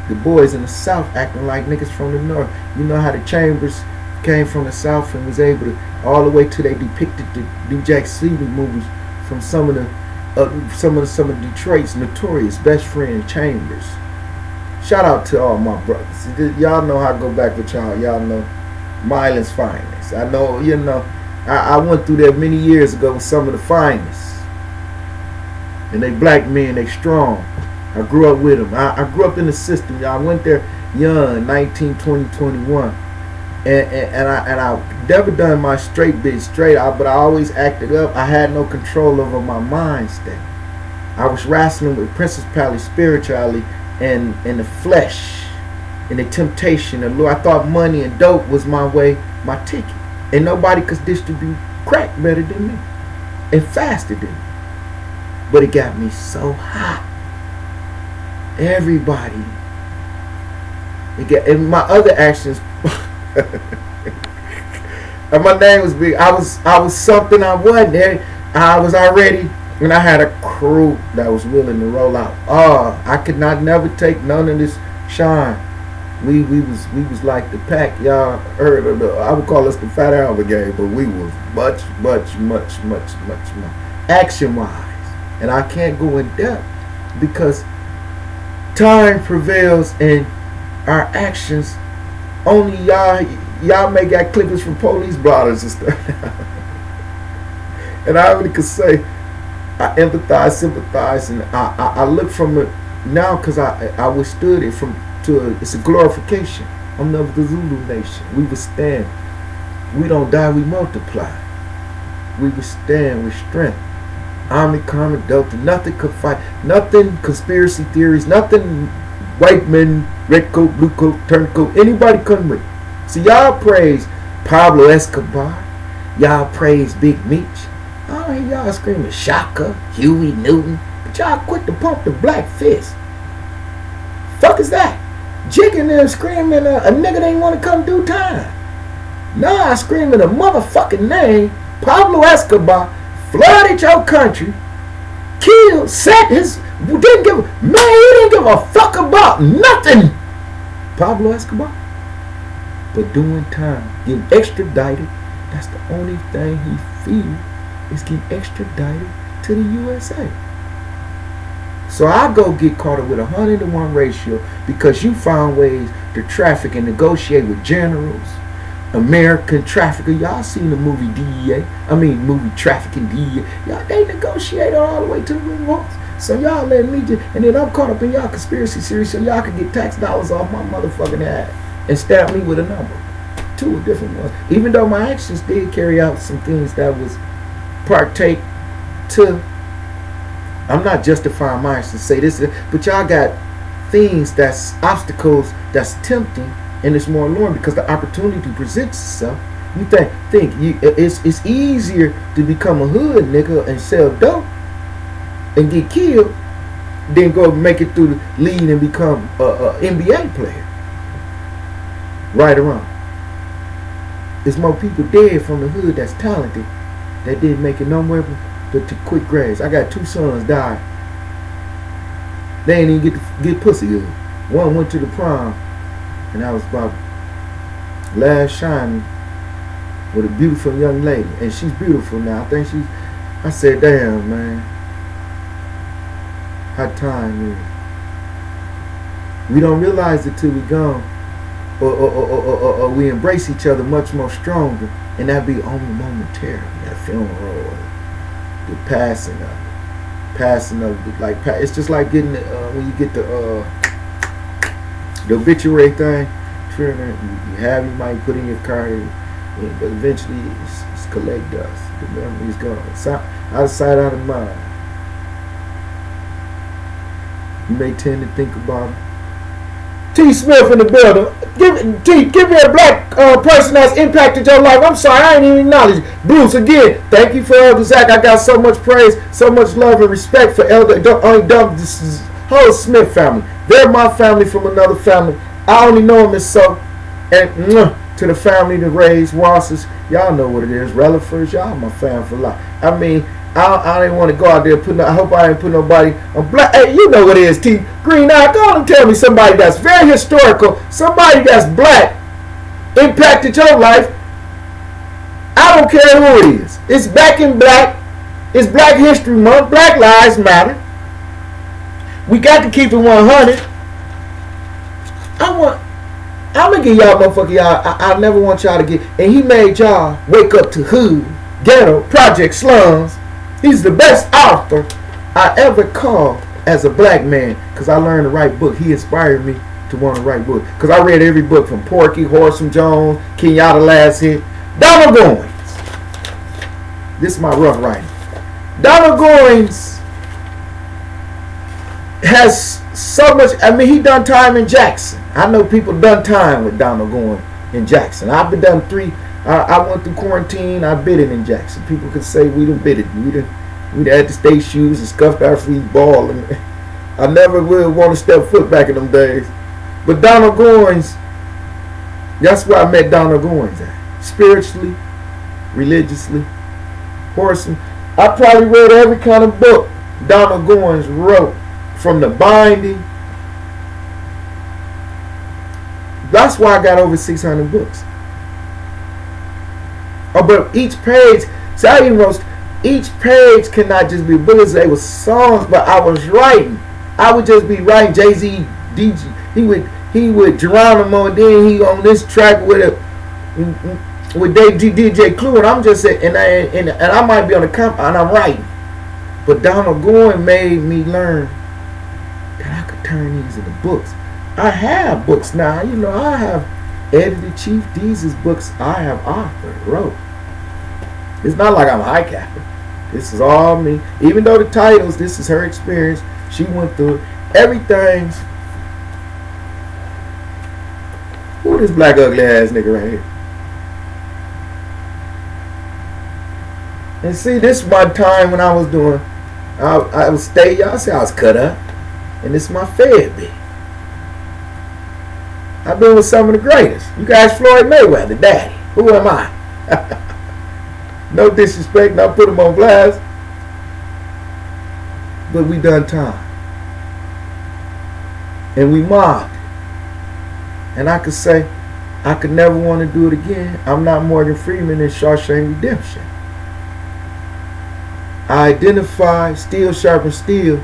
the boys in the South acting like niggas from the North. You know how the Chambers came from the South and was able to all the way to they depicted the New Jack City movies from some of Detroit's notorious best friend Chambers. Shout out to all my brothers. Y'all know how I go back with y'all. Y'all know Milan's finest. I know, you know, I went through there many years ago with some of the finest. And they black men, they strong. I grew up with them. I grew up in the system, y'all. I went there young, 19, 20, 21. And I never done my straight bit straight out, but I always acted up. I had no control over my mind state. I was wrestling with principality, spirituality, and the flesh, and the temptation, the lure. I thought money and dope was my way, my ticket. And nobody could distribute crack better than me. And faster than me. But it got me so hot. Everybody. And my other actions. And my name was big. I was something I wasn't. I was already, and I had a crew that was willing to roll out. I could not never take none of this shine. We was like the pack. Y'all heard of I would call us the Fat Album Brigade, but we was much more action wise. And I can't go in depth because time prevails and our actions. Only y'all may got clippings from police blotters and stuff. And I only could say I empathize, sympathize, and I look from it now because I withstood it it's a glorification. I'm of the Zulu nation. We withstand. We don't die, we multiply. We withstand with strength. Omni, Karma, Delta, nothing could fight. Nothing conspiracy theories, nothing white men, red coat, blue coat, turncoat, anybody couldn't win. See, y'all praise Pablo Escobar. Y'all praise Big Meech. I hear y'all screaming Shaka, Huey Newton. But y'all quit to pump the black fist. Fuck is that? Jigging them screaming a nigga they ain't want to come do time. Nah, screaming a motherfucking name Pablo Escobar flooded your country, killed, set his, he didn't give a fuck about nothing. Pablo Escobar. But doing time, getting extradited, that's the only thing he feared, is getting extradited to the USA. So I go get caught up with 100-to-1 ratio because you found ways to traffic and negotiate with generals, American trafficker. Y'all seen the movie DEA? Movie Trafficking DEA. Y'all, they negotiate all the way to the remotes. So y'all let me just, and then I'm caught up in y'all conspiracy series so y'all can get tax dollars off my motherfucking ass and stamp me with a number. 2 different ones. Even though my actions did carry out some things that was partake to, I'm not justifying my actions to say this, but y'all got things that's obstacles that's tempting and it's more alluring because the opportunity presents itself. You think it's easier to become a hood nigga and sell dope and get killed than go make it through the lead and become a NBA player. Right or wrong. There's more people dead from the hood that's talented that didn't make it nowhere but to quick graves. I got 2 sons died. They ain't even get pussy good. One went to the prom, and I was about last shining with a beautiful young lady, and she's beautiful now. I said, damn, man, how time is. We don't realize it till we gone, or we embrace each other much more stronger, and that be only momentarily. That funeral, the passing of it, like it's just like getting when you get the obituary thing. You have, you might put in your car, but eventually it's collect dust. The memory is gone. It's out of sight, out of mind. You may tend to think about it. T. Smith in the building. Give me a black person that's impacted your life. I'm sorry, I ain't even acknowledge it. Bruce, again, thank you for Elder Zach. I got so much praise, so much love and respect for Elder this is whole Smith family. They're my family from another family. I only know them as so. And to the family that raised Rosses, y'all know what it is. Relafers, y'all my fam for life. I mean, I didn't want to go out there I hope I ain't put nobody on black. Hey, you know what it is, T. Green Eye. Go on and tell me somebody that's very historical, somebody that's black, impacted your life. I don't care who it is. It's Back in Black. It's Black History Month. Black Lives Matter. We got to keep it 100. I'm gonna give y'all motherfucker I never want y'all to get. And he made y'all wake up to hood, ghetto, project, slums. He's the best author I ever called as a black man because I learned to write books. He inspired me to want to write books because I read every book from Porky, Horace Jones, Kenyatta Last Hit, Donald Goines. This is my rough writing. Donald Goines has so much. I mean, he done time in Jackson. I know people done time with Donald Goines in Jackson. I've been done 3. I went through quarantine. I bid it in Jackson. People could say we done bid it. We had to stay shoes and scuffed our feet ball. And I never would want to step foot back in them days. But Donald Goines, that's where I met Donald Goines at. Spiritually, religiously, Horace. I probably read every kind of book Donald Goines wrote, from the binding. That's why I got over 600 books. Oh, but each page, so I even wrote, each page cannot just be bullets. They were songs, but I was writing. I would just be writing. Jay-Z, DJ, he would Geronimo, and then he on this track with DJ Clue, and I'm just saying, and I might be on the comp, and I'm writing. But Donald Goines made me learn that I could turn these into books. I have books now. You know, I have edited Chief Deeze's books. I have authored, wrote. It's not like I'm a high capper. This is all me. Even though the titles, this is her experience. She went through it. Everything's. Who this black ugly ass nigga right here? And see, this is my time when I was doing. I was stay. Y'all say I was cut up, and this is my fed bit. I've been with some of the greatest. You guys, Floyd Mayweather, daddy. Who am I? No disrespect, not put them on blast. But we done time. And we mobbed. And I could say, I could never want to do it again. I'm not Morgan Freeman in Shawshank Redemption. I identify steel sharpens steel,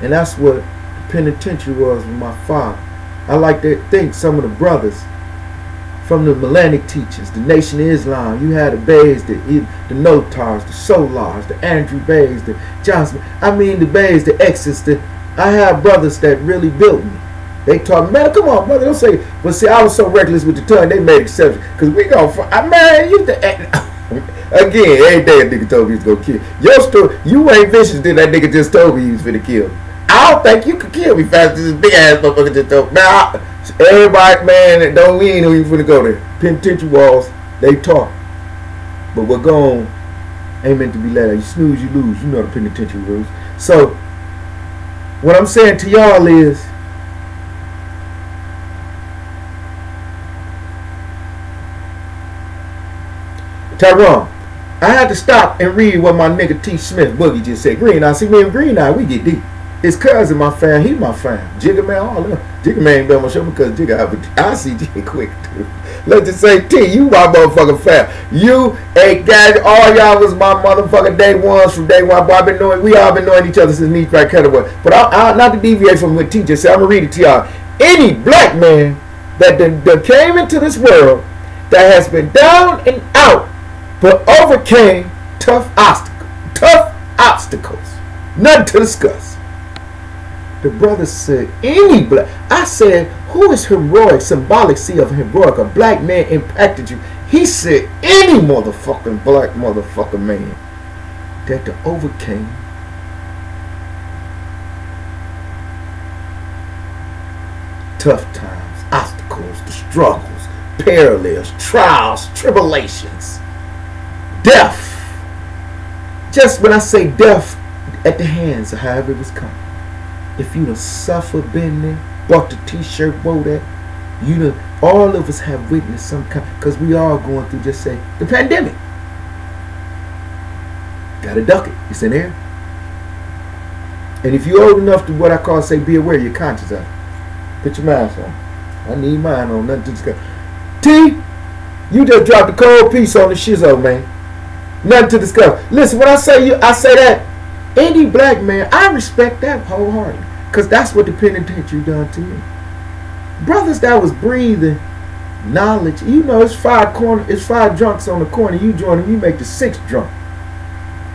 and that's what the penitentiary was with my father. I like to think some of the brothers from the Melanic teachers, the Nation of Islam, you had the Bays, the Notars, the Solars, the Andrew Bays, the Johnson. I mean the Bays, the Exes. I have brothers that really built me. They taught me, man, come on, brother, don't say. But see, I was so reckless with the tongue, they made exceptions. Because we gon' man, you again, every day a nigga told me he was gonna kill. Your story, you ain't vicious, then that nigga just told me he was finna kill me. I don't think you could kill me fast as this big ass motherfucker just told me. Now, everybody, man, don't we ain't know you finna go there. Penitentiary walls, they talk. But what gone ain't meant to be let out. You snooze, you lose. You know the penitentiary rules. So, what I'm saying to y'all is, Tyrone, I had to stop and read what my nigga T. Smith Boogie just said. Green Eye, see me and Green Eye, we get deep. His cousin, my fam, he my fam. Jigga man, all of them. Jigga man ain't been on my show because Jigga, I see Jigga quick too. Let's just say T, you my motherfucking fam. You ain't got all y'all was my motherfucking day ones from day one. Boy, we all been knowing each other since Neat Right Cutaway. But I not to deviate from what T just said, I'm gonna read it to y'all. Any black man that came into this world that has been down and out but overcame tough obstacles. Nothing to discuss. The brother said, any black. I said, who is heroic, symbolic, see of heroic? A black man impacted you. He said, any motherfucking black motherfucking man that overcame tough times, obstacles, the struggles, parallels, trials, tribulations, death. Just when I say death at the hands of however it was coming. If you done suffered, been there, bought the t-shirt, wore that, you done, all of us have witnessed some kind, because we all going through, just say, the pandemic. Gotta duck it. It's in there. And if you're old enough to what I call, say, be aware, you're conscious of it. Put your mask on. I need mine on, nothing to discuss. T, you just dropped a cold piece on the shizzo, man. Nothing to discuss. Listen, when I say that, any black man, I respect that wholeheartedly. Because that's what the penitentiary done to me. Brothers that was breathing knowledge. You know, it's five drunks on the corner. You join them, you make the sixth drunk.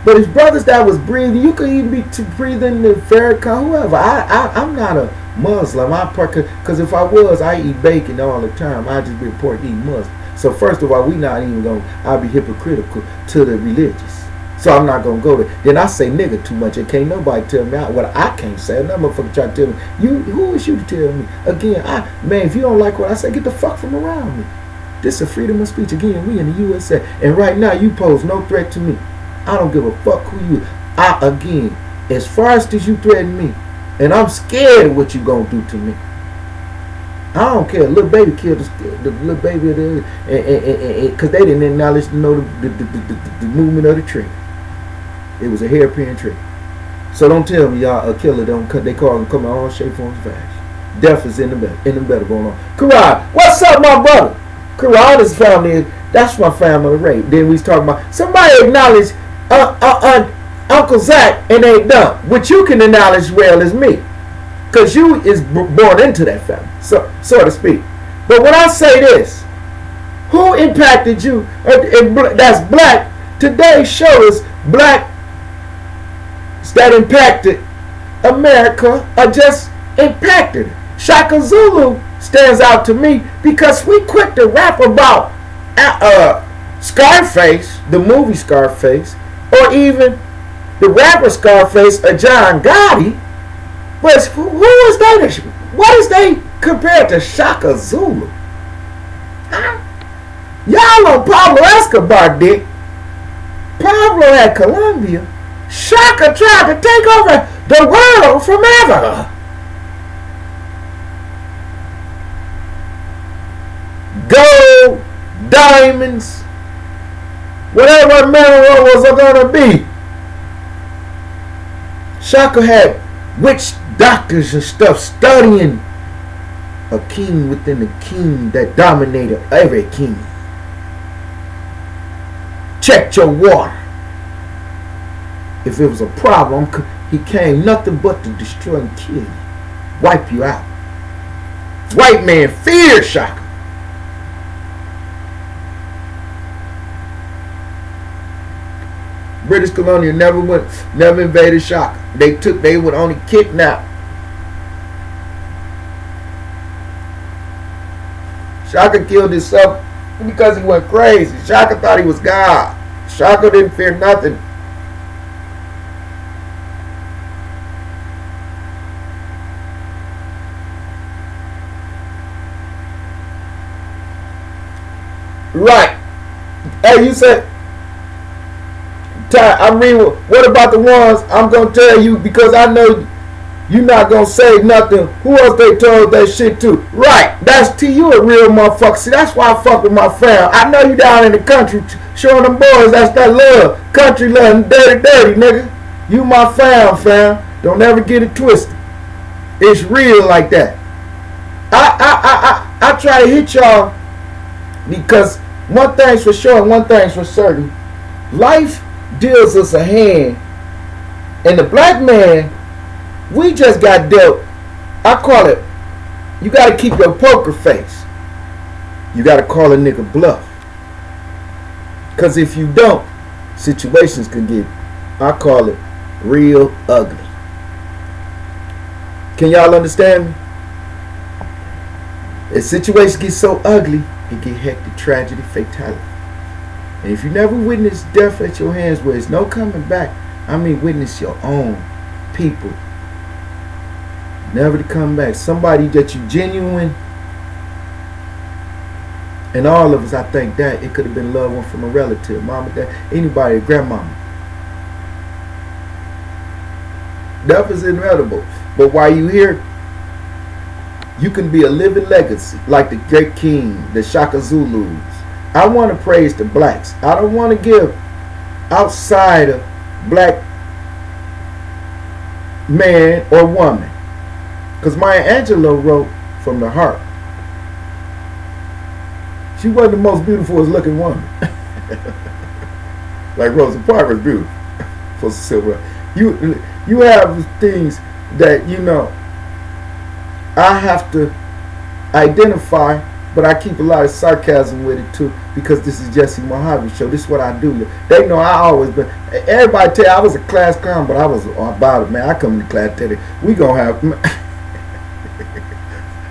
But it's brothers that was breathing. You could even be breathing the Farrakhan, whoever. I'm not a Muslim. Because if I was, I eat bacon all the time. I just be reporting eating Muslim. So first of all, we not even going to, I'll be hypocritical to the religious. So I'm not going to go there. Then I say nigga too much. And can't nobody tell me what I can't say. Another motherfucker try to tell me, who is you to tell me? Again, man, if you don't like what I say, get the fuck from around me. This is freedom of speech. Again, we in the USA. And right now, you pose no threat to me. I don't give a fuck who you. Again, as fast as you threaten me, and I'm scared of what you going to do to me. I don't care. Little baby killed the little baby because they didn't acknowledge the movement of the tree. It was a hairpin trick. So don't tell me y'all a killer don't cut. They call him come in all shape, forms, fashion. Death is in the better going on. Karai, what's up, my brother? Karai, this family, that's my family rape. Then we was talking about somebody acknowledge Uncle Zach and ain't done, which you can acknowledge as well as me, because you is born into that family, so to speak. But when I say this, who impacted you? That's black. Today shows black that impacted America are just impacted. Shaka Zulu stands out to me because we quick to rap about Scarface, the movie Scarface, or even the rapper Scarface or John Gotti. But who is that? What is they compared to Shaka Zulu? Huh? Y'all on Pablo Escobar, dick. Pablo at Colombia. Shaka tried to take over the world from Africa. Gold, diamonds, Whatever America was going to be. Shaka had witch doctors and stuff studying a king within a king that dominated every king. Check your water. If it was a problem, he came nothing but to destroy and kill you. Wipe you out. White man feared Shaka. British colonial never invaded Shaka. They would only kidnap. Shaka killed himself because he went crazy. Shaka thought he was God. Shaka didn't fear nothing. Right. Hey, you said, I mean, what about the ones I'm going to tell you because I know you're not going to say nothing. Who else they told that shit to? Right. That's to you a real motherfucker. See, that's why I fuck with my fam. I know you down in the country showing them boys that's that love. Country love, dirty, nigga. You my fam. Don't ever get it twisted. It's real like that. I try to hit y'all because one thing's for sure and one thing's for certain. Life deals us a hand. And the black man, we just got dealt, I call it, you got to keep your poker face. You got to call a nigga bluff. Because if you don't, situations can get, I call it, real ugly. Can y'all understand me? If situations get so ugly, it get hectic, tragedy, fatality. And if you never witness death at your hands where there's no coming back, I mean witness your own people. Never to come back. Somebody that you genuine. And all of us, I think that it could have been a loved one from a relative, mama, dad, anybody, grandmama. Death is inevitable. But while you here, you can be a living legacy like the great king, the Shaka Zulus. I want to praise the blacks. I don't want to give outside of black man or woman. Because Maya Angelou wrote from the heart. She wasn't the most beautiful looking woman. Like Rosa Parks beautiful. For silver. You have things that, you know, I have to identify, but I keep a lot of sarcasm with it too, because this is Jesse MOHAVE show. This is what I do. They know I always been. Everybody tell you I was a class clown, but I was about it, man. I come to class tell you, we gonna have.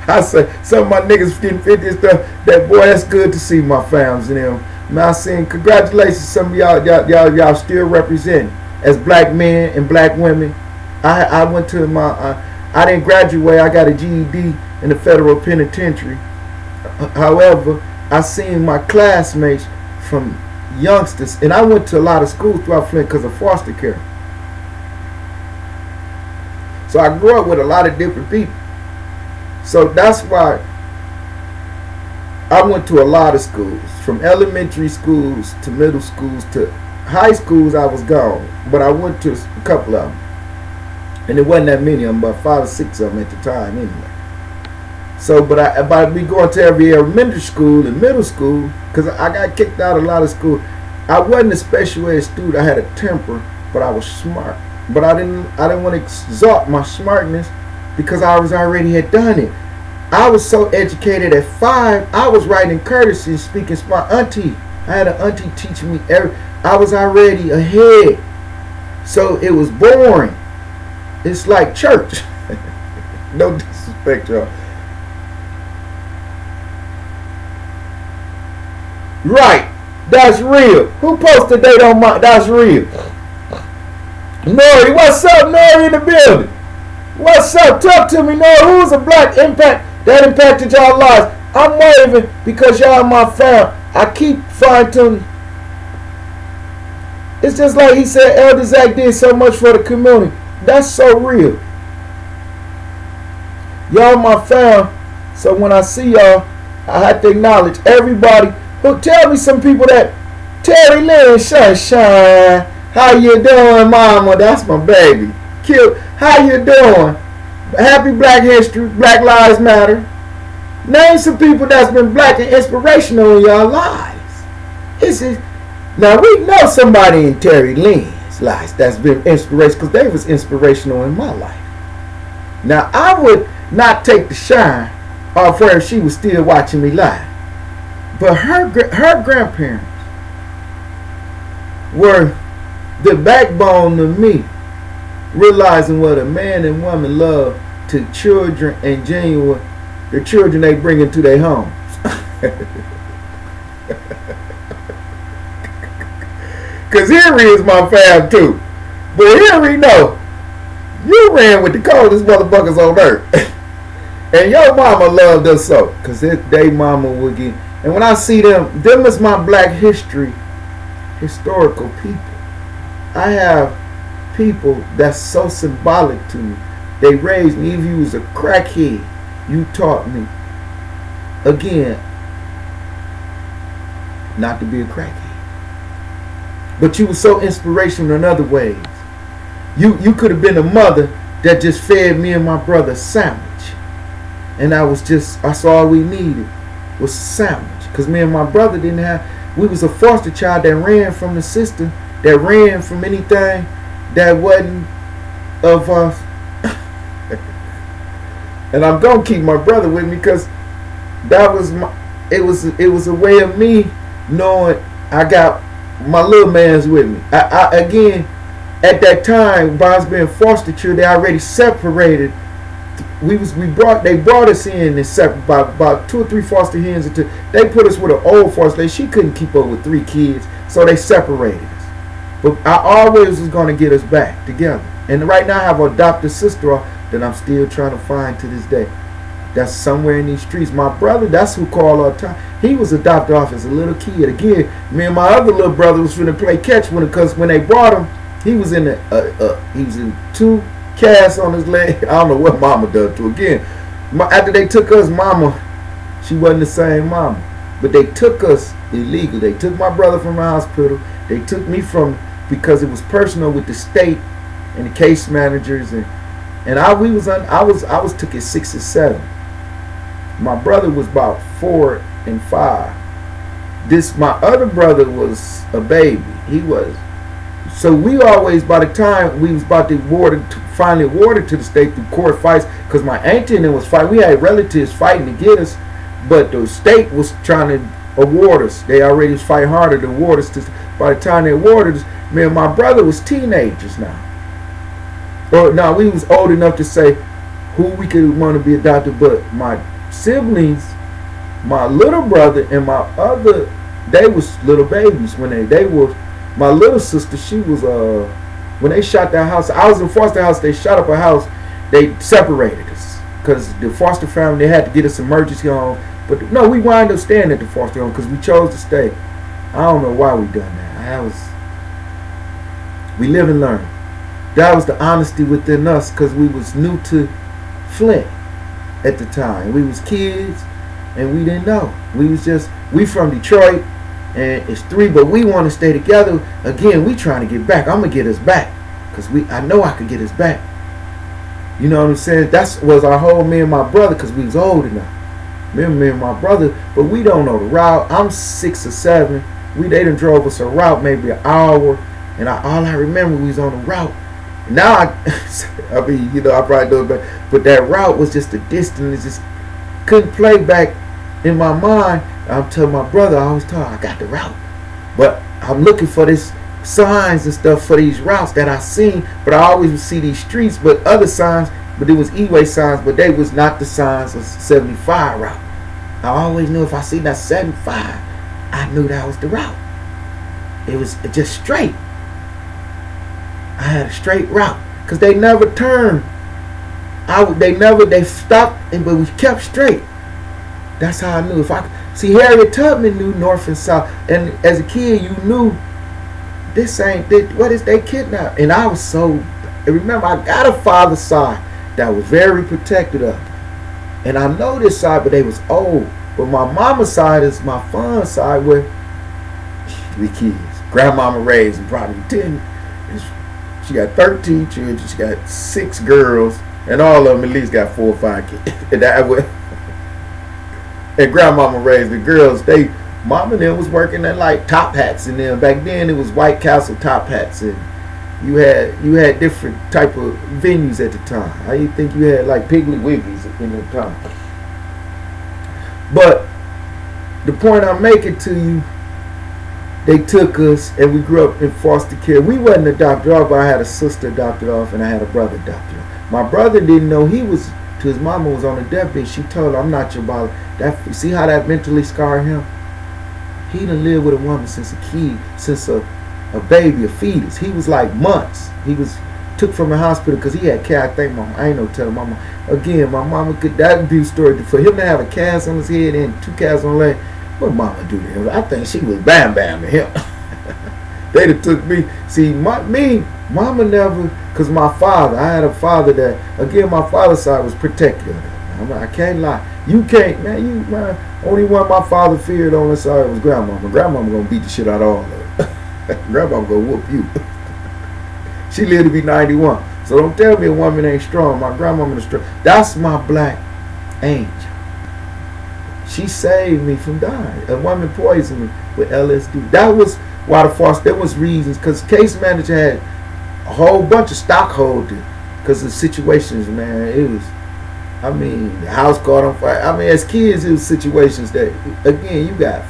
I say some of my niggas getting 50 and stuff. That boy, that's good to see my fams and them. Man, I saying congratulations, some of y'all still representing as black men and black women. I went to my. I didn't graduate. I got a GED in the federal penitentiary. However, I seen my classmates from youngsters, and I went to a lot of schools throughout Flint because of foster care. So I grew up with a lot of different people. So that's why I went to a lot of schools, from elementary schools to middle schools to high schools. I was gone, but I went to a couple of them. And it wasn't that many of them, but 5 or 6 of them at the time anyway. So, but I be going to every elementary school and middle school, because I got kicked out of a lot of school. I wasn't a special ed student. I had a temper, but I was smart. But I didn't want to exalt my smartness because I already had done it. I was so educated at 5. I was writing courtesy, speaking smart. Auntie, I had an auntie teaching me I was already ahead. So it was boring. It's like church. No disrespect, y'all. Right. That's real. Who posted date on my? That's real. Nori, what's up, Nori in the building? What's up? Talk to me, Nori. Who's a black impact that impacted y'all lives? I'm waving because y'all my fam. I keep fine-tuning. It's just like he said, Elder Zach did so much for the community. That's so real. Y'all my fam. So when I see y'all, I have to acknowledge everybody. Who tell me some people that Terry Lynn Sunshine. How you doing, mama? That's my baby. Cute. How you doing? Happy Black History. Black Lives Matter. Name some people that's been black and inspirational in your lives. Now we know somebody in Terry Lynn's life that's been inspirational because they was inspirational in my life. Now I would not take the shine off her if she was still watching me live. But her grandparents were the backbone of me realizing what a man and woman love to children and genuine the children they bring into their homes. Cause Henry is my fam too. But Henry, no, you ran with the coldest motherfuckers on earth. And your mama loved us so. Cause they mama would get. And when I see them is my black history, historical people. I have people that's so symbolic to me. They raised me. If you was a crackhead, you taught me, again, not to be a crackhead. But you were so inspirational in other ways. You could have been a mother that just fed me and my brother a sandwich. And that's all we needed was a sandwich. Because me and my brother we was a foster child that ran from the system, that ran from anything that wasn't of us. And I'm gonna keep my brother with me because it was a way of me knowing I got my little man's with me. I again, at that time, by us being foster children, they already separated. They brought us in and separate by about 2 or 3 foster hens. They put us with an old foster lady. She couldn't keep up with 3 kids, so they separated us. But I always was gonna get us back together. And right now I have an adopted sister that I'm still trying to find to this day. That's somewhere in these streets. My brother, that's who called all the time. He was adopted off as a little kid. Again, me and my other little brother was finna play catch because when they brought him, he was in 2 casts on his leg. I don't know what mama done to. Again, after they took us, mama, she wasn't the same mama. But they took us illegal. They took my brother from the hospital. They took me because it was personal with the state and the case managers and I was took at 6 or 7. My brother was about 4 and 5. My other brother was a baby. He was. So we always, by the time we was about to finally awarded to the state through court fights, because my auntie and them was fighting. We had relatives fighting to get us, but the state was trying to award us. They already was fighting harder to award us. By the time they awarded us, me and my brother was teenagers now. Or no, we was old enough to say who we could want to be adopted, but my siblings, my little brother and my other, they was little babies when they were. My little sister, she was when they shot that house. I was in foster house. They shot up a house. They separated us because the foster family, they had to get us emergency home. But no, we wound up staying at the foster home because we chose to stay. I don't know why we done that. We live and learn. That was the honesty within us because we was new to Flint at the time. We was kids and we didn't know. We from Detroit and it's 3, but we want to stay together. Again, we trying to get back. I'm going to get us back because I know I could get us back. You know what I'm saying? That was our whole, me and my brother, because we was old enough. Me and my brother, but we don't know the route. I'm 6 or 7. They done drove us a route maybe an hour, and all I remember we was on the route. Now I mean, you know, I probably know it better, but that route was just a distance. It just couldn't play back in my mind. I'm telling my brother, I always tell him, I got the route, but I'm looking for this signs and stuff for these routes that I seen, but I always would see these streets, but other signs, but it was E-way signs, but they was not the signs of 75 route. I always knew if I seen that 75, I knew that was the route. It was just straight. I had a straight route because they never turned. They stopped, but we kept straight. That's how I knew. See, Harriet Tubman knew north and south, and as a kid, you knew what is they kidnapped? And I was so. Remember, I got a father's side that was very protected of me, and I know this side, but they was old. But my mama's side is my fun side, where 3 kids. Grandmama raised probably 10. She got 13 children. She got 6 girls, and all of them at least got 4 or 5 kids. And grandmama raised the girls. Mom and them was working at like top hats, and then back then it was White Castle top hats, and you had different type of venues at the time. I didn't think you had like Piggly Wigglies in the time. But the point I'm making to you, they took us and we grew up in foster care. We wasn't adopted off, but I had a sister adopted off and I had a brother adopted off. My brother didn't know he was, till his mama was on the deathbed. She told him, I'm not your father. See how that mentally scarred him? He done lived with a woman since a kid, since a baby, a fetus. He was like months. He was took from the hospital because he had cat. I think I ain't no telling mama. Again, my mama could, that would be a story. For him to have a cast on his head and 2 casts on his leg, what mama do to him? I think she was bam to him. They'd have took me. See, mama never, because my father, I had a father that, again, my father's side was protective of him. I can't lie. You can't, man, only one my father feared on his side was grandmama. Grandmama gonna beat the shit out of all of them. Grandmama gonna whoop you. She lived to be 91. So don't tell me a woman ain't strong. My grandmama is strong. That's my black angel. She saved me from dying. A woman poisoned me with LSD. That was why the foster, there was reasons, because case manager had a whole bunch of stockholders because of situations, man. It was, I mean, the house caught on fire. I mean, as kids, it was situations that, again, you got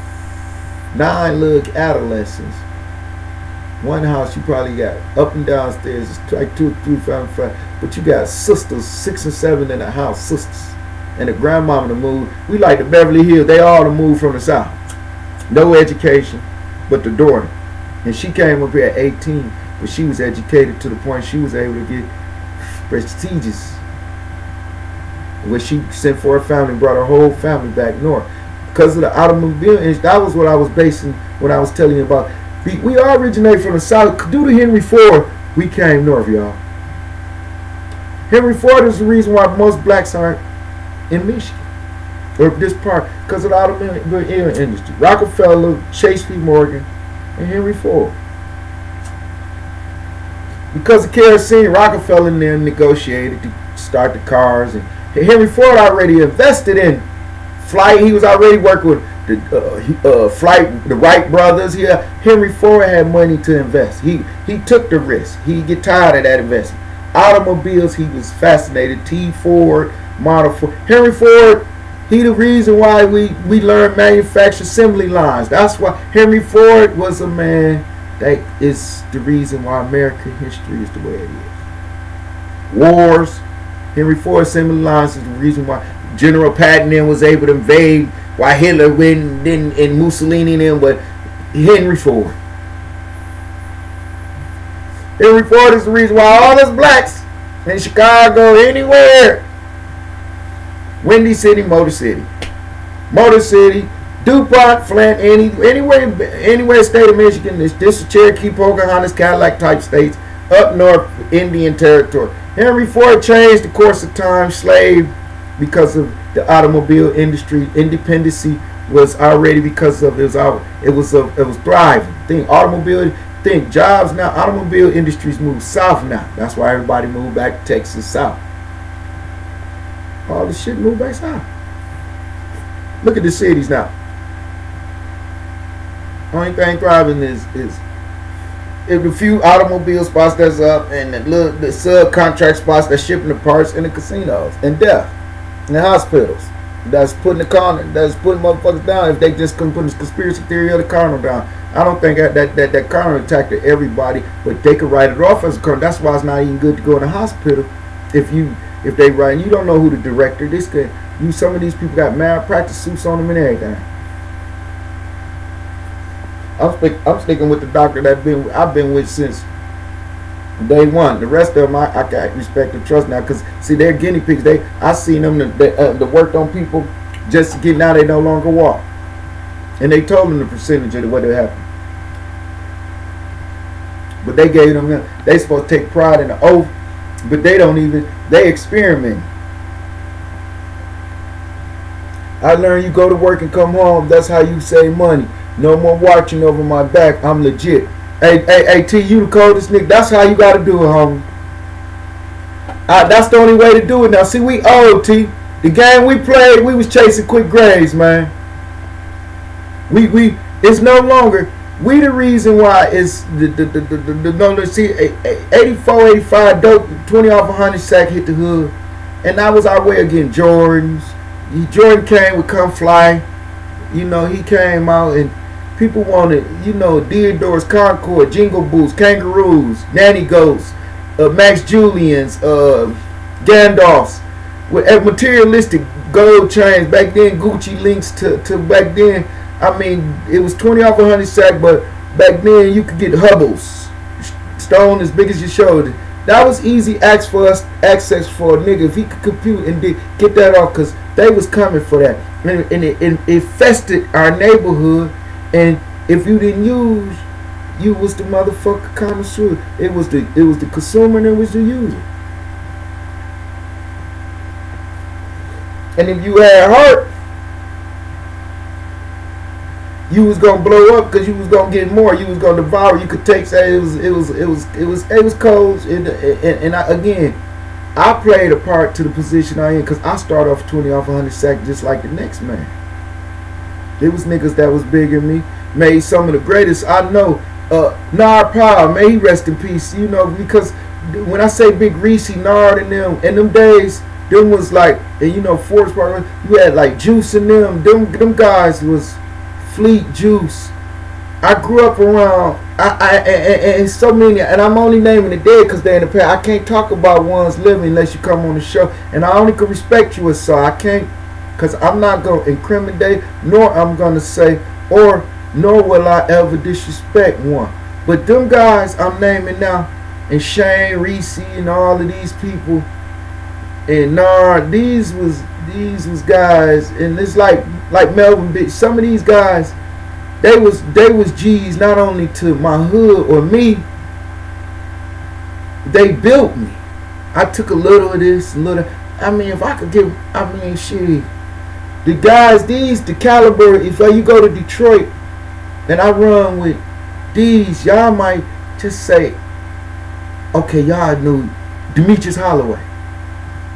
9 little adolescents. One house, you probably got up and downstairs, it's like 2 or 3 family, 5, but you got sisters, 6 or 7 in the house, sisters. And the grandmama to move. We like the Beverly Hills, they all to move from the South. No education, but the daughter. And she came up here at 18, but she was educated to the point she was able to get prestigious. Where she sent for her family, brought her whole family back north. Because of the automobile, and that was what I was basing when I was telling you about. We all originate from the South. Due to Henry Ford, we came north, y'all. Henry Ford is the reason why most blacks aren't in Michigan, or this part, because of the automobile industry. Rockefeller, Chase P. Morgan, and Henry Ford. Because of kerosene, Rockefeller and them negotiated to start the cars, and Henry Ford already invested in flight. He was already working with the Wright brothers here. Henry Ford had money to invest. He took the risk. He get tired of that investment. Automobiles, he was fascinated. T Ford, Model Ford. Henry Ford, he the reason why we learned manufacture assembly lines. That's why Henry Ford was a man that is the reason why American history is the way it is. Wars, Henry Ford assembly lines is the reason why General Patton was able to invade, why Hitler went and Mussolini and them, but Henry Ford. Henry Ford is the reason why all us blacks in Chicago, anywhere, Windy City, Motor City, DuPont, Flint, anywhere state of Michigan, this is Cherokee, Pocahontas, Cadillac type states, up north, Indian Territory. Henry Ford changed the course of time, slave, because of the automobile industry. Independency was already because of it was thriving. Think jobs now. Automobile industries move south now. That's why everybody moved back to Texas south. All the shit moved back south. Look at the cities now. Only thing thriving is if the few automobile spots that's up and the subcontract spots that's shipping the parts in the casinos and death in the hospitals. That's putting motherfuckers down if they just couldn't put this conspiracy theory of the carnal down. I don't think that carnal attacked everybody, but they could write it off as a carnal. That's why it's not even good to go in the hospital if they write. You don't know who the director. Some of these people got malpractice suits on them and everything. I'm sticking with the doctor I've been with since day one. The rest of them I got respect and trust now, because see, they're guinea pigs. I seen them that worked on people just to get, now they no longer walk, and they told them the percentage of what had happened. But they gave them, they supposed to take pride in the oath, but they experiment. I learned you go to work and come home. That's how you save money. No more watching over my back. I'm legit. Hey, T, you the coldest nigga. That's how you gotta do it, homie. That's the only way to do it now. See, we old, T. The game we played, we was chasing quick grades, man. It's no longer. We the reason why it's the no, see, 84, 85 dope, 20 off 100 sack hit the hood. And that was our way of getting Jordans. Jordan came with Come Fly. You know, he came out and people wanted, you know, Deodor's, Concord, Jingle Boots, Kangaroos, Nanny Goats, Max Julian's, Gandalf's, with materialistic gold chains. Back then, Gucci links to back then. I mean, it was 20 off 100 sack, but back then you could get Hubbles, stone as big as your shoulder. That was easy access for a nigga if he could compute and get that off, because they was coming for that. And it festered our neighborhood. And if you didn't use, you was the motherfucker connoisseur. It was the consumer and it was the user. And if you had heart, you was gonna blow up because you was gonna get more. You was gonna devour. You could take. Say it was cold. And I played a part to the position I in because I started off 20 off 100 sack just like the next man. There was niggas that was bigger than me. Made some of the greatest I know. Nard Powell, may he rest in peace. You know, because when I say Big Reese, Nard and them days, them was like, and you know, Forest Park, you had like Juice and them. Them guys was Fleet, Juice. I grew up around, and so many, and I'm only naming the dead because they're in the past. I can't talk about ones living unless you come on the show, and I only can respect you as so. I can't, because I'm not going to incriminate, nor I'm going to say, nor will I ever disrespect one. But them guys I'm naming now, and Shane, Reese, and all of these people, and Nard, these was guys, and it's like Melvin bitch. Some of these guys, they was G's not only to my hood or me. They built me. I took a little of this, a little. I mean, if I could give, I mean, shit. The guys, the caliber. If you go to Detroit, and I run with these, y'all might just say, okay, y'all knew Demetrius Holloway.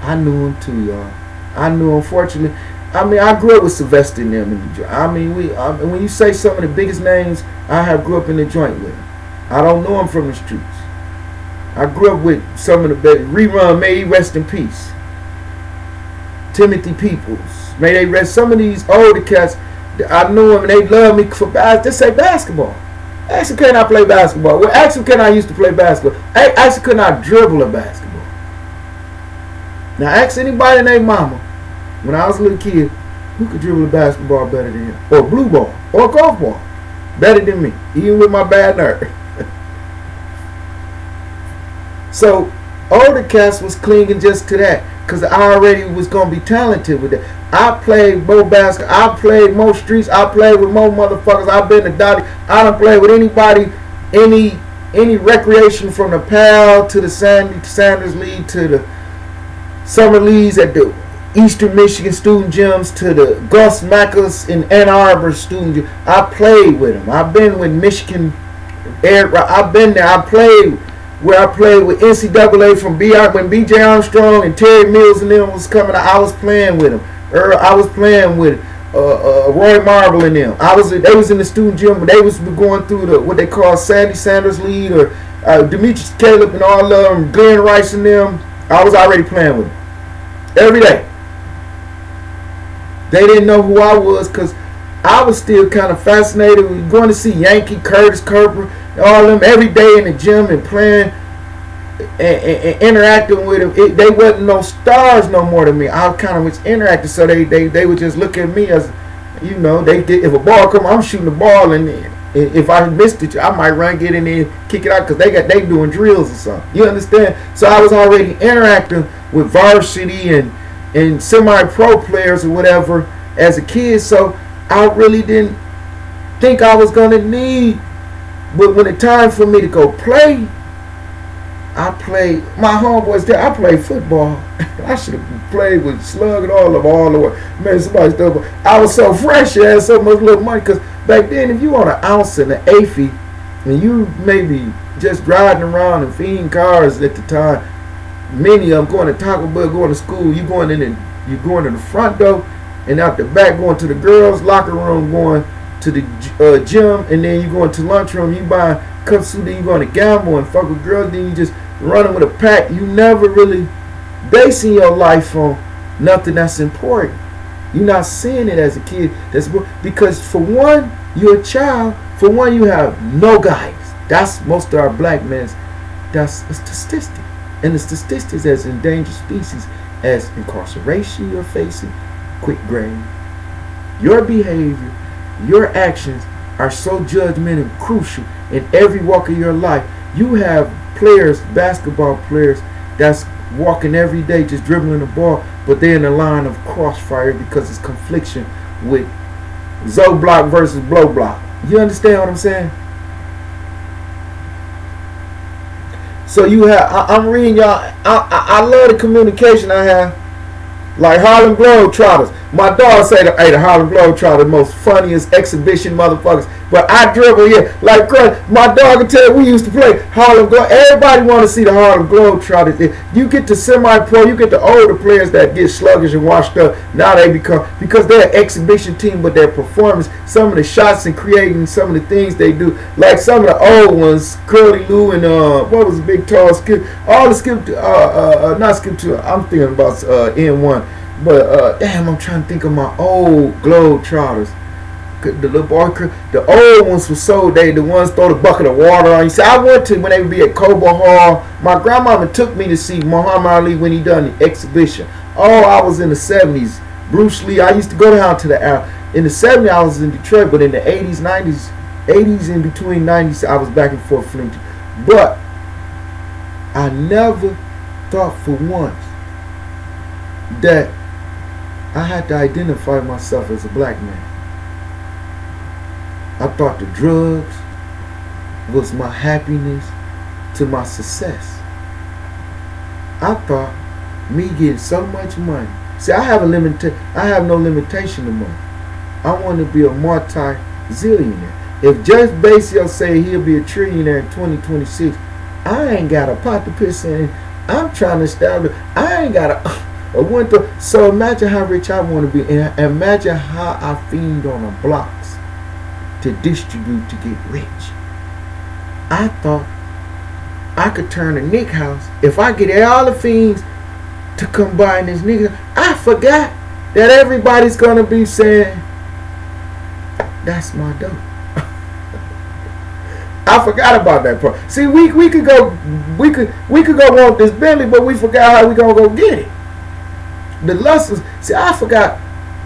I knew him too, y'all. I knew, unfortunately. I mean, I grew up with Sylvester and them in the joint. I mean, when you say some of the biggest names, I have grew up in the joint with them. I don't know them from the streets. I grew up with some of the best. Rerun, may he rest in peace. Timothy Peoples, may they rest. Some of these older cats, I knew them and they love me for basketball. Just say basketball. Ask them, can I play basketball? Well, ask them, can I used to play basketball? Ask them, can I dribble a basketball? Now, ask anybody named Mama, when I was a little kid, who could dribble a basketball better than him? Or blue ball, or golf ball, better than me, even with my bad nerve. So, older cats was clinging just to that, because I already was going to be talented with that. I played more basketball, I played more streets, I played with more motherfuckers, I've been to Dottie, I don't play with anybody, any recreation from the PAL to the Sanders League to the Summer Leagues at the Eastern Michigan student gyms to the Gus Mackers in Ann Arbor student gyms. I played with them. I've been with Michigan Air. I've been there. I played with NCAA from when B.J. Armstrong and Terry Mills and them was coming. I was playing with them. I was playing with Roy Marble and them. They was in the student gym, but they was going through what they call Sandy Sanders League or Demetrius Caleb and all of them, Glenn Rice and them. I was already playing with them every day. They didn't know who I was because I was still kind of fascinated with going to see Yankee, Curtis, Kerber, all of them every day in the gym and playing and interacting with them. They wasn't no stars no more to me. I kind of was interacting, so they would just look at me as, you know, if a ball come, I'm shooting the ball, and if I missed it, I might run, get in there, kick it out because they doing drills or something. You understand? So I was already interacting with varsity and semi-pro players or whatever as a kid. So I really didn't think I was gonna need. But when it's time for me to go play, I played, my homeboys there, I played football. I should have played with Slug and all of them all the way. Man, somebody still, I was so fresh, I had so much little money. Because back then, if you want an ounce and an AFI, and you maybe just riding around and feeding cars at the time, many of them going to Taco Bell, going to school, you going in the front door, and out the back going to the girls' locker room, going to the gym, and then you going to lunchroom, you buy cups of soup, then you going to gamble and fuck with girls, then you just running with a pack. You never really basing your life on nothing that's important. You're not seeing it as a kid. That's because for one, you're a child. For one, you have no guidance. That's most of our black men. That's a statistic. And the statistics as endangered species, as incarceration you're facing, quick grave. Your behavior, your actions are so judgmental and crucial in every walk of your life. You have players, basketball players, that's walking every day just dribbling the ball, but they're in a line of crossfire because it's confliction with Zo block versus blow block. You understand what I'm saying? So you have, I'm reading y'all, I love the communication I have. Like Harlem Globetrotters. My dog say that, hey, the Harlem Globetrotters, most funniest exhibition motherfuckers. But I dribble, yeah, like my dog can tell we used to play Harlem Globe. Everybody want to see the Harlem Globetrotters. You get the semi-pro, you get the older players that get sluggish and washed up. Now they become, because they're an exhibition team, but their performance, some of the shots and creating some of the things they do, like some of the old ones, Curly Lou and what was the big tall Skip, all the Skip, not Skip 2, I'm thinking about N1. But damn, I'm trying to think of my old Globetrotters. The little boy, the old ones were so the ones throw the bucket of water on you. See, I went to when they would be at Cobo Hall. My grandmama took me to see Muhammad Ali when he done the exhibition. Oh, I was in the 70s. Bruce Lee. I used to go down to the in the 70s. I was in Detroit, but in the 80s, 90s, 80s in between 90s, I was back and forth Flint. But I never thought for once that I had to identify myself as a black man. I thought the drugs was my happiness to my success. I thought me getting so much money. See, I have no limitation to money. I want to be a multi-zillionaire. If Jeff Bezos say he'll be a trillionaire in 2026, I ain't got a pot to piss in. I'm trying to establish. I ain't got a winter. So imagine how rich I want to be, and imagine how I feed on the blocks to distribute to get rich. I thought I could turn a Nick house if I get all the fiends to combine this nigga. I forgot that everybody's gonna be saying that's my dope. I forgot about that part. See, we could go want this Bentley, but we forgot how we gonna go get it. The lessons. See, I forgot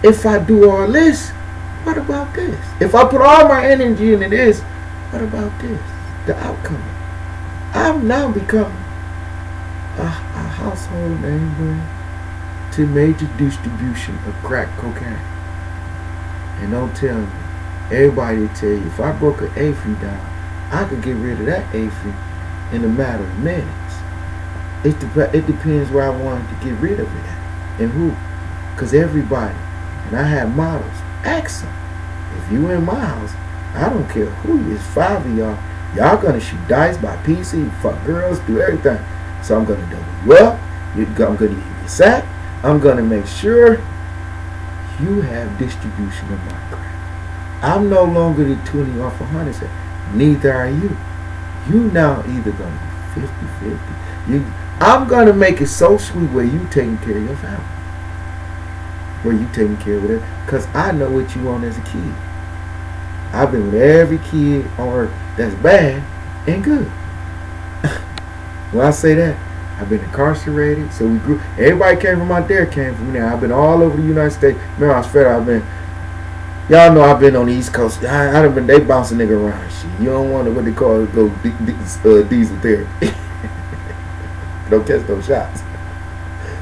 if I do all this, what about this? If I put all my energy into this, what about this? The outcome. I've now become a household name brand to major distribution of crack cocaine. And don't tell me, everybody will tell you, if I broke an AFI down, I could get rid of that AFI in a matter of minutes. It depends where I wanted to get rid of it at and who. Because everybody, and I have models, ask them. If you in my house, I don't care who you is, 5 of y'all, y'all gonna shoot dice by PC, fuck girls, do everything. So I'm gonna double you up, I'm gonna give you a sack, I'm gonna make sure you have distribution of my crack. I'm no longer the 20 off 100 set. Neither are you. You now either gonna be 50-50. I'm gonna make it so sweet where you taking care of your family. Where you taking care of it, because I know what you want as a kid. I've been with every kid on earth that's bad and good. When I say that, I've been incarcerated, so we grew. Everybody came from out there, came from there. I've been all over the United States. Remember, I was federal. Y'all know I've been on the East Coast. I done been, they bounce a nigga around and shit. You don't want to, what they call it, go diesel therapy. Don't catch those shots.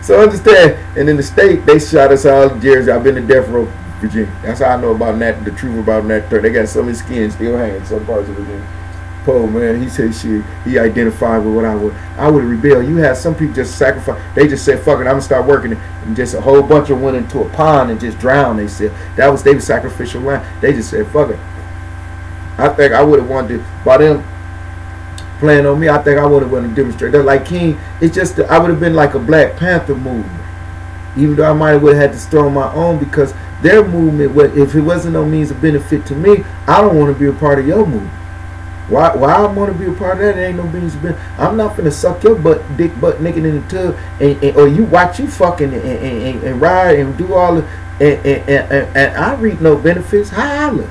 So understand, and in the state, they shot us out of Jersey. I've been to Death Row, Virginia. That's how I know about that, the truth about that. They got so many skins still hanging in some parts of Virginia. Poe, man, he said shit. He identified with what I would have rebelled. You had some people just sacrifice. They just said, fuck it, I'm gonna start working it. And just a whole bunch of went into a pond and just drowned. They said they was sacrificial lamb. They just said, fuck it. I think I would have wanted to, by them playing on me, I think I would have wanted to demonstrate that. Like King, it's just I would have been like a Black Panther movement. Even though I might have had to start my own, because their movement, if it wasn't no means of benefit to me, I don't want to be a part of your movement. Why I want to be a part of that? It ain't no means of benefit. I'm not finna suck your dick butt naked in the tub, or you watch you fucking and ride and do all the and I reap no benefits. Holla.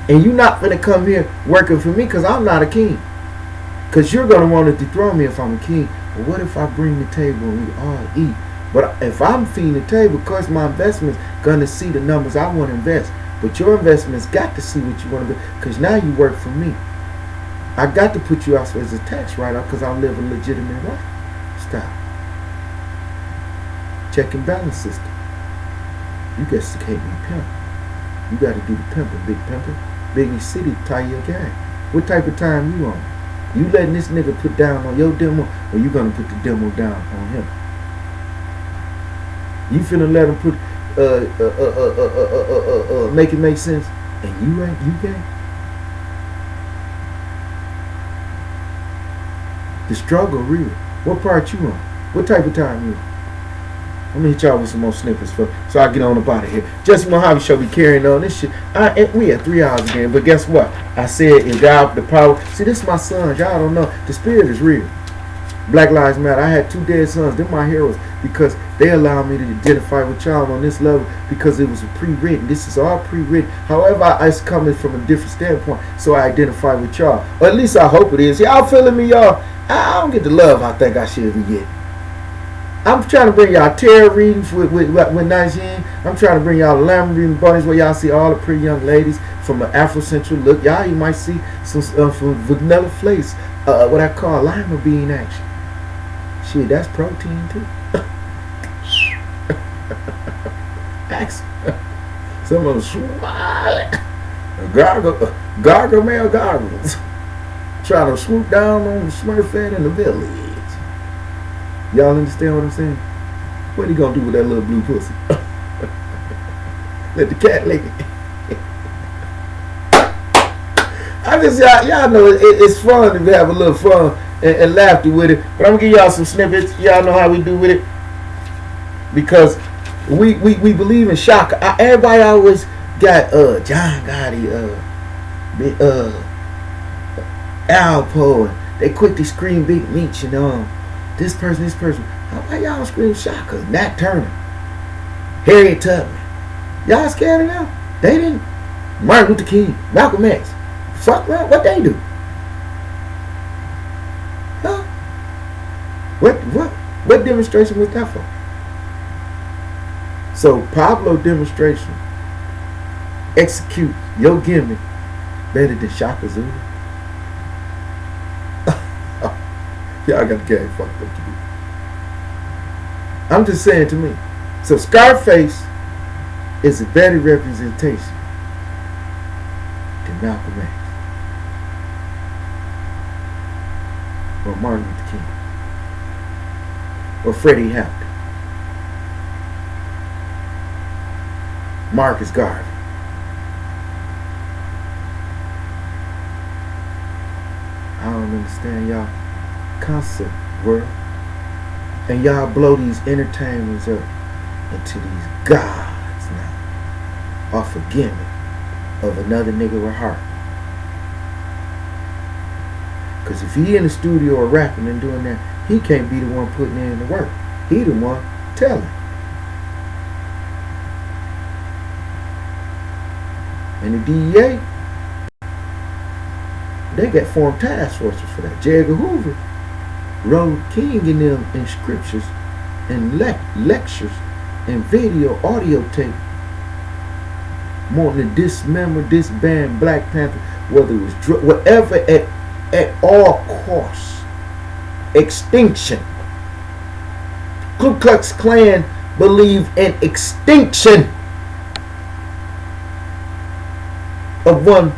And you not finna come here working for me because I'm not a king. Because you're gonna want to dethrone me if I'm a king. But what if I bring the table and we all eat? But if I'm feeding the table, of course my investment's gonna see the numbers I want to invest. But your investment's got to see what you want to do, because now you work for me. I got to put you out as a tax write-off because I live a legitimate lifestyle. Check and balance system. You guys can't be pimp. You got to do the pimping, big pimping. Biggie City tie your gang. What type of time you on? You letting this nigga put down on your demo, or you gonna put the demo down on him? You finna let him put make it make sense, and you can't. The struggle real. What part you on? What type of time you on? Let me hit y'all with some more snippets so I get on up out of here. Jesse Mojave Show be carrying on this shit. We had 3 hours again, but guess what? I said in God the power. See, this is my sons. Y'all don't know. The spirit is real. Black Lives Matter. I had 2 dead sons. They're my heroes because they allowed me to identify with y'all on this level because it was pre-written. This is all pre-written. However, it's coming from a different standpoint, so I identify with y'all. Or at least I hope it is. Y'all feeling me, y'all? I don't get the love I think I should be getting. I'm trying to bring y'all tarot readings with NAHZJIEN'S. I'm trying to bring y'all lamb reading bunnies where y'all see all the pretty young ladies from an Afrocentric look. Y'all, you might see some from vanilla flakes, what I call lima bean action. Shit, that's protein too. Some of them smiling. Gargamel goggles. Trying to swoop down on the Smurfette in the village. Y'all understand what I'm saying? What he gonna do with that little blue pussy? Let the cat lick it. I just y'all know it's fun to have a little fun and laughter with it. But I'm gonna give y'all some snippets. Y'all know how we do with it, because we believe in shock. Everybody always got John Gotti, Alpo. They quick to scream Big Meech, you know. This person. Why y'all scream Shaka? Nat Turner, Harriet Tubman. Y'all scared of them? They didn't. Martin Luther King, Malcolm X. Fuck man, what they do? Huh? What demonstration was that for? So Pablo demonstration execute your gimmick better than Shaka Zulu. Y'all got the game fucked up to me. I'm just saying to me. So Scarface is a better representation than Malcolm X or Martin Luther King or Freddie Hampton, Marcus Garvey. I don't understand y'all concept world, and y'all blow these entertainers up into these gods now off a gimmick of another nigga with heart. Because if he in the studio or rapping and doing that, he can't be the one putting in the work. He the one telling. And the DEA, they got formed task forces for that. J. Edgar Hoover wrote King in them in scriptures and lectures and video, audio tape, wanting to dismember, disband Black Panther, whether it was whatever, at all costs. Extinction. Ku Klux Klan believe in extinction of one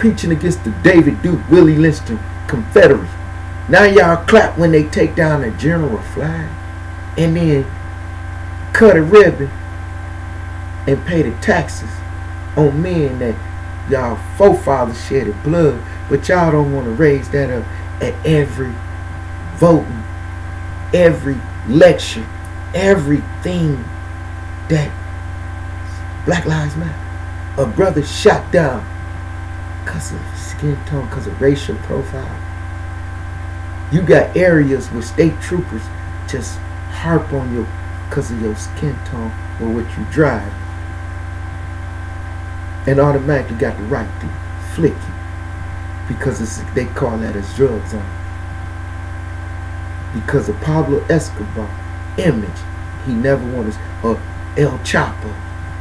preaching against the David Duke, Willie Lynchton Confederacy. Now y'all clap when they take down the general flag and then cut a ribbon and pay the taxes on men that y'all forefathers shedded blood, but y'all don't want to raise that up at every voting, every lecture, everything that Black Lives Matter. A brother shot down because of skin tone, because of racial profile. You got areas where state troopers just harp on you because of your skin tone or what you drive, and automatically got the right to flick you because they call that as drug zone. Because of Pablo Escobar image, he never wanted, or El Chapo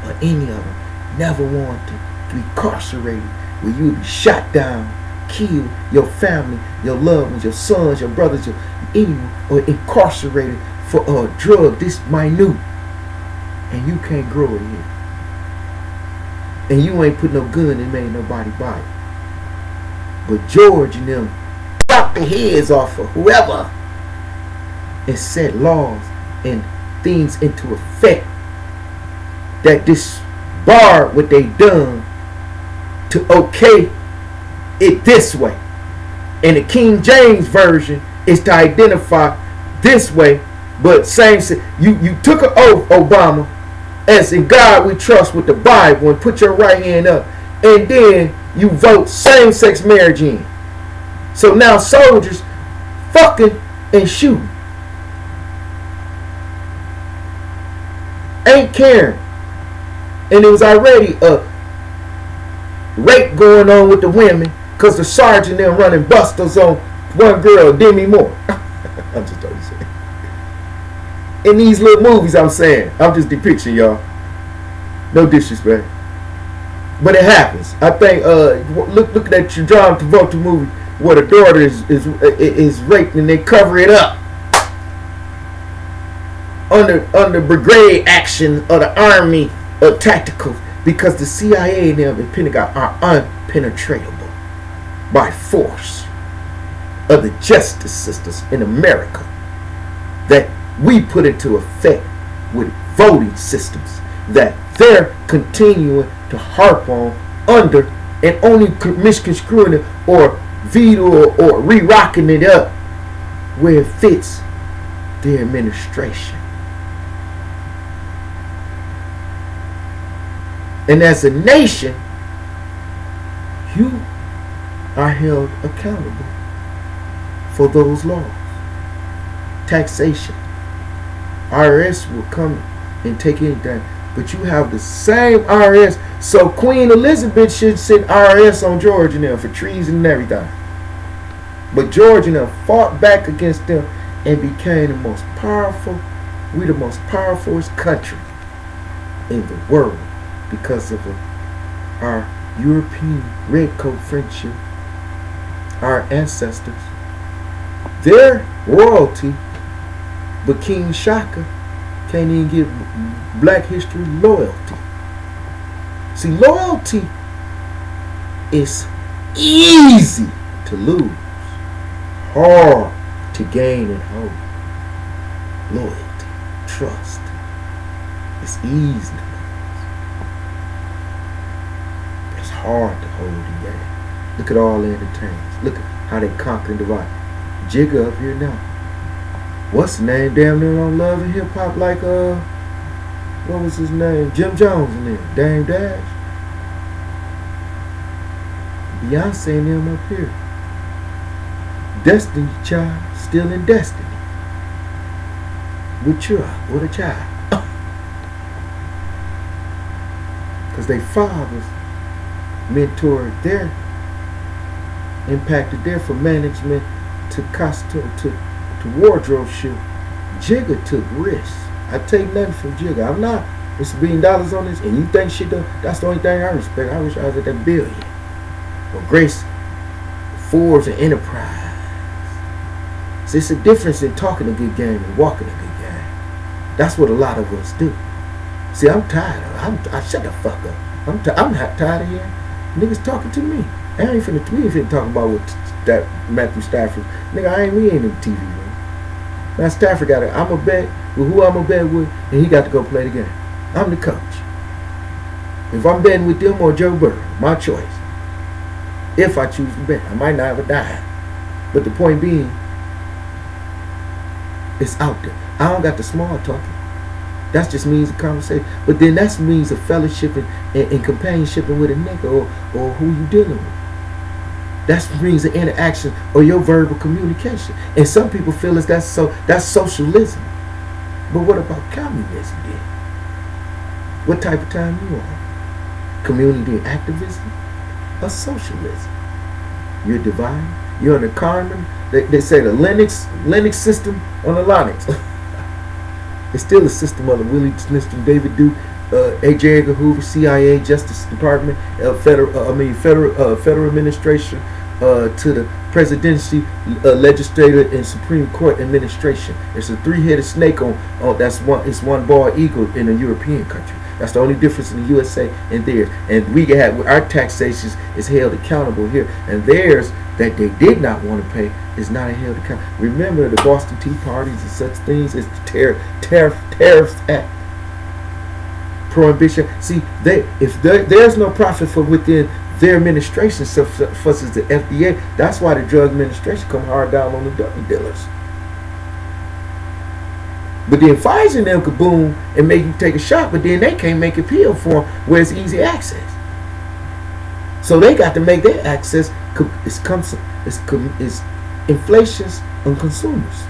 or any of them, never wanted to be incarcerated where you would be shot down, kill your family, your loved ones, your sons, your brothers, your anyone, or incarcerated for a drug this minute, and you can't grow it here, and you ain't put no gun and made nobody buy it. But George and them chopped the heads off of whoever and set laws and things into effect that disbarred what they done to okay it this way. And the King James Version is to identify this way, but same, you took an oath, Obama, as in God we trust with the Bible, and put your right hand up, and then you vote same-sex marriage in. So now soldiers fucking and shooting ain't caring, and there was already a rape going on with the women because the sergeant them running busters on one girl, Demi Moore. I'm just trying to say. In these little movies, I'm saying, I'm just depicting, y'all. No disrespect, but it happens. I think look at that John Travolta movie where the daughter is raped and they cover it up under brigade action of the army of tactical, because the CIA and them and Pentagon are unpenetratable by force of the justice systems in America that we put into effect with voting systems that they're continuing to harp on under and only misconstruing it or veto or re-rocking it up where it fits their administration. And as a nation, you are held accountable for those laws. Taxation. IRS will come and take anything, but you have the same IRS. So Queen Elizabeth should send IRS on George and them for treason and everything. But George and them fought back against them and became the most powerful, the most powerful country in the world because of our European red coat friendship, our ancestors, their royalty. But King Shaka can't even give black history loyalty. See, loyalty is easy to lose, hard to gain and hold. Loyalty, trust, it's easy to lose. It's hard to hold and gain. Look at all the entertainers. Look at how they conquer and divide. Jigga up here now. What's the name? Damn near on Love and Hip Hop like what was his name? Jim Jones in there. Dame Dash. Beyonce and them up here. Destiny Child still in Destiny. With a child. Because they fathers mentored their, impacted their from management to costume to wardrobe shit. Jigga took risks. I take nothing from Jigga. I'm not. It's $1 billion on this, and you think shit though? That's the only thing I respect. I wish I was at that billion. Or Grace Forbes and Enterprise. So it's a difference in talking a good game and walking a good game. That's what a lot of us do. See, I'm tired of it. I shut the fuck up. I'm not tired of hearing niggas talking to me. We ain't finna talk about what that Matthew Stafford. Nigga, we ain't in the TV room. Now Stafford got it. I'm a bet with who I'm a bet with, and he got to go play the game. I'm the coach. If I'm betting with them or Joe Burrow, my choice. If I choose to bet, I might not have a dime. But the point being, it's out there. I don't got the small talking. That just means a conversation. But then that means a fellowship and companionship with a nigga or who you dealing with. That means an interaction or your verbal communication. And some people feel as that's socialism. But what about communism then? What type of time you on? Community activism or socialism? You're divided. You're on the Carmen. They say the Linux system on the Linux. It's still a system of the Willie Smith, David Duke, A. J. Edgar Hoover, CIA, Justice Department, Federal Administration, to the presidency, legislature, and Supreme Court administration. It's a three-headed snake on that's one. It's one bald eagle in a European country. That's the only difference in the USA and theirs. And we have our taxation is held accountable here, and theirs that they did not want to pay is not held accountable. Remember the Boston Tea Parties and such things as the Tariff Act, prohibition. See, there's no profit for within their administration, such as the FDA. That's why the drug administration come hard down on the drug dealers. But then Pfizer and them could boom and make you take a shot, but then they can't make a pill for them where it's easy access. So they got to make their access. It's inflations on consumers.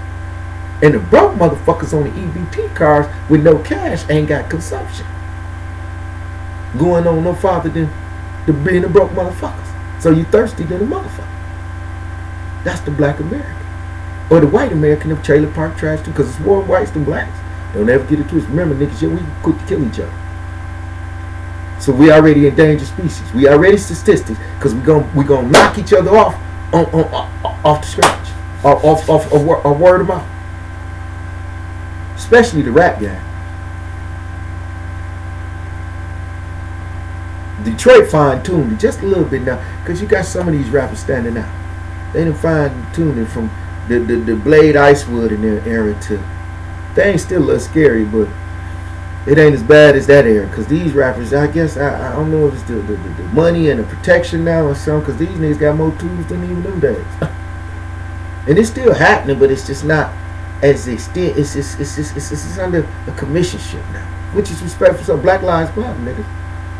And the broke motherfuckers on the EBT cards with no cash ain't got consumption going on no farther than being the broke motherfuckers. So you thirsty than a motherfucker. That's the black American. Or the white American of trailer park trash too, because it's more whites than blacks. Don't ever get it twisted. Remember, niggas, we quick to kill each other. So we already endangered species. We already statistics, because we gonna knock each other off the scratch, off word of mouth. Especially the rap game. Detroit fine-tuned it just a little bit now, because you got some of these rappers standing out. They done fine-tuned it from the Blade Icewood in their era to, they ain't still a little scary, but it ain't as bad as that era. Because these rappers, I guess, I don't know if it's the money and the protection now or something, because these niggas got more tools than even them days. And it's still happening, but it's just not as extent. It's under a commissionship now, which is respectful. So Black Lives Matter, niggas.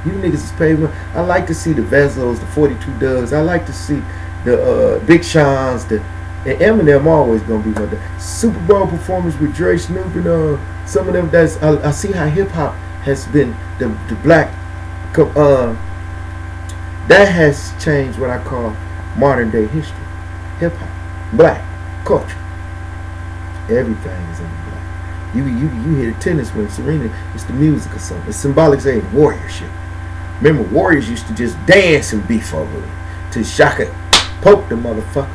You niggas is paid money. I like to see the Vezos, the 42 Dubs. I like to see the Big Sean's, and Eminem always gonna be like that. Super Bowl performance with Dre, Snoop, and some of them. I see how hip hop has been the black. That has changed what I call modern day history. Hip hop, black culture. Everything is in the black. You hear the tennis when Serena. It's the music or something. It's symbolic saying warrior shit. Remember, warriors used to just dance and beef over it. Till Shaka poked the motherfucker.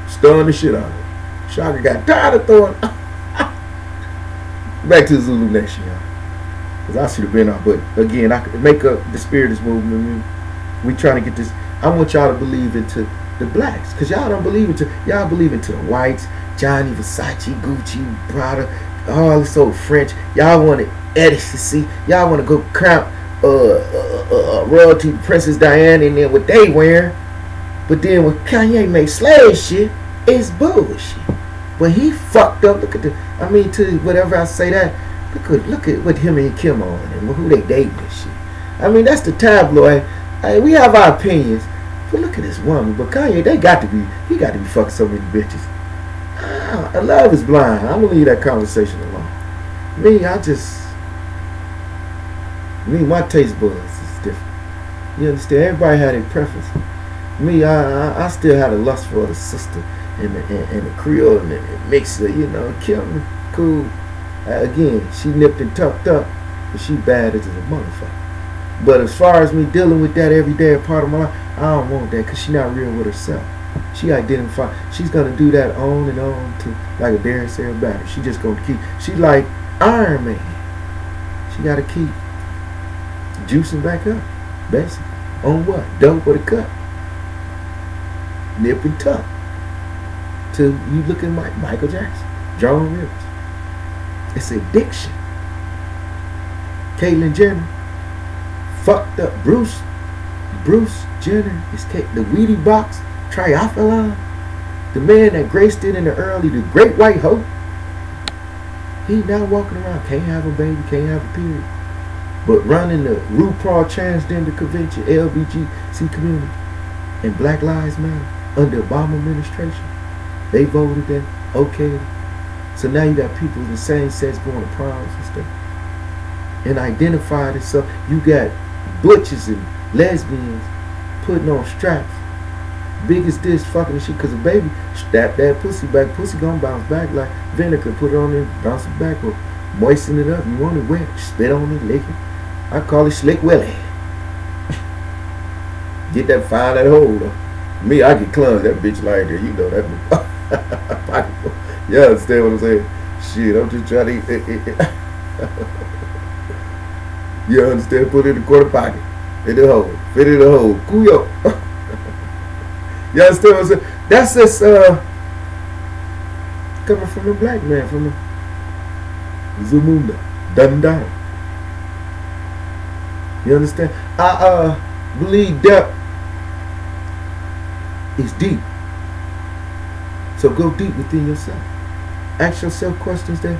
Stirring the shit out of it. Shaka got tired of throwing. Back to the Zulu Nation, y'all. Because I should have been out. But again, I could make up the spirit of this movement. We trying to get this. I want y'all to believe into the blacks. Because y'all don't believe into. Y'all believe into the whites. Johnny, Versace, Gucci, Prada. All this old French. Y'all want to ecstasy. Y'all want to go crown royalty Princess Diana and then what they wear. But then when Kanye made slave shit, it's bullshit. When he fucked up, look at to whatever I say that, look at what him and Kim on and who they dating and shit. I mean, that's the tabloid. We have our opinions, but look at this woman. But Kanye, he got to be fucking so many bitches. Love is blind. I'm gonna leave that conversation alone. My taste buds is different. You understand? Everybody had a preference. Me, I still had a lust for the sister and the Creole and the mixer, Kim, cool. Again, she nipped and tucked up, but she bad as a motherfucker. But as far as me dealing with that every day part of my life, I don't want that because she not real with herself. She identify. She's gonna do that on and on to like a Darren Sarah battery. She just gonna keep. She like Iron Man. She gotta keep juicing back up, basically. On what? Dope or the cut? nip and tuck. To you look at Michael Jackson, Joan Rivers. It's addiction. Caitlyn Jenner fucked up. Bruce Jenner is the Wheatie box triathlon. The man that graced it in the early, the great white hope. He now walking around, can't have a baby, can't have a period. But running the RuPaul Transgender Convention, LBGC community, and Black Lives Matter under Obama administration. They voted that, okay. So now you got people in the same sex going to proms and stuff. And identified as so. You got butches and lesbians putting on straps. Big as this fucking and shit. Because a baby, strap that pussy back. Pussy gonna bounce back like vinegar. Put it on there, bounce it back, or moisten it up. You want it wet, spit on it, lick it. I call it Slick Willie. Get that fine that hole though. Me, I get clumsy. That bitch like that. You know that. You understand what I'm saying? Shit, I'm just trying to eat. You understand? Put it in the quarter pocket. In the hole. Fit in the hole. Kuyo. You understand what I'm saying? That's just coming from a black man, from a Zamunda. Dundana. You understand? I believe depth is deep. So go deep within yourself. Ask yourself questions that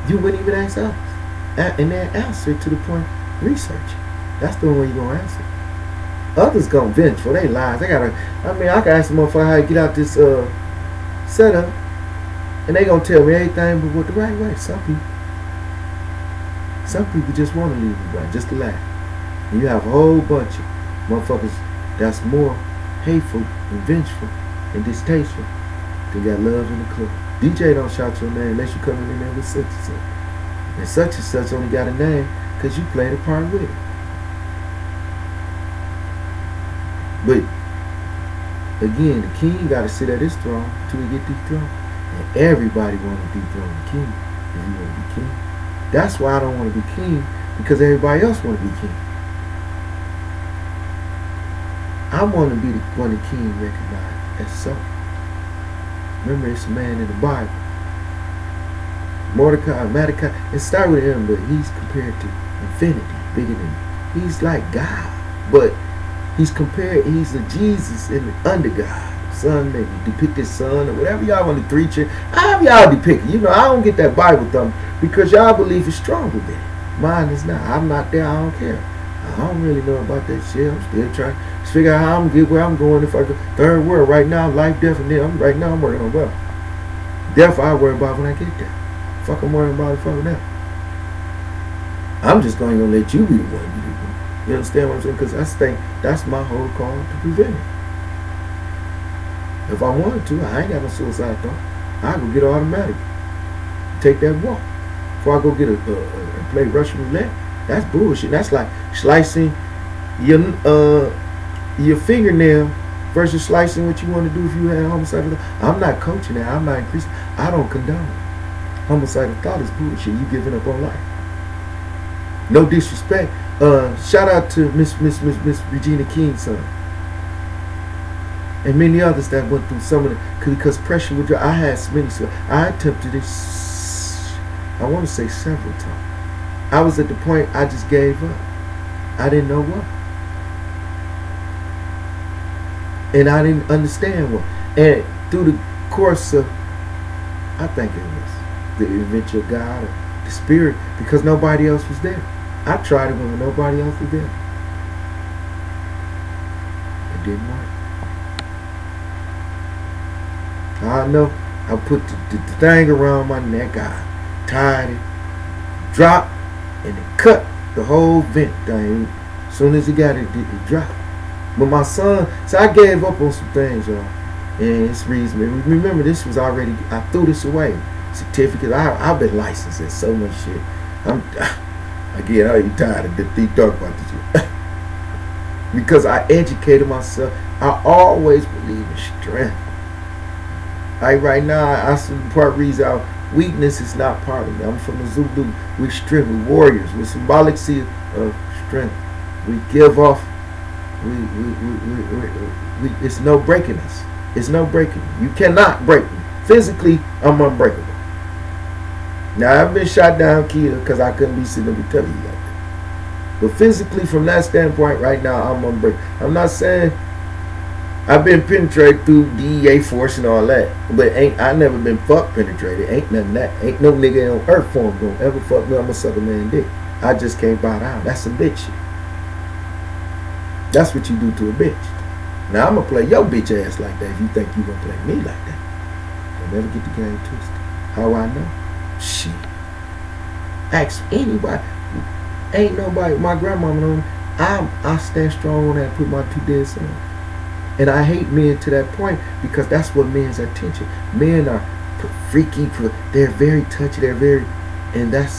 you wouldn't even ask others. And then answer to the point, research. That's the only way you're going to answer. Others going to vent for their lives. I can ask them motherfucker how to get out this setup. And they going to tell me everything but what the right way. Some people just want to leave you right, just to laugh. And you have a whole bunch of motherfuckers that's more hateful and vengeful and distasteful. They got love in the club. DJ don't shout your name unless you coming in there with such and such. And such only got a name because you played a part with it. But again, the king got to sit at his throne till he get dethroned. And everybody want to dethrone the king if you want to be king. That's why I don't want to be king, because everybody else want to be king. I want to be the one the king recognized as so. Remember, it's a man in the Bible, Mordecai, it started with him, but he's compared to infinity, bigger than, he's like God, but he's a Jesus in the under God. Son, maybe depict his son or whatever y'all want to preach it. However y'all depict it. You know, I don't get that Bible thumb because y'all belief is stronger than it. Mine is not. I'm not there. I don't care. I don't really know about that shit. I'm still trying to figure out how I'm going to get where I'm going. If I go third world right now, life, death, and then I'm working on wealth. Death I worry about when I get there. Fuck, I'm worrying about it fucking now. I'm just going to let you be the one. You understand what I'm saying? Because I think that's my whole call to prevent it. If I wanted to, I ain't got no suicide thought. I go get an automatic. Take that walk. Before I go get play Russian roulette, that's bullshit. That's like slicing your fingernail versus slicing what you want to do if you had homicidal thought. I'm not coaching that. I'm not increasing. I don't condone it. Homicidal thought is bullshit. You giving up on life. No disrespect. Shout out to Miss Regina King's son. And many others that went through some of it because pressure would drive. I had many, so I attempted it, I want to say several times. I was at the point I just gave up. I didn't know what. And I didn't understand what. And through the course of, I think it was the eventual God or the spirit, because nobody else was there. I tried it when nobody else was there. It didn't work. I know I put the thing around my neck, I tied it, dropped, and it cut the whole vent thing. As soon as it got it dropped. But my son, so I gave up on some things, y'all. And it's reasonable. Remember, this was already, I threw this away. Certificate, I've been licensed in so much shit. Again, I ain't tired of deep talk about this shit. Because I educated myself. I always believe in strength. Like right now, I part reads out weakness is not part of me. I'm from the Zulu. We strength, we warriors. We're symbolic of strength. We give off. It's no breaking us. It's no breaking me. You cannot break me. Physically, I'm unbreakable. Now, I've been shot down, killed, because I couldn't be sitting up and telling you like that. But physically, from that standpoint, right now, I'm unbreakable. I'm not saying I've been penetrated through DEA force and all that, but I never been fuck penetrated. Ain't nothing that. Ain't no nigga on earth form gonna ever fuck me. I'ma suck a man dick. I just can't bow down. That's some bitch shit. That's what you do to a bitch. Now, I'm gonna play your bitch ass like that if you think you gonna play me like that. Don't never get the game twisted. How I know? Shit. Ask anybody. Ain't nobody. My grandmama know. I stand strong on that and put my 2 dead sons. And I hate men to that point because that's what men's attention. Men are freaky. They're very touchy. They're very, and that's